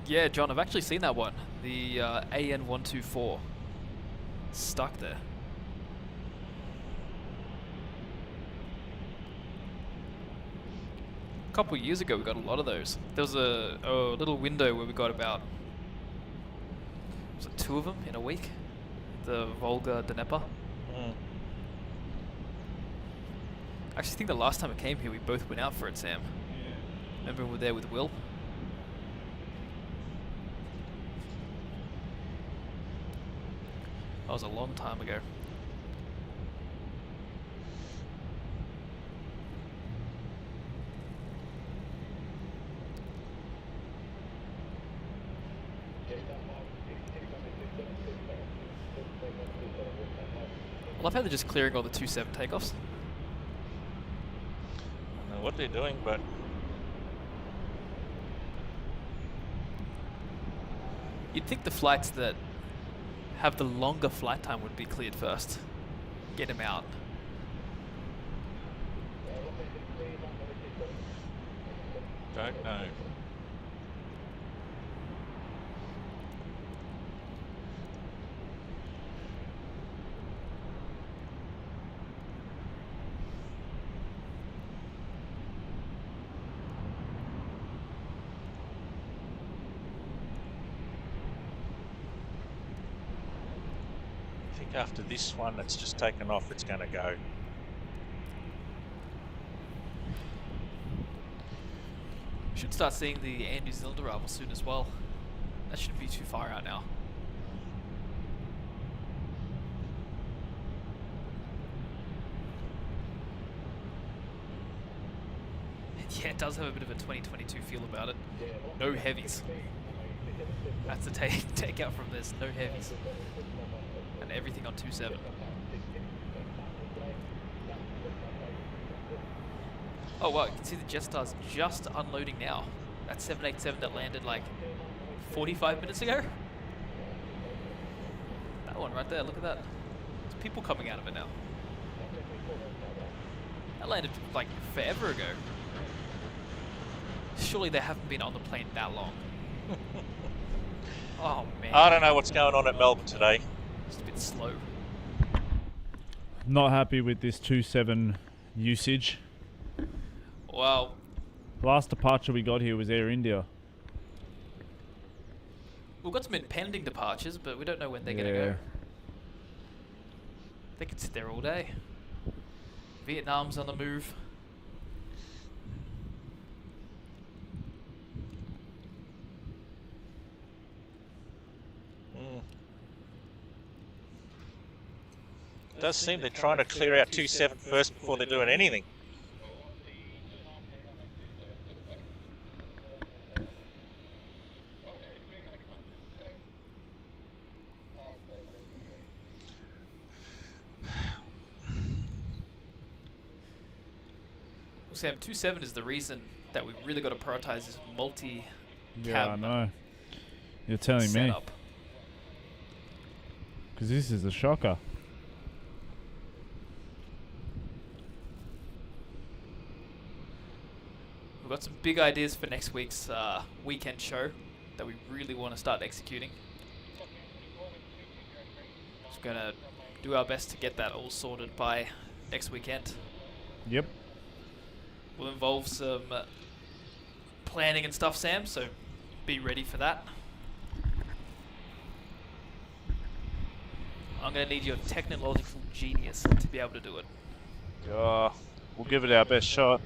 Yeah, John, I've actually seen that one. The AN124. Stuck there. A couple of years ago we got a lot of those. There was a little window where we got about, was it 2 of them in a week? The Volga Dnieper. I actually think the last time it came here we both went out for it, Sam. Remember we were there with Will? That was a long time ago. I love how they're just clearing all the 2-7 takeoffs. I don't know what they're doing, but You'd think the flights that have the longer flight time would be cleared first. Get them out. don't know. I think after this one that's just taken off, it's going to go. Should start seeing the Air New Zealand arrival soon as well. That shouldn't be too far out now. Yeah, it does have a bit of a 2022 feel about it. No heavies. That's the take out from this. No heavies. And everything on 2.7. Oh wow, you can see the Jetstar's just unloading now. That 787 that landed like 45 minutes ago. That one right there, look at that. There's people coming out of it now. That landed like forever ago. Surely they haven't been on the plane that long. Oh man. I don't know what's going on at Melbourne today. Just a bit slow. Not happy with this 2.7 usage. Wow. Last departure we got here was Air India. We've got some impending departures, but we don't know when they're gonna go. They could sit there all day. Vietnam's on the move. It does seem they're trying to clear out 2.7 first before they're doing anything. Sam, 2.7 is the reason that we really got to prioritize this multi-cab Yeah, I know. You're telling me. setup. Because this is a shocker. We've got some big ideas for next week's weekend show that we really want to start executing. Gonna do our best to get that all sorted by next weekend. Yep. Will involve some planning and stuff, Sam, so be ready for that. I'm going to need your technological genius to be able to do it. We'll give it our best shot.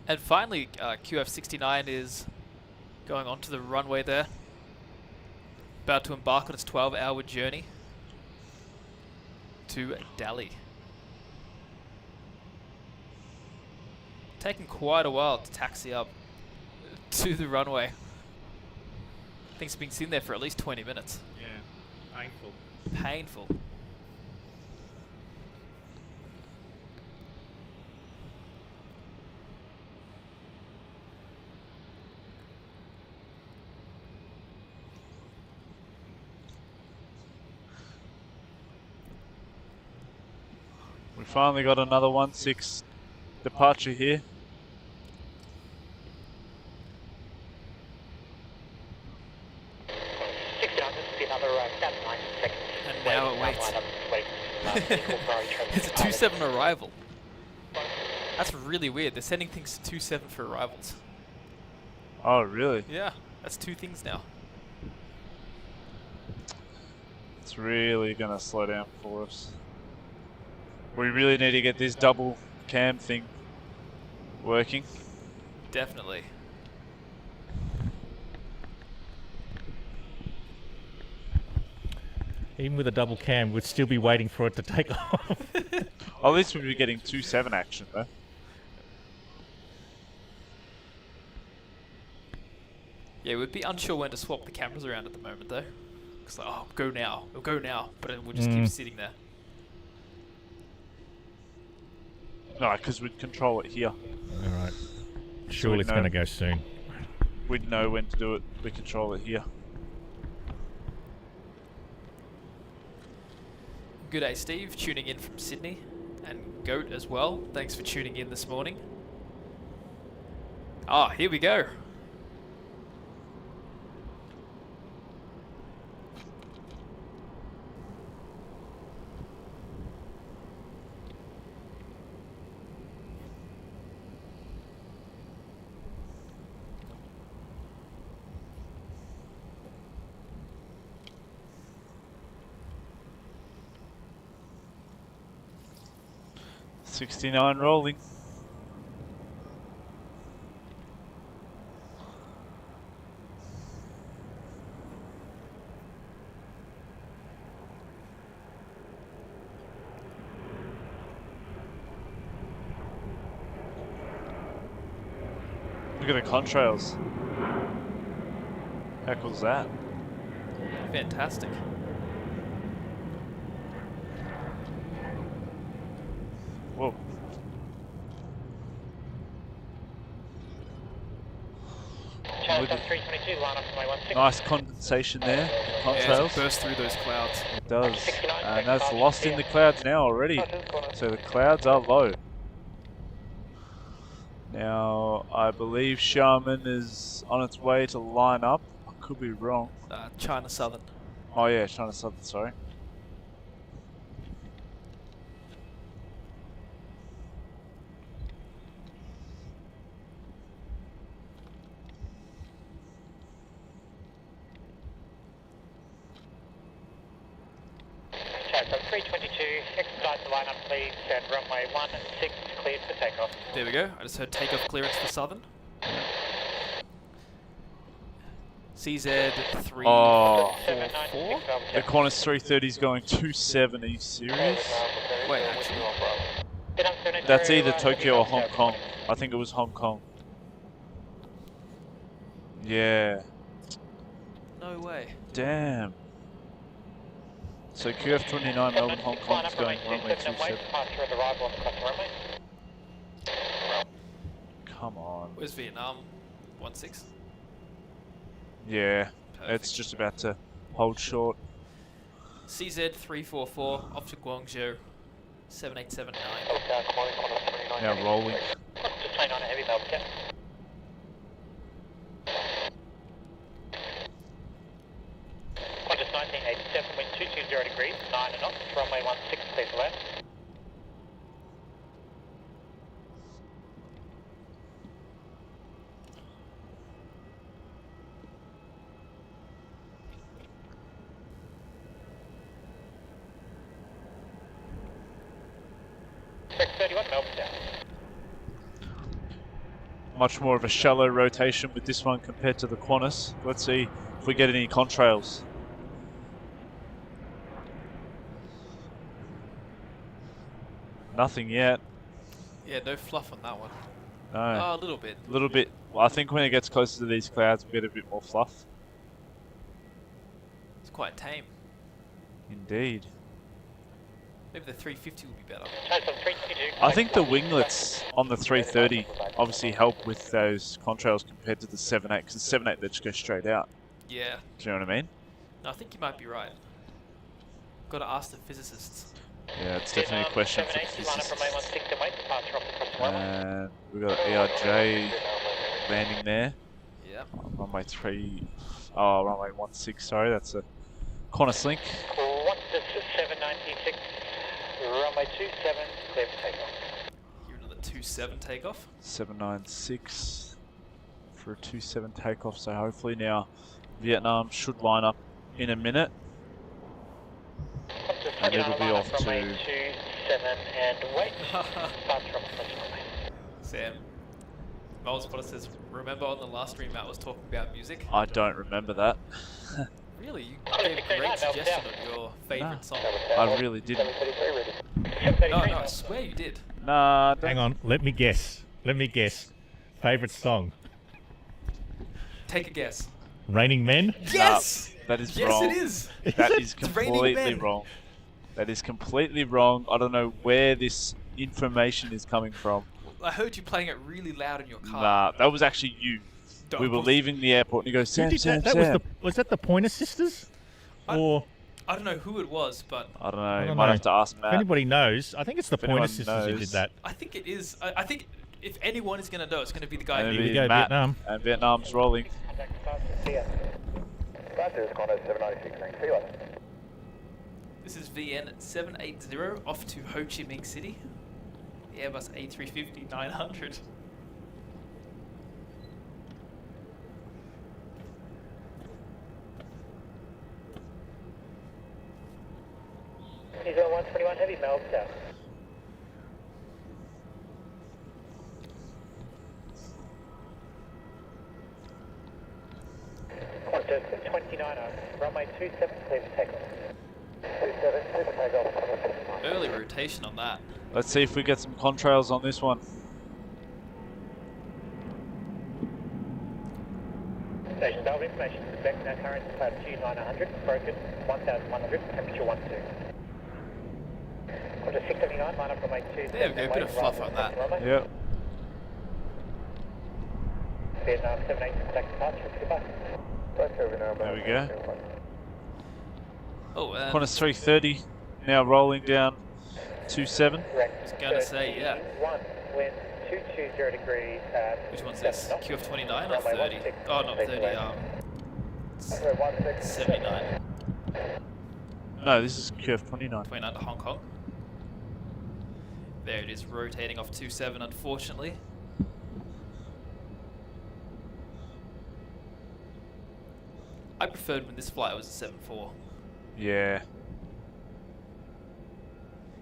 And finally, QF69 is going onto the runway there. About to embark on its 12-hour journey to Delhi. Taking quite a while to taxi up to the runway. I think it's been sitting there for at least 20 minutes. Yeah, painful. Painful. We finally got another 1-6 departure here. And now it waits. It's a 2-7 arrival. That's really weird. They're sending things to 2-7 for arrivals. Oh, really? Yeah, that's 2 things now. It's really gonna slow down for us. We really need to get this double cam thing working. Definitely. Even with a double cam, we'd still be waiting for it to take off. At least we'd be getting 2-7 action though. Yeah, we'd be unsure when to swap the cameras around at the moment though. It's like, oh, go now, we'll go now, but it will just keep sitting there. No, because we'd control it here. Alright. Surely it's going to go soon. We'd know when to do it. We control it here. Good day, Steve, tuning in from Sydney. And Goat as well. Thanks for tuning in this morning. Ah, here we go. '69 rolling. Look at the contrails. How cool's that? Fantastic. Whoa. Nice condensation there, the Yeah, contrails. it burst through those clouds. It does. And that's lost in the clouds now already. So the clouds are low. Now, I believe Sharman is on its way to line up. I could be wrong. China Southern. Oh yeah, China Southern, sorry. From 322, expedite the lineup please, and runway 16 cleared for takeoff. There we go. I just heard takeoff clearance for Southern. CZ344. Oh. The Qantas 330 is going 2.7. Are you serious? Wait, actually. That's either Tokyo or Hong Kong. I think it was Hong Kong. Yeah. No way. Damn. So QF29 Melbourne Hong Kong is going runway 27. Come on. Where's Vietnam? 16. Yeah, Perfect. it's just about to hold short. CZ344 off to Guangzhou, 7879. Now rolling. Just 29 heavy Melbourne, yeah. Qantas 1987, wind 220 degrees, 9 knots, runway 16, please away. Spec 31, Melbourne down. Much more of a shallow rotation with this one compared to the Qantas. Let's see if we get any contrails. Nothing yet. Yeah, no fluff on that one. No. Oh, a little bit. A little bit. Well, I think when it gets closer to these clouds, we get a bit more fluff. It's quite tame. Indeed. Maybe the 350 will be better. I think the winglets on the 330 obviously help with those contrails compared to the 7.8, because the 7.8 they just go straight out. Yeah. Do you know what I mean? No, I think you might be right. Got to ask the physicists. Yeah, it's definitely a question for the physicists. And we've got ERJ landing there. Yeah. Runway 16, sorry, that's a Qantas link. Qantas 796, runway 27, clear for takeoff. Here another 27 takeoff. 796 for a 27 takeoff, so hopefully now Vietnam should line up in a minute. And it'll be off to... 27 and wait. Sam. Miles Potter says, remember on the last stream Matt was talking about music? I don't remember that. Really? You gave a great suggestion of your favourite song. I really didn't. No, I swear you did. Nah, don't. Hang on, let me guess. Favourite song? Take a guess. Raining Men? Yes! That is Yes, wrong. it is! That is It's Raining completely Men. wrong. That is completely wrong. I don't know where this information is coming from. I heard you playing it really loud in your car. Nah, that was actually you. Don't We were believe- leaving the airport and he goes, Who Sam, did Sam, that? Sam. Was that the Pointer Sisters? Or I don't know who it was, but I don't know. You don't might know. have to ask if Matt. anybody knows, I think it's the If Pointer anyone Sisters who did knows. that. I think it is. I think if anyone is going to know, it's going to be the guy And who it'll we be go, Matt, Vietnam. and Vietnam's rolling. Qantas 796, thanks. See you later. This is VN780 off to Ho Chi Minh City. The Airbus A350-900. He's on 121 heavy, Melbourne down. Qantas 29, runway 27, clear for takeoff. 27, clear for takeoff. Early rotation on that. Let's see if we get some contrails on this one. Station Delta information, expect now current altitude 900, broken 1100, temperature 12. Qantas 679, line up runway 27. There we go, a bit of fluff on that. Yep. Vietnam 78, contact departure, goodbye. There we go. Oh, and Qantas 330 now rolling down 27. I was going to say, yeah. 1, wind 220 degrees. Which one's this? QF29 or 30? Oh, not 30, 79. No, this is QF29. 29 to Hong Kong. There it is, rotating off 27, unfortunately. I preferred when this flight was a 7.4. Yeah.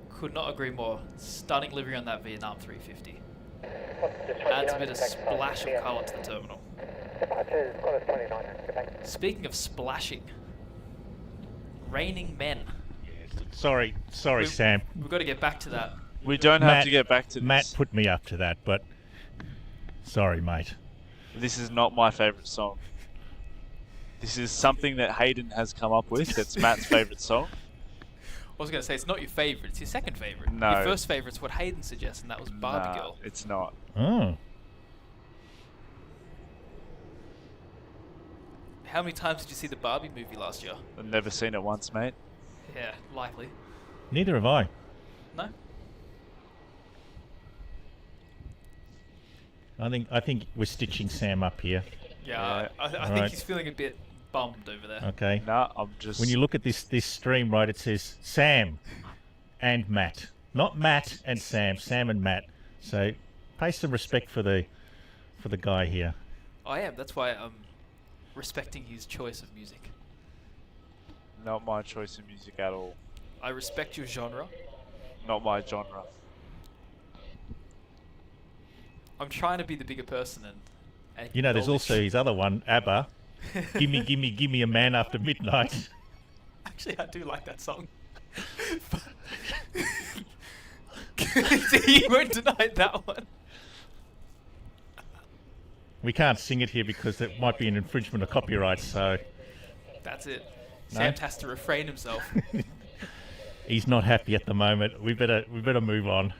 Could not agree more. Stunning livery on that Vietnam 350. Adds a bit of splash of colour to the terminal. Speaking of splashing, Raining Men. Sorry, We've- Sam. We've got to get back to that. We don't have to get back to this. Matt put me up to that, but sorry, mate. This is not my favourite song. This is something that Hayden has come up with. That's Matt's favourite song. I was going to say, it's not your favourite, it's your second favourite. No. Your first favourite's what Hayden suggests, and that was Barbie Nah, Girl. it's not. Oh. How many times did you see the Barbie movie last year? I've never seen it once, mate. Yeah, likely. Neither have I. No? I think we're stitching Sam up here. Yeah, I think Alright. he's feeling a bit bummed over there. Okay. Nah, I'm just... When you look at this stream, right, it says Sam and Matt, not Matt and Sam. Sam and Matt. So pay some respect for the guy here. I am. That's why I'm respecting his choice of music. Not my choice of music at all. I respect your genre. Not my genre. I'm trying to be the bigger person and You know, there's acknowledge- also his other one, ABBA. Gimme, gimme, gimme a man after midnight. Actually, I do like that song. You won't deny that one. We can't sing it here because it might be an infringement of copyright, so That's it. No? Sam has to refrain himself. he's not happy at the moment. We better move on.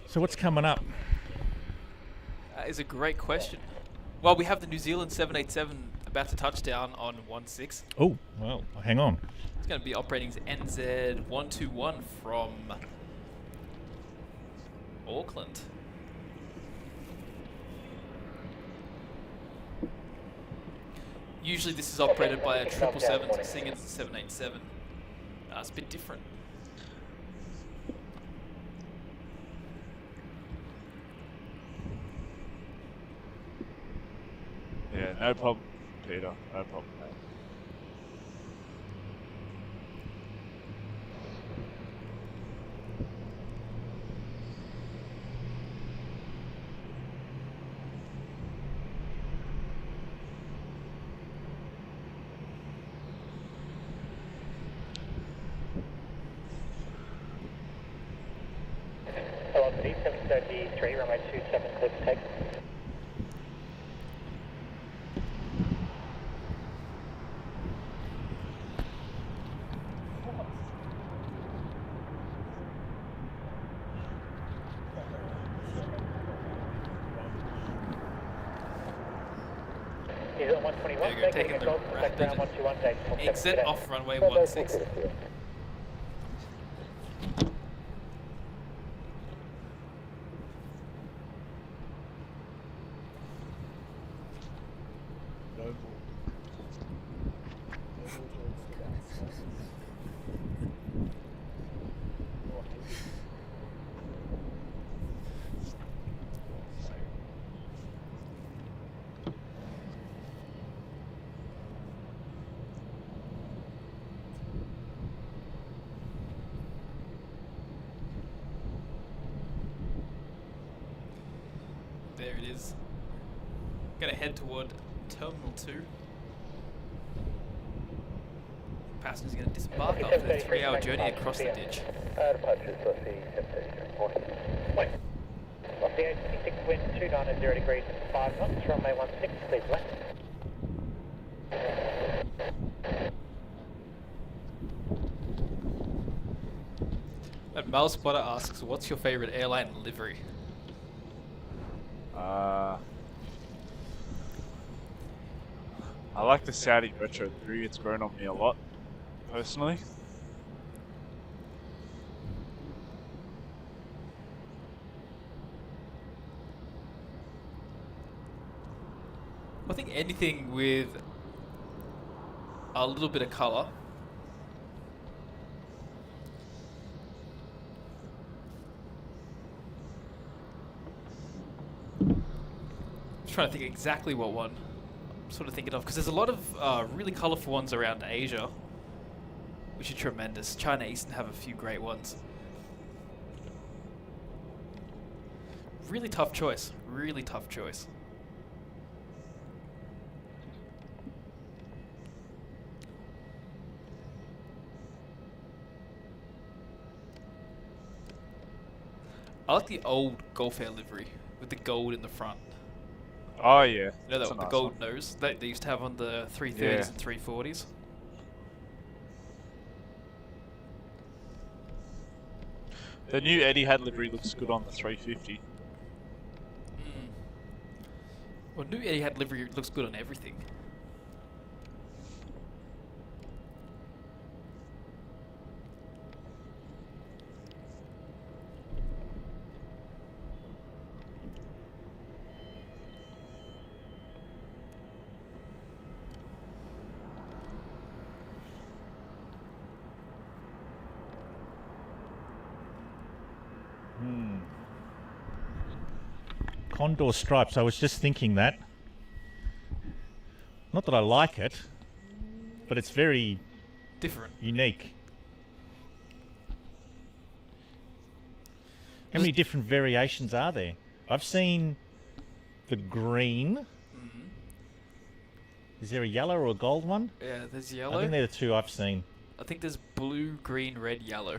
So what's coming up? That is a great question. Well, we have the New Zealand 787 about to touch down on 1-6. Oh, well, hang on. It's going to be operating as NZ121 from Auckland. Usually this is operated by a 777, so seeing it as a 787, it's a bit different. Yeah, no problem, Peter. No problem, mate. Velocity 733, runway 27, clear for take. He's on 121, There you go, taking the rapid exit off runway 16. There it is. Gonna head toward Terminal 2. Passengers are gonna disembark after their 3-hour journey across the ditch. Departure for the 733 morning. Wait. Off the 866 wind 290 degrees 5 knots, runway 16, please land. And Mal Spotter asks, what's your favorite airline livery? I like the Saudi retro livery. It's grown on me a lot, personally. I think anything with a little bit of colour. I'm trying to think exactly what one I'm sort of thinking of, because there's a lot of really colourful ones around Asia, which are tremendous. China Eastern have a few great ones. Really tough choice. Really tough choice. I like the old Gulf Air livery with the gold in the front. Oh yeah, You know that's that a the nice gold one. nose that they used to have on the 330s Yeah. and 340s. The new Etihad livery looks good on the 350. Well, new Etihad livery looks good on everything. Condor stripes. I was just thinking that. Not that I like it, but it's very Different. unique. How many different variations are there? I've seen the green. Is there a yellow or a gold one? Yeah, there's I yellow. think they're the two I've seen. I think there's blue, green, red, yellow.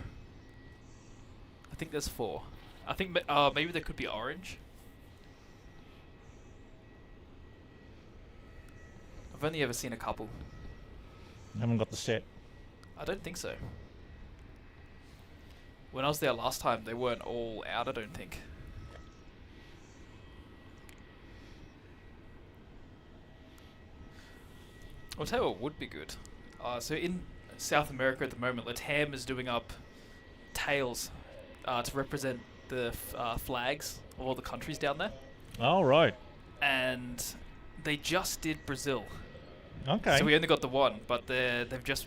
I think there's 4. I think maybe there could be orange. I've only ever seen a couple. Haven't got the set. I don't think so. When I was there last time, they weren't all out, I don't think. I'll tell you what would be good. So in South America at the moment, Latam is doing up tails to represent the flags of all the countries down there. Oh, right. And they just did Brazil. Okay. So we only got the one, but they've just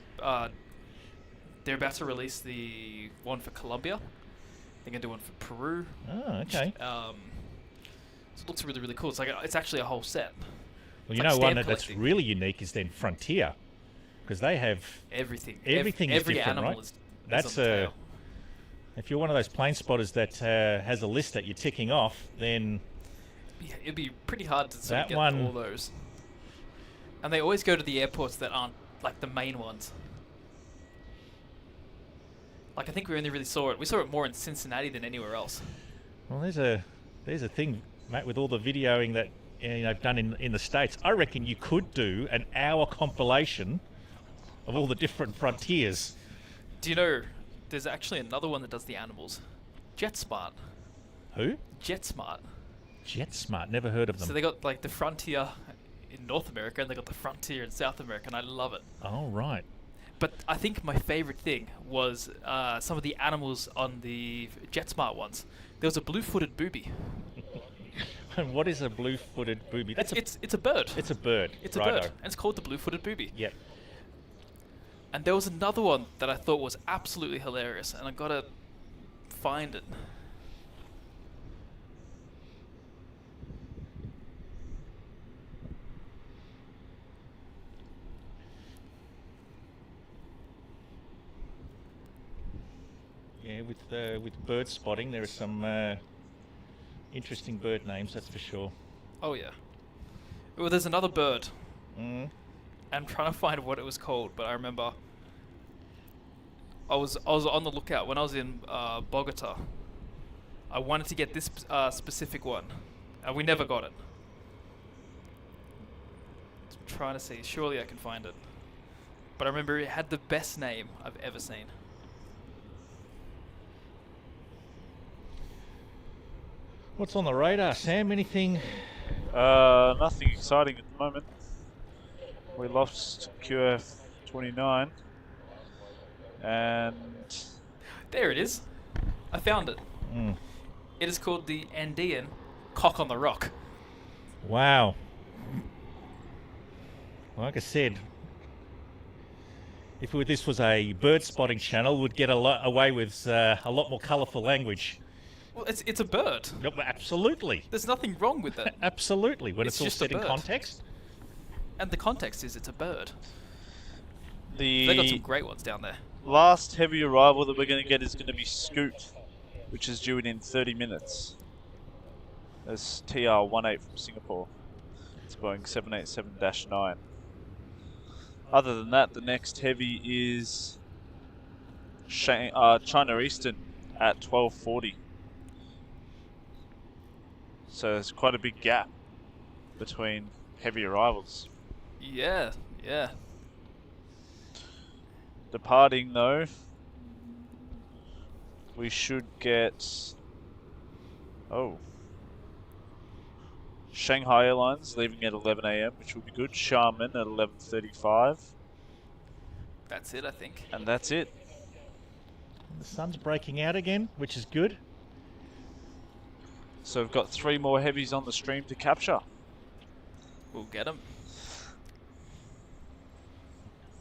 they're about to release the one for Colombia. They're gonna do one for Peru. Oh, okay. So it looks really cool. It's like it's actually a whole set. Well, It's you like know, one stamp that's collecting. really unique is then Frontier, because they have Everything. Everything is every different, animal right? is That's on the a. tail. If you're one of those plane spotters that has a list that you're ticking off, then Yeah, it'd be pretty hard to sort That of get one- all those. And they always go to the airports that aren't like the main ones. Like I think we only really saw it. We saw it more in Cincinnati than anywhere else. well, there's a thing, mate, with all the videoing that done in the States. I reckon you could do an hour compilation of all the different frontiers. Do you know? There's actually another one that does the animals. JetSmart. Who? JetSmart. JetSmart. Never heard of them. So they got like the frontier in North America and they got the frontier in South America, and I love it. Oh, right. But I think my favorite thing was some of the animals on the JetSmart ones. There was a blue-footed booby. And what is a blue-footed booby? That's It's a bird. It's a bird. It's a Righto. bird, and it's called the blue-footed booby. Yep. And there was another one that I thought was absolutely hilarious, and I gotta find it. Yeah, with bird spotting, there are some interesting bird names, that's for sure. Oh yeah. Well, there's another bird. Mm. I'm trying to find what it was called, but I remember I was on the lookout when I was in Bogota. I wanted to get this specific one, and we never got it. I'm trying to see. Surely I can find it. But I remember it had the best name I've ever seen. What's on the radar, Sam? Anything? Nothing exciting at the moment. We lost QF29, and There it is. I found it. Mm. It is called the Andean Cock on the Rock. Wow. Like I said, if this was a bird spotting channel, we'd get away with a lot more colourful language. Well, it's a bird. Yep, absolutely. There's nothing wrong with it. Absolutely. When It's it's all just a set in bird. context. And the context is it's a bird. They got some the great ones down there. last heavy arrival that we're going to get is going to be Scoot, which is due in 30 minutes. That's TR18 from Singapore. It's Boeing 787-9. Other than that, the next heavy is China Eastern at 12:40. So it's quite a big gap. between heavy arrivals. Yeah, yeah. Departing though, we should get Shanghai Airlines leaving at 11 a.m, which will be good. Xiamen at 11:35. That's it, I think. And that's it. The sun's breaking out again, which is good. So we've got 3 more heavies on the stream to capture. We'll get them.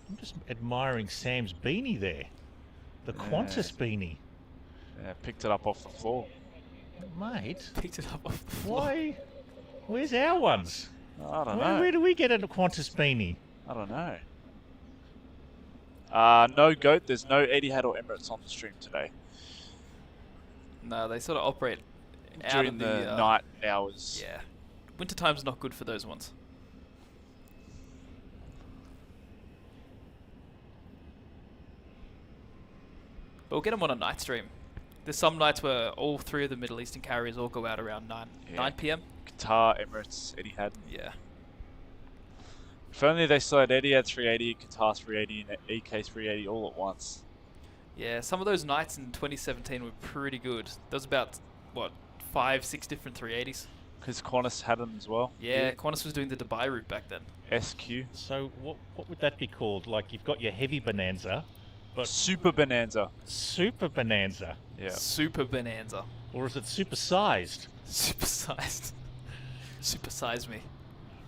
I'm just admiring Sam's beanie there. The Qantas beanie. Yeah, picked it up off the floor. Mate, Picked it up off the floor. why? Where's our ones? I don't know. Where do we get a Qantas beanie? I don't know. No GOAT, there's no Etihad or Emirates on the stream today. No, they sort of operate out During of the night hours. Yeah. Wintertime's not good for those ones. But we'll get them on a night stream. There's some nights where all 3 of the Middle Eastern carriers all go out around 9 p.m. Qatar, Emirates, Etihad. Yeah. If only they still had Etihad 380, Qatar 380, and EK 380 all at once. Yeah, some of those nights in 2017 were pretty good. There was about, what, 5-6 different 380s? Because Qantas had them as well. Yeah, Qantas was doing the Dubai route back then. SQ. So what would that be called? Like you've got your heavy bonanza, but Super Bonanza. super bonanza, Yeah. Super Bonanza. or is it supersized? Supersized. Supersize me.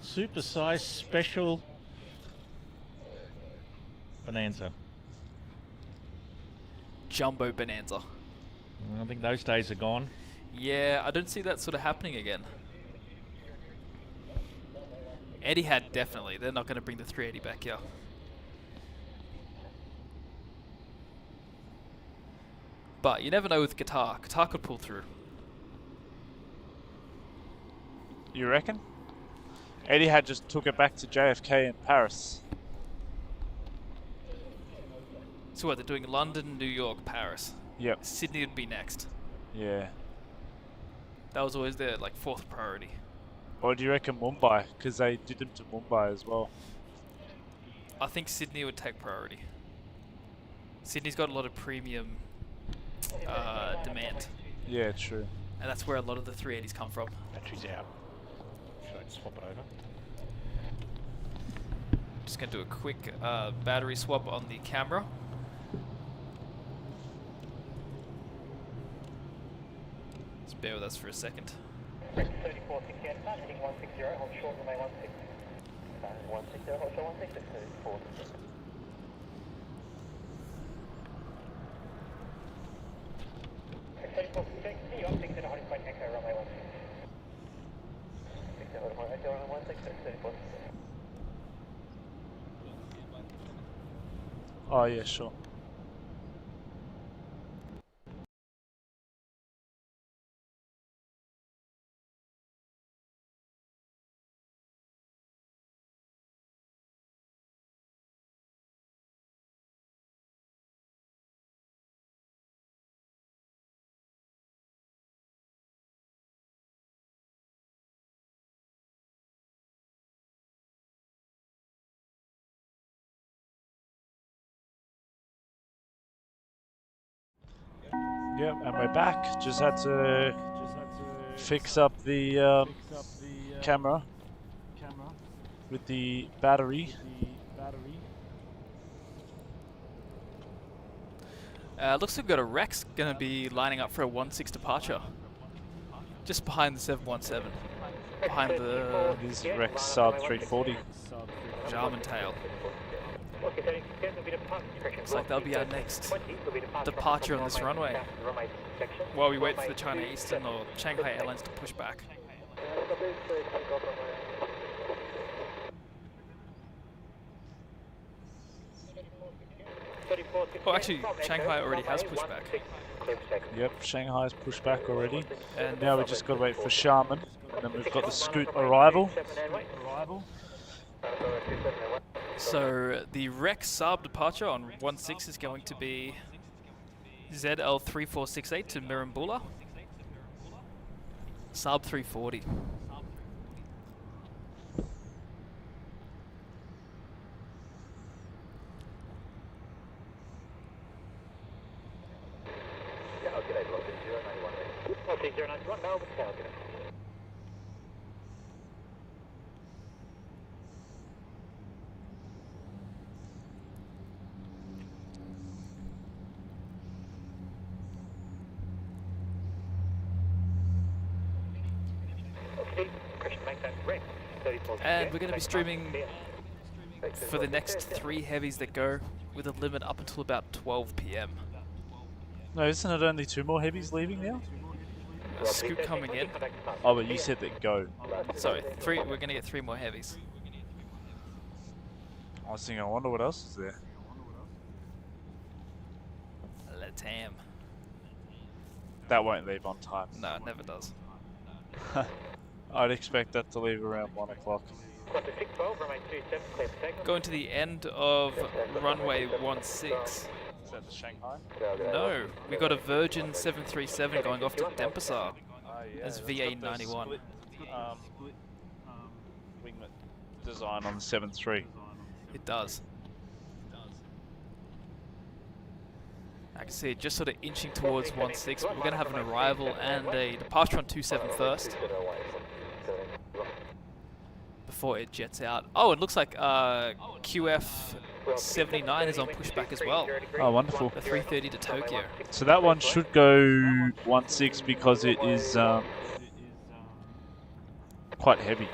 Supersized special bonanza. Jumbo Bonanza. I think those days are gone. Yeah, I don't see that sort of happening again. Etihad definitely. They're not going to bring the 380 back here. But you never know with Qatar. Qatar could pull through. You reckon? Etihad just took it back to JFK in Paris. So what, they're doing London, New York, Paris. Yep. Sydney would be next. Yeah. That was always their 4th priority. Or do you reckon Mumbai? Because they did them to Mumbai as well. I think Sydney would take priority. Sydney's got a lot of premium demand. Yeah, true. And that's where a lot of the 380s come from. Battery's out. Should I swap it over? Just going to do a quick battery swap on the camera. Just bear with us for a second. 34 heading 160, hold short, runway 16. 160, hold short 160, 34. Oh, yeah, sure. Yep, and we're back. Just had to fix up the camera with the battery. Looks like we've got a Rex going to be lining up for a 1-6 departure. Just behind the 717. Behind the This is Rex Sub 340. Jarman tail. Looks like that'll be our next departure on this runway. While we wait for the China Eastern or Shanghai Airlines to push back. Oh, actually, Shanghai already has pushed back. Yep, Shanghai's pushed back already. And Now we just got to wait for Xiamen. And then we've got the Scoot arrival. so the Rex Saab departure on 1-6 is going to be ZL3468 to Mirimbula. Saab 340. 091, Melbourne Tower, good. And we're going to be streaming for the next 3 heavies that go, with a limit up until about 12 PM. No, isn't it only 2 more heavies leaving now? A scoop coming in. Oh, but you said that go. Sorry, 3. We're going to get 3 more heavies. I was thinking, I wonder what else is there. Latam. That won't leave on time. No, it never does. I'd expect that to leave around 1 o'clock. Going to the end of runway 16. Is that the Shanghai? No, we got a Virgin 737 going off to Denpasar as it's got the VA91. split, winglet design on the 7.3. It does. I can see it just sort of inching towards 16, but we're going to have an arrival and a departure on 27 first before it jets out. Oh, it looks like QF79 is on pushback as well. Oh, wonderful. The 330 to Tokyo. So that one should go 16 because it is quite heavy.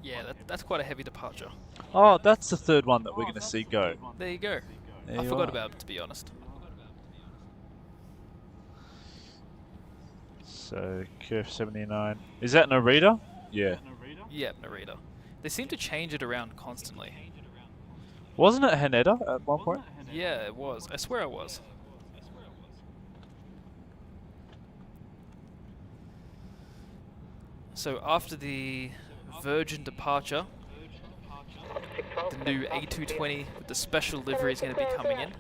Yeah, that's quite a heavy departure. Oh, that's the 3rd one that we're going to see go. There you go. There I you forgot are. about it, to be honest. So QF79. Is that Narita? Yeah. Yep, Narita. They seem to change it around constantly. Wasn't it Haneda at one point? Yeah, it was. I swear it was. So after the Virgin departure, the new A220 with the special livery is going to be coming in.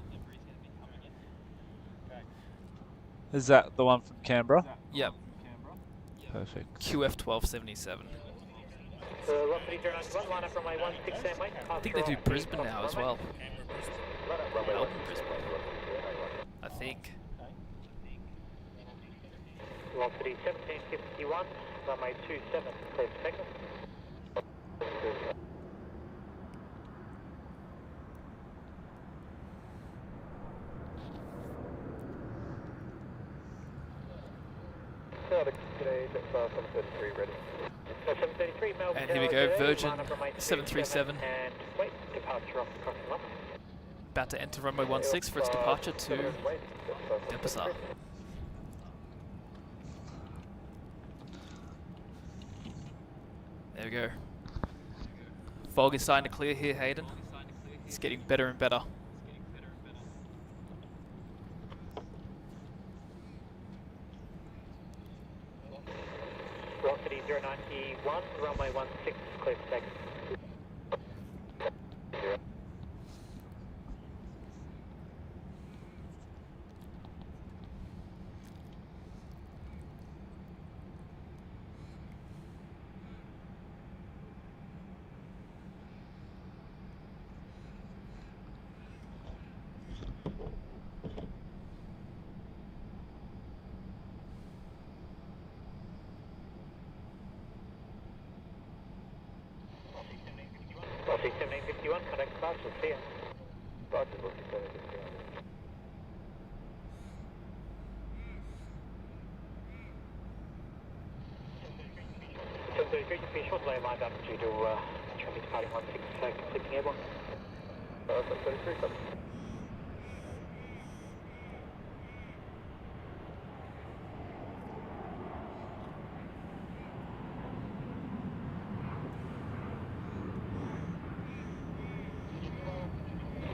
Is that the one from Canberra? Yep, Perfect. QF1277. I think they do Brisbane now as well. Melbourne, Brisbane. I think. Velocity 1751, runway 27, clear for takeoff. Today, Jetstar 733 ready. 733, Melbourne. And here we go, Virgin 737. And wait, departure off the crossing line. About to enter runway 16 for its departure to Denpasar. There we go. Fog is starting to clear here, Hayden. It's getting better and better. Velocity 091, runway 16, clear for takeoff. Velocity 1751, contact departure, see ya. Departure, velocity 1751. So you've been short delay lined up due to traffic departing 16, conflicting airborne. 33, copy.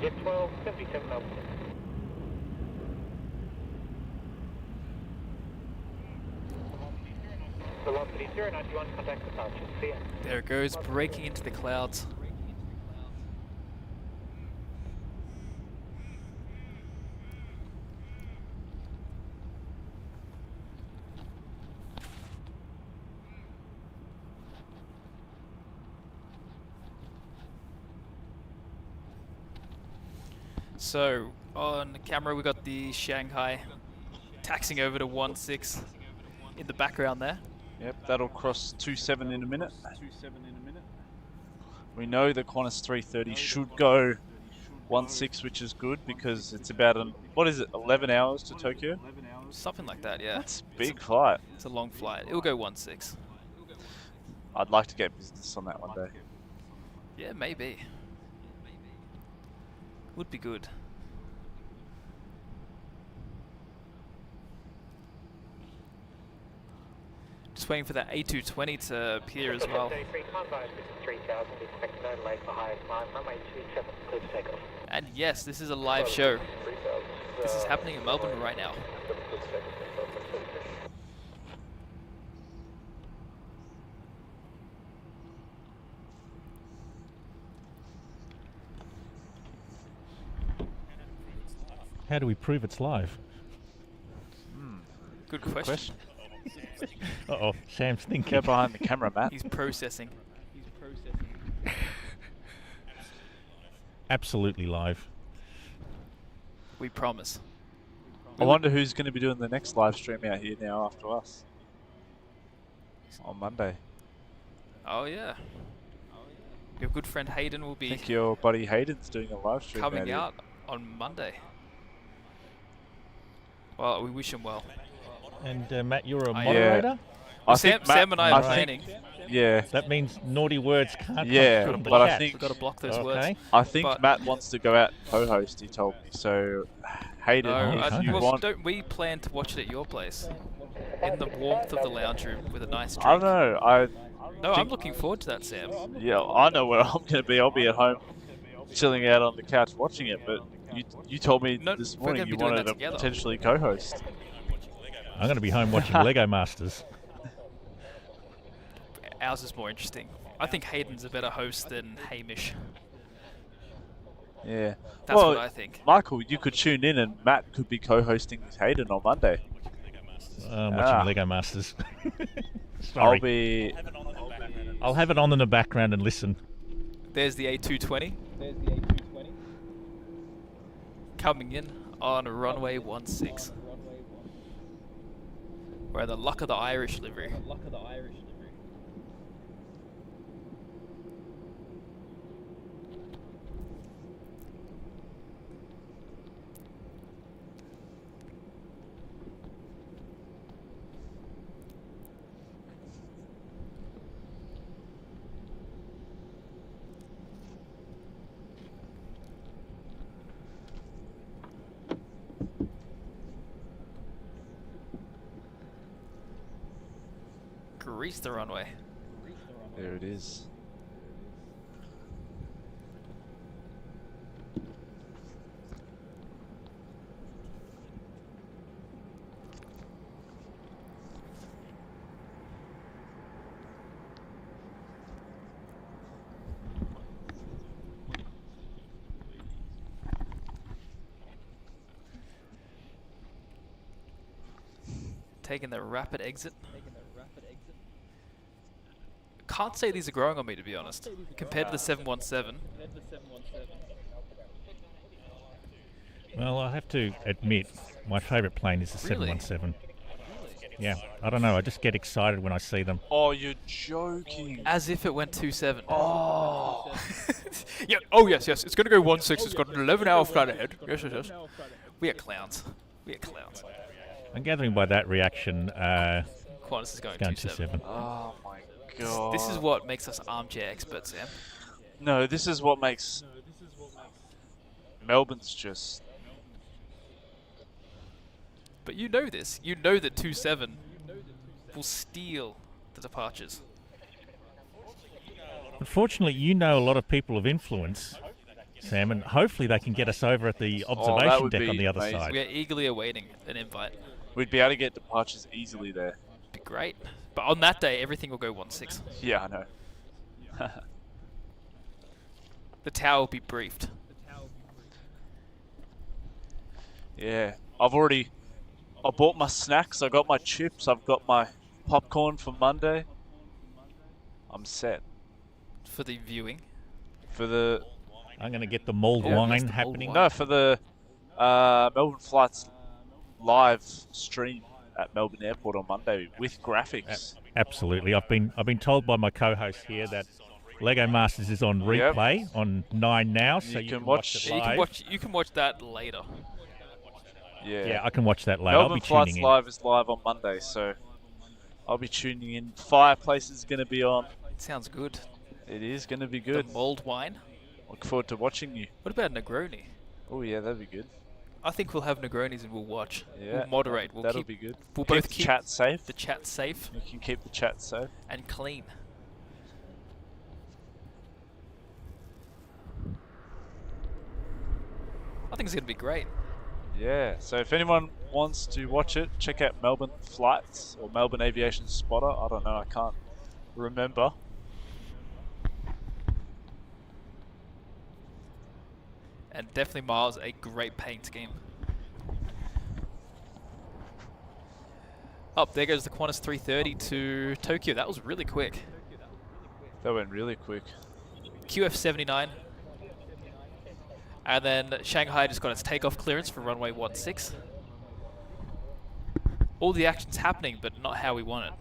Jet 1277 Melbourne. Velocity 091, contact departure, see ya. There it goes, breaking into the clouds. So on camera we got the Shanghai Taxing over to 16 in the background there. Yep, that'll cross 27 in a minute. We know the Qantas 330 should go 16, which is good because it's about, what is it, 11 hours to Tokyo? Something like that, yeah. That's a big flight. It's a long flight. It'll go 16. I'd like to get business on that one day. Yeah, maybe. Would be good. Just waiting for that A220 to appear as well. And yes, this is a live show. This is happening in Melbourne right now. How do we prove it's live? Good question. Uh-oh, Sam's thinking. Get behind the camera, Matt. He's processing. Absolutely live. We promise. I wonder who's going to be doing the next live stream out here now after us. On Monday. Oh yeah. Your good friend Hayden will I be think your buddy Hayden's doing a live stream coming out out on Monday. Well, we wish him well. And Matt, you're a Yeah. moderator? I Sam, think Matt, Sam and I are think- planning. Yeah, That means naughty words can't Yeah, come through the but I chat. think- We've got to block those Okay. words. I think But- Matt wants to go out and co-host, he told me. So, Hayden, No, if okay. you well, want... don't we plan to watch it at your place? In the warmth of the lounge room with a nice I drink. don't know, No, I'm think- looking forward to that, Sam. yeah, I know where I'm going to be. I'll be at home chilling out on the couch watching it, but you told me No, this we're morning gonna you be doing wanted that to together. potentially co-host. I'm going to be home watching Lego Masters. Ours is more interesting. I think Hayden's a better host than Hamish. Yeah. That's well, what I think. Michael, you could tune in and Matt could be co-hosting with Hayden on Monday. Watching Lego Masters. Sorry. I'll have it on in the background and listen. There's the A220. Coming in on runway 16. We're in the luck of the Irish livery. Grease the runway. There it is. Taking the rapid exit. Can't say these are growing on me, to be honest. Compared to the 717. Well, I have to admit, my favourite plane is the Really? 717. Yeah, I don't know, I just get excited when I see them. Oh, you're joking. As if it went 27. Oh. Yeah. Oh yes, yes. It's going to go 16. It's got an 11-hour flight ahead. Yes, yes, yes. We are clowns. We are clowns. I'm gathering by that reaction, Qantas is going going 27. 27. Oh my god. This is what makes us armchair experts, Sam. No, this is what makes Melbourne's just... But you know this. You know that 27 will steal the departures. Unfortunately, you know a lot of people of influence, Sam, and hopefully they can get us over at the observation would deck be on the other amazing. side. We are eagerly awaiting an invite. We'd be able to get departures easily there. Be great. But on that day, everything will go 16. Yeah, I know. The tower will be briefed. Yeah, I bought my snacks, I got my chips, I've got my popcorn for Monday. I'm set For the viewing. for the... I'm going to get the mulled Yeah, that's wine the mulled happening. wine. No, for the Melbourne flights live stream at Melbourne Airport on Monday with graphics. Absolutely. I've been told by my co-host here that Lego Masters is on replay on 9 now, so you can watch it live. You can watch that later. Yeah, I can watch that later. Melbourne I'll be Flights tuning in. Live is live on Monday, so I'll be tuning in. Fireplace is going to be on. Sounds good. It is going to be good. The mulled wine. Look forward to watching you. What about Negroni? Oh yeah, that'd be good. I think we'll have Negronis and we'll watch. Yeah, we'll moderate. that'll be good. We'll Keep both the keep chat safe. The chat safe. You can keep the chat safe. And clean. I think it's going to be great. Yeah, so if anyone wants to watch it, check out Melbourne Flights or Melbourne Aviation Spotter. I don't know, I can't remember. And definitely Miles, a great paint scheme. Up there goes the Qantas 330 to Tokyo. That was really quick. That went really quick. QF 79. And then Shanghai just got its takeoff clearance for runway 16. All the action's happening, but not how we want it.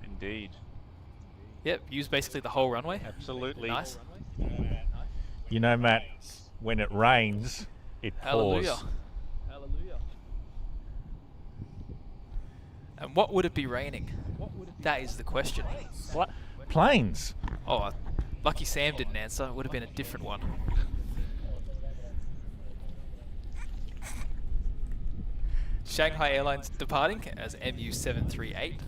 Indeed. Yep, use basically the whole runway. Absolutely. Nice. You know, Matt, when it rains, it pours. Hallelujah. And what would it be raining? That is the question. Planes. Oh, lucky Sam didn't answer. It would have been a different one. Shanghai Airlines departing as MU738.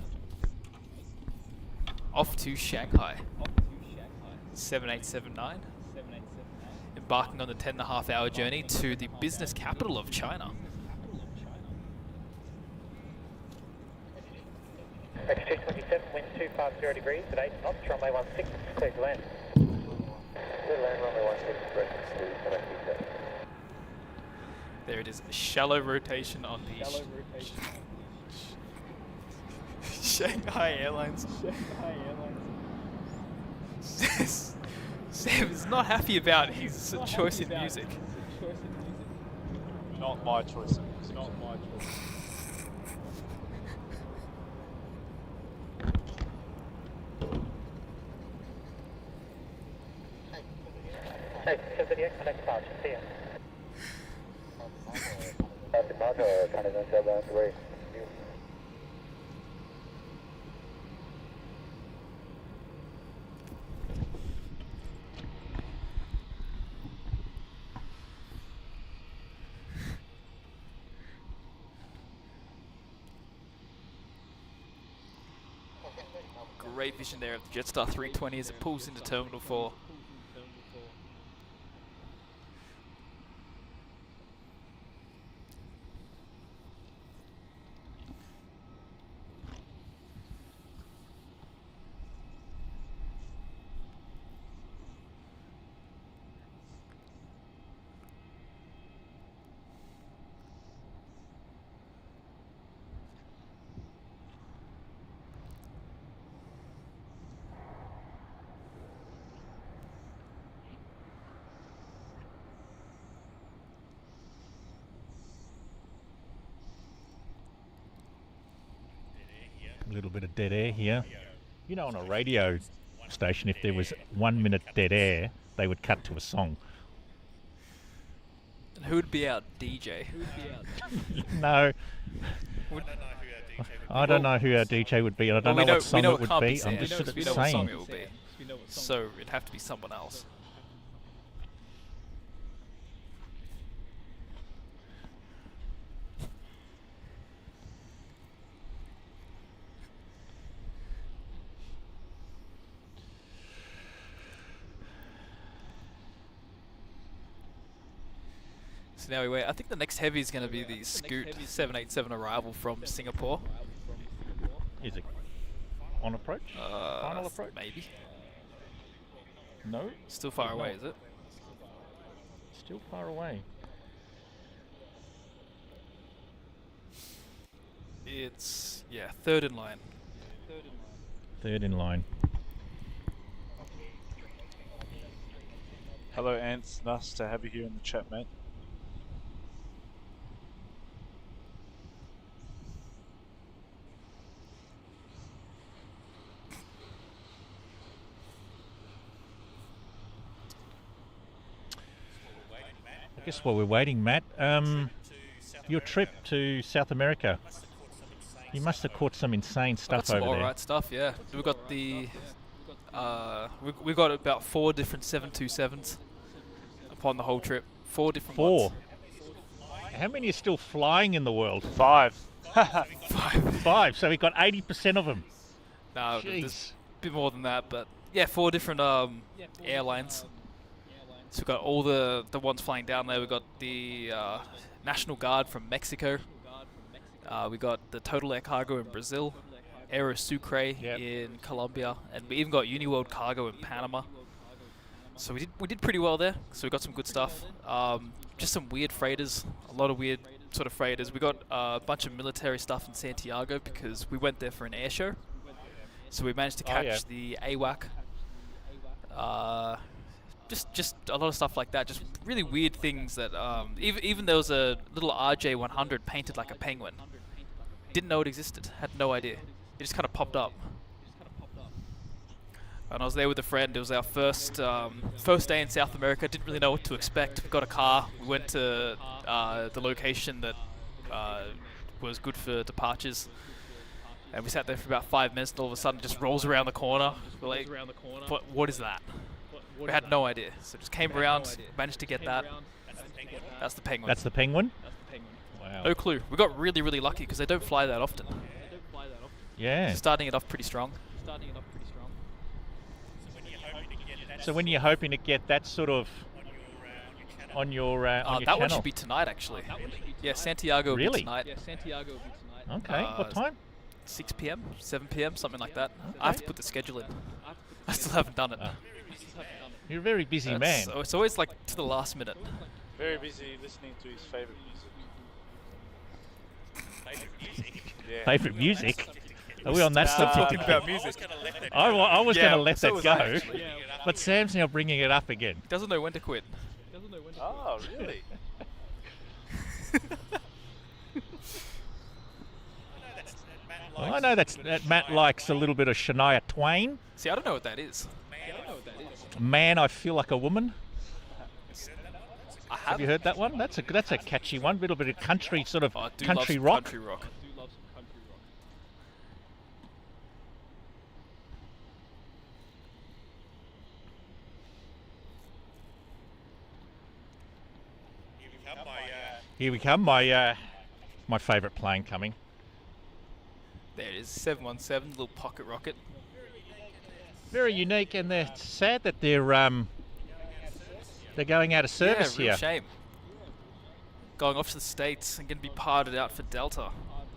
Off to Shanghai. 7879. Embarking on the 10.5-hour journey to the business capital of China. Altitude 27, wind 250 degrees at 8 knots, runway 16, clear to land. Clear to land, runway 16, There it is, shallow rotation on the Shanghai Airlines. Sam is not happy about his choice in music. Not my choice of music. Not my choice. Hey, somebody connect departure, see ya. Departure, Canada 73. Great vision there of the Jetstar 320 as it pulls into Terminal 4. A little bit of dead air here. You know, on a radio station, if there was 1 minute dead air, they would cut to a song. And who would be our DJ? No. I don't know who our DJ would be, and I don't know what song it would be. I'm just we know what song saying. it will be. So it'd have to be someone else. So now we wait. I think the next heavy is going to be the Scoot 787 arrival from Singapore. Is it on approach? Final approach? Maybe. No? Still far away, is it? Still far away. It's, yeah, third in line. Third in line. Hello, Ants. Nice to have you here in the chat, mate. I guess while we're waiting, Matt, your trip to South America, you must have caught some insane stuff some over there. alright stuff, yeah. We got the we got about 4 different 727s upon the whole trip. 4 different ones. How many are still flying in the world? 5. 5. So we got 80% of them. No, Jeez. there's a bit more than that, but yeah, 4 different airlines. So we've got all the ones flying down there. We've got the National Guard from Mexico. We got the Total Air Cargo in Brazil, Aero Sucre in Colombia, and we even got Uniworld Cargo in Panama. So we did pretty well there. So we got some good stuff. Just some weird freighters, a lot of weird sort of freighters. We got a bunch of military stuff in Santiago because we went there for an air show. So we managed to catch the AWAC. Just a lot of stuff like that. Just really weird things that even there was a little RJ100 painted like a penguin. Didn't know it existed. Had no idea. It just kind of popped up. And I was there with a friend. It was our first day in South America. Didn't really know what to expect. We got a car. We went to the location that was good for departures. And we sat there for about 5 minutes, and all of a sudden it just rolls around the corner. We're like, what is that? We had no idea. So just came around, managed to get that. That's the penguin. That's the penguin? Wow. No clue. We got really, really lucky because they don't fly that often. Yeah. So starting it off pretty strong. So when you're hoping to get that sort of on your that channel? one should be tonight, actually. Yeah, Santiago will be tonight. Okay, what time? 6 p.m., 7 p.m., something like that. I have to put the schedule in. I still haven't done it. You're a very busy man. So it's always like to the last minute. Very busy listening to his favourite music. Yeah. Favourite music? Are we on that subject? Talking about music. I was going to let so that go, but Sam's now bringing it up again. Doesn't know when to quit. Oh, really? Well, I know that Matt likes a little bit of Shania Twain. See, I don't know what that is. Man, I Feel Like a Woman. I Have you heard that one? That's a catchy one. A little bit of country sort of country rock. Country rock. Here we come. My favourite plane coming. There it is, 717, little pocket rocket. Very unique, and they're sad that they're going out of service real here. Shame. Going off to the States and going to be parted out for Delta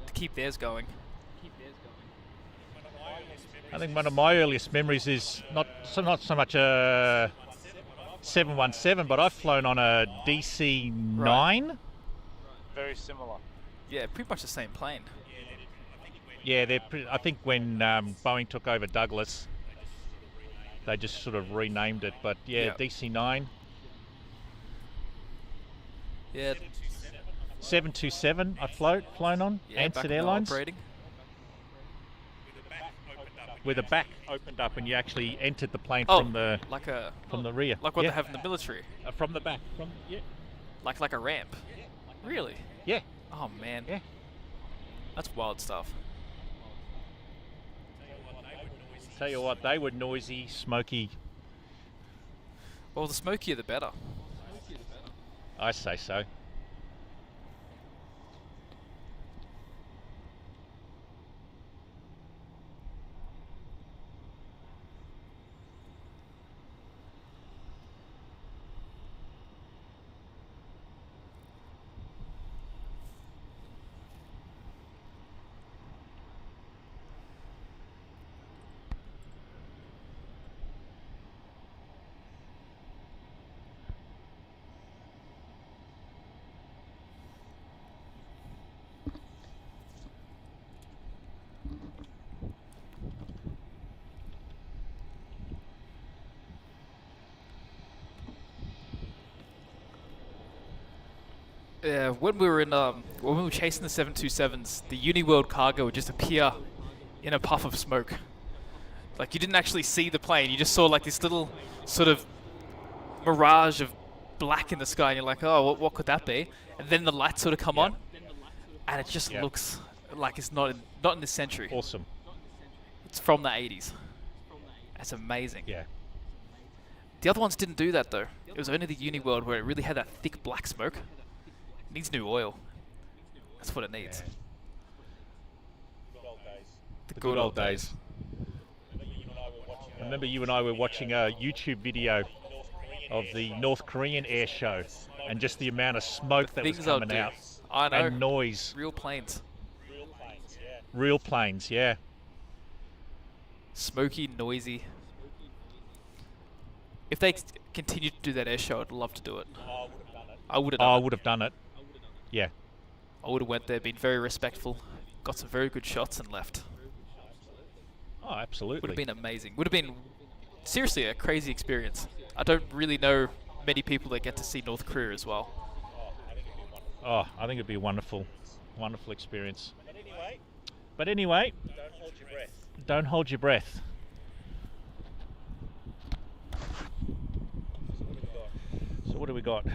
to keep theirs going. I think one of my earliest memories is not so much a 717, but I've flown on a DC-9. Right. Very similar. Yeah, pretty much the same plane. Yeah, I think when Boeing took over Douglas, they just sort of renamed it. But yeah, DC-9. Yeah. 727 I flown on, Ansett Airlines. Operating. Where the back opened up and you actually entered the plane from the rear. Like what they have in the military. From the back. Like a ramp. Really? Yeah. Oh man. Yeah. That's wild stuff. Tell you what, they were noisy, smoky. Well, the smokier the better. I say so. Yeah, when we were chasing the 727s, the Uniworld Cargo would just appear in a puff of smoke. Like you didn't actually see the plane, you just saw like this little sort of mirage of black in the sky, and you're like, oh, what could that be? And then the lights sort of come on, and it just looks like it's not in this century. Awesome. It's from the 80s. That's amazing. Yeah. The other ones didn't do that though. It was only the Uniworld where it really had that thick black smoke. It needs new oil. That's what it needs. The good old days. I remember you and I were watching a YouTube video of the North Korean air show, and just the amount of smoke that was coming out. I know. And noise. Real planes. Real planes, yeah. Smoky, noisy. If they continue to do that air show, I'd love to do it. I would have done it. I would have done it. Yeah. I would have went there, been very respectful, got some very good shots and left. Oh, absolutely. Would have been amazing. Would have been, seriously, a crazy experience. I don't really know many people that get to see North Korea as well. Oh, I think it'd be a wonderful, wonderful experience. But anyway, Don't hold your breath. don't hold your breath. So what do we got?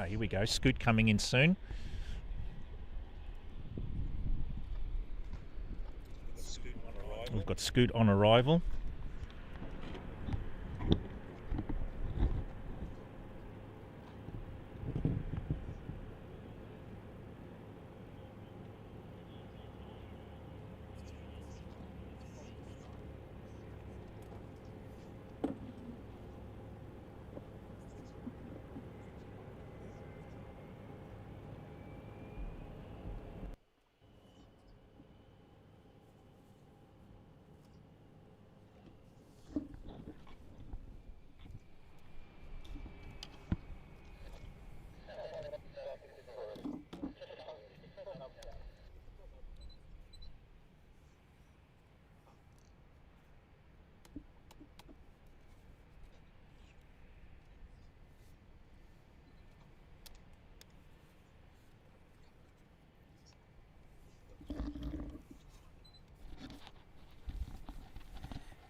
Here we go. Scoot coming in soon. We've got Scoot on arrival.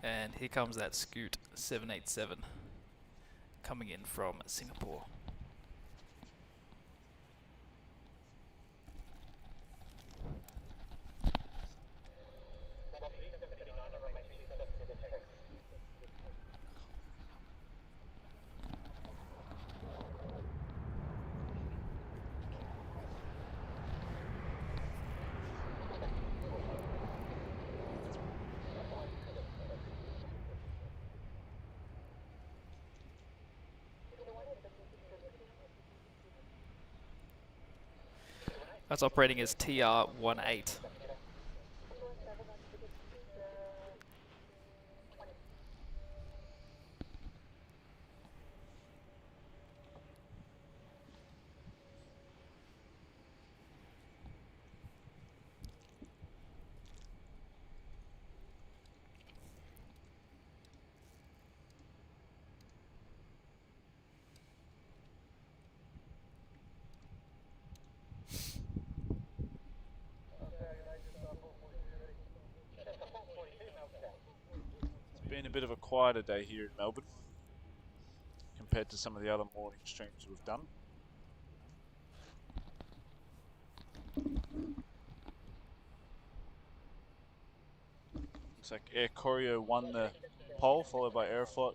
And here comes that Scoot 787 coming in from Singapore. That's operating as TR-18. Been a bit of a quieter day here in Melbourne compared to some of the other morning streams we've done. Looks like Air Koryo won the poll, followed by Aeroflot.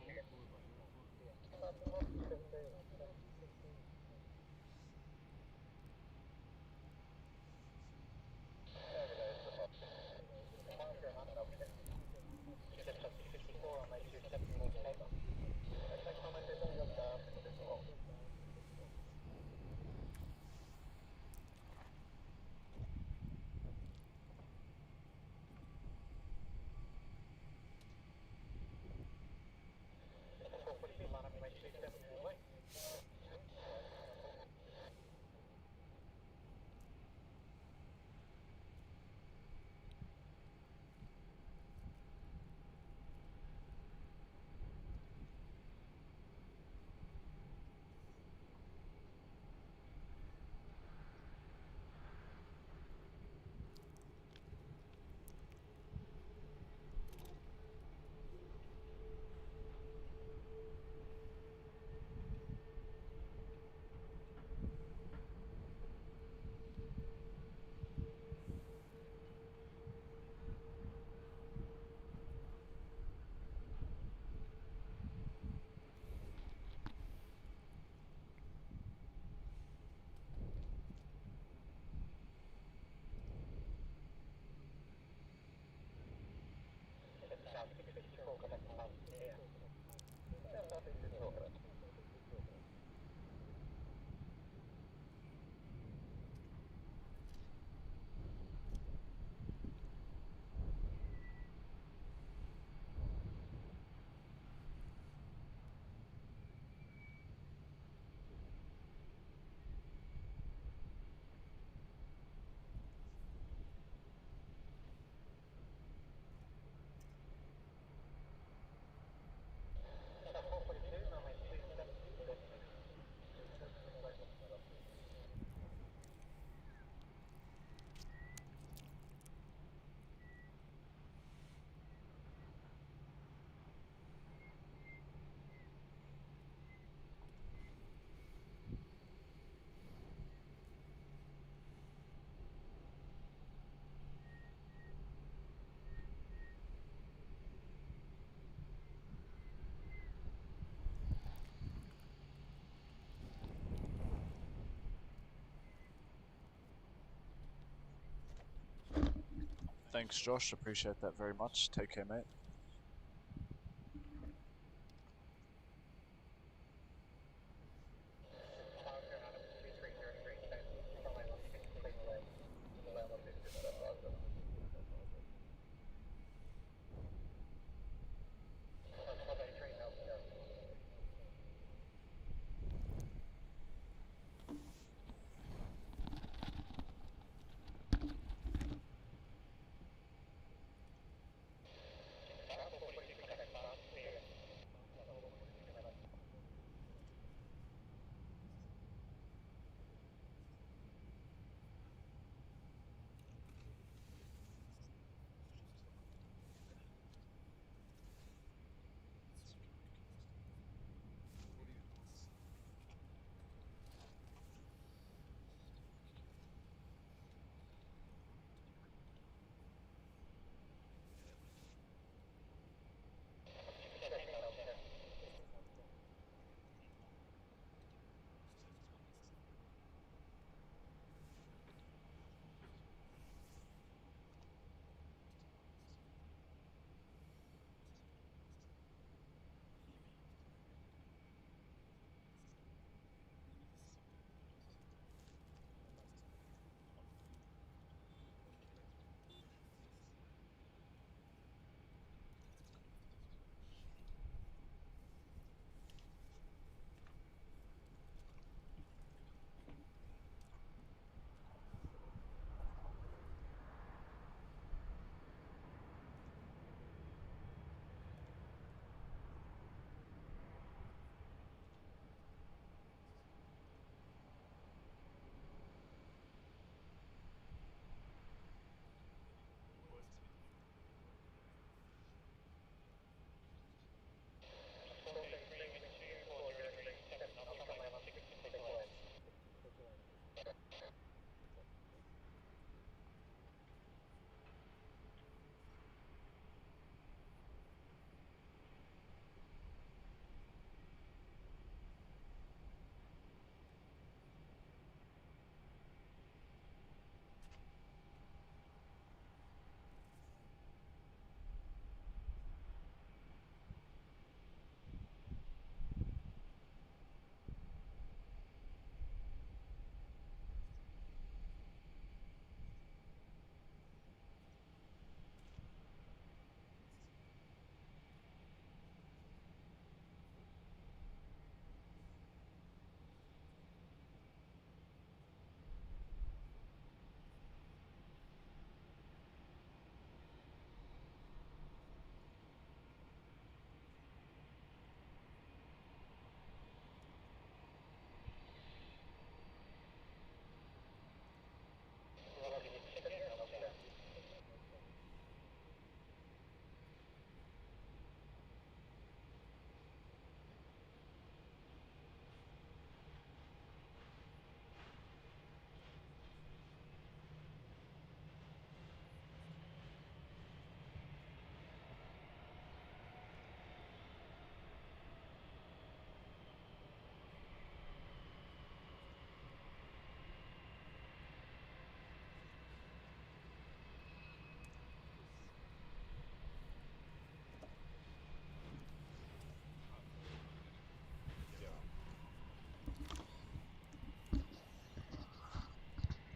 Thanks, Josh. Appreciate that very much. Take care, mate.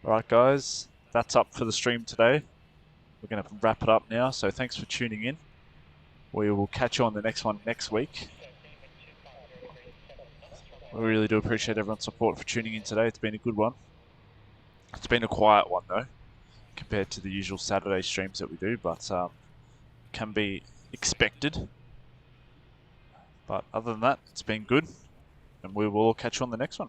Alright guys, that's up for the stream today. We're going to wrap it up now, so thanks for tuning in. We will catch you on the next one next week. We really do appreciate everyone's support for tuning in today. It's been a good one. It's been a quiet one though, compared to the usual Saturday streams that we do, but can be expected. But other than that, it's been good, and we will catch you on the next one.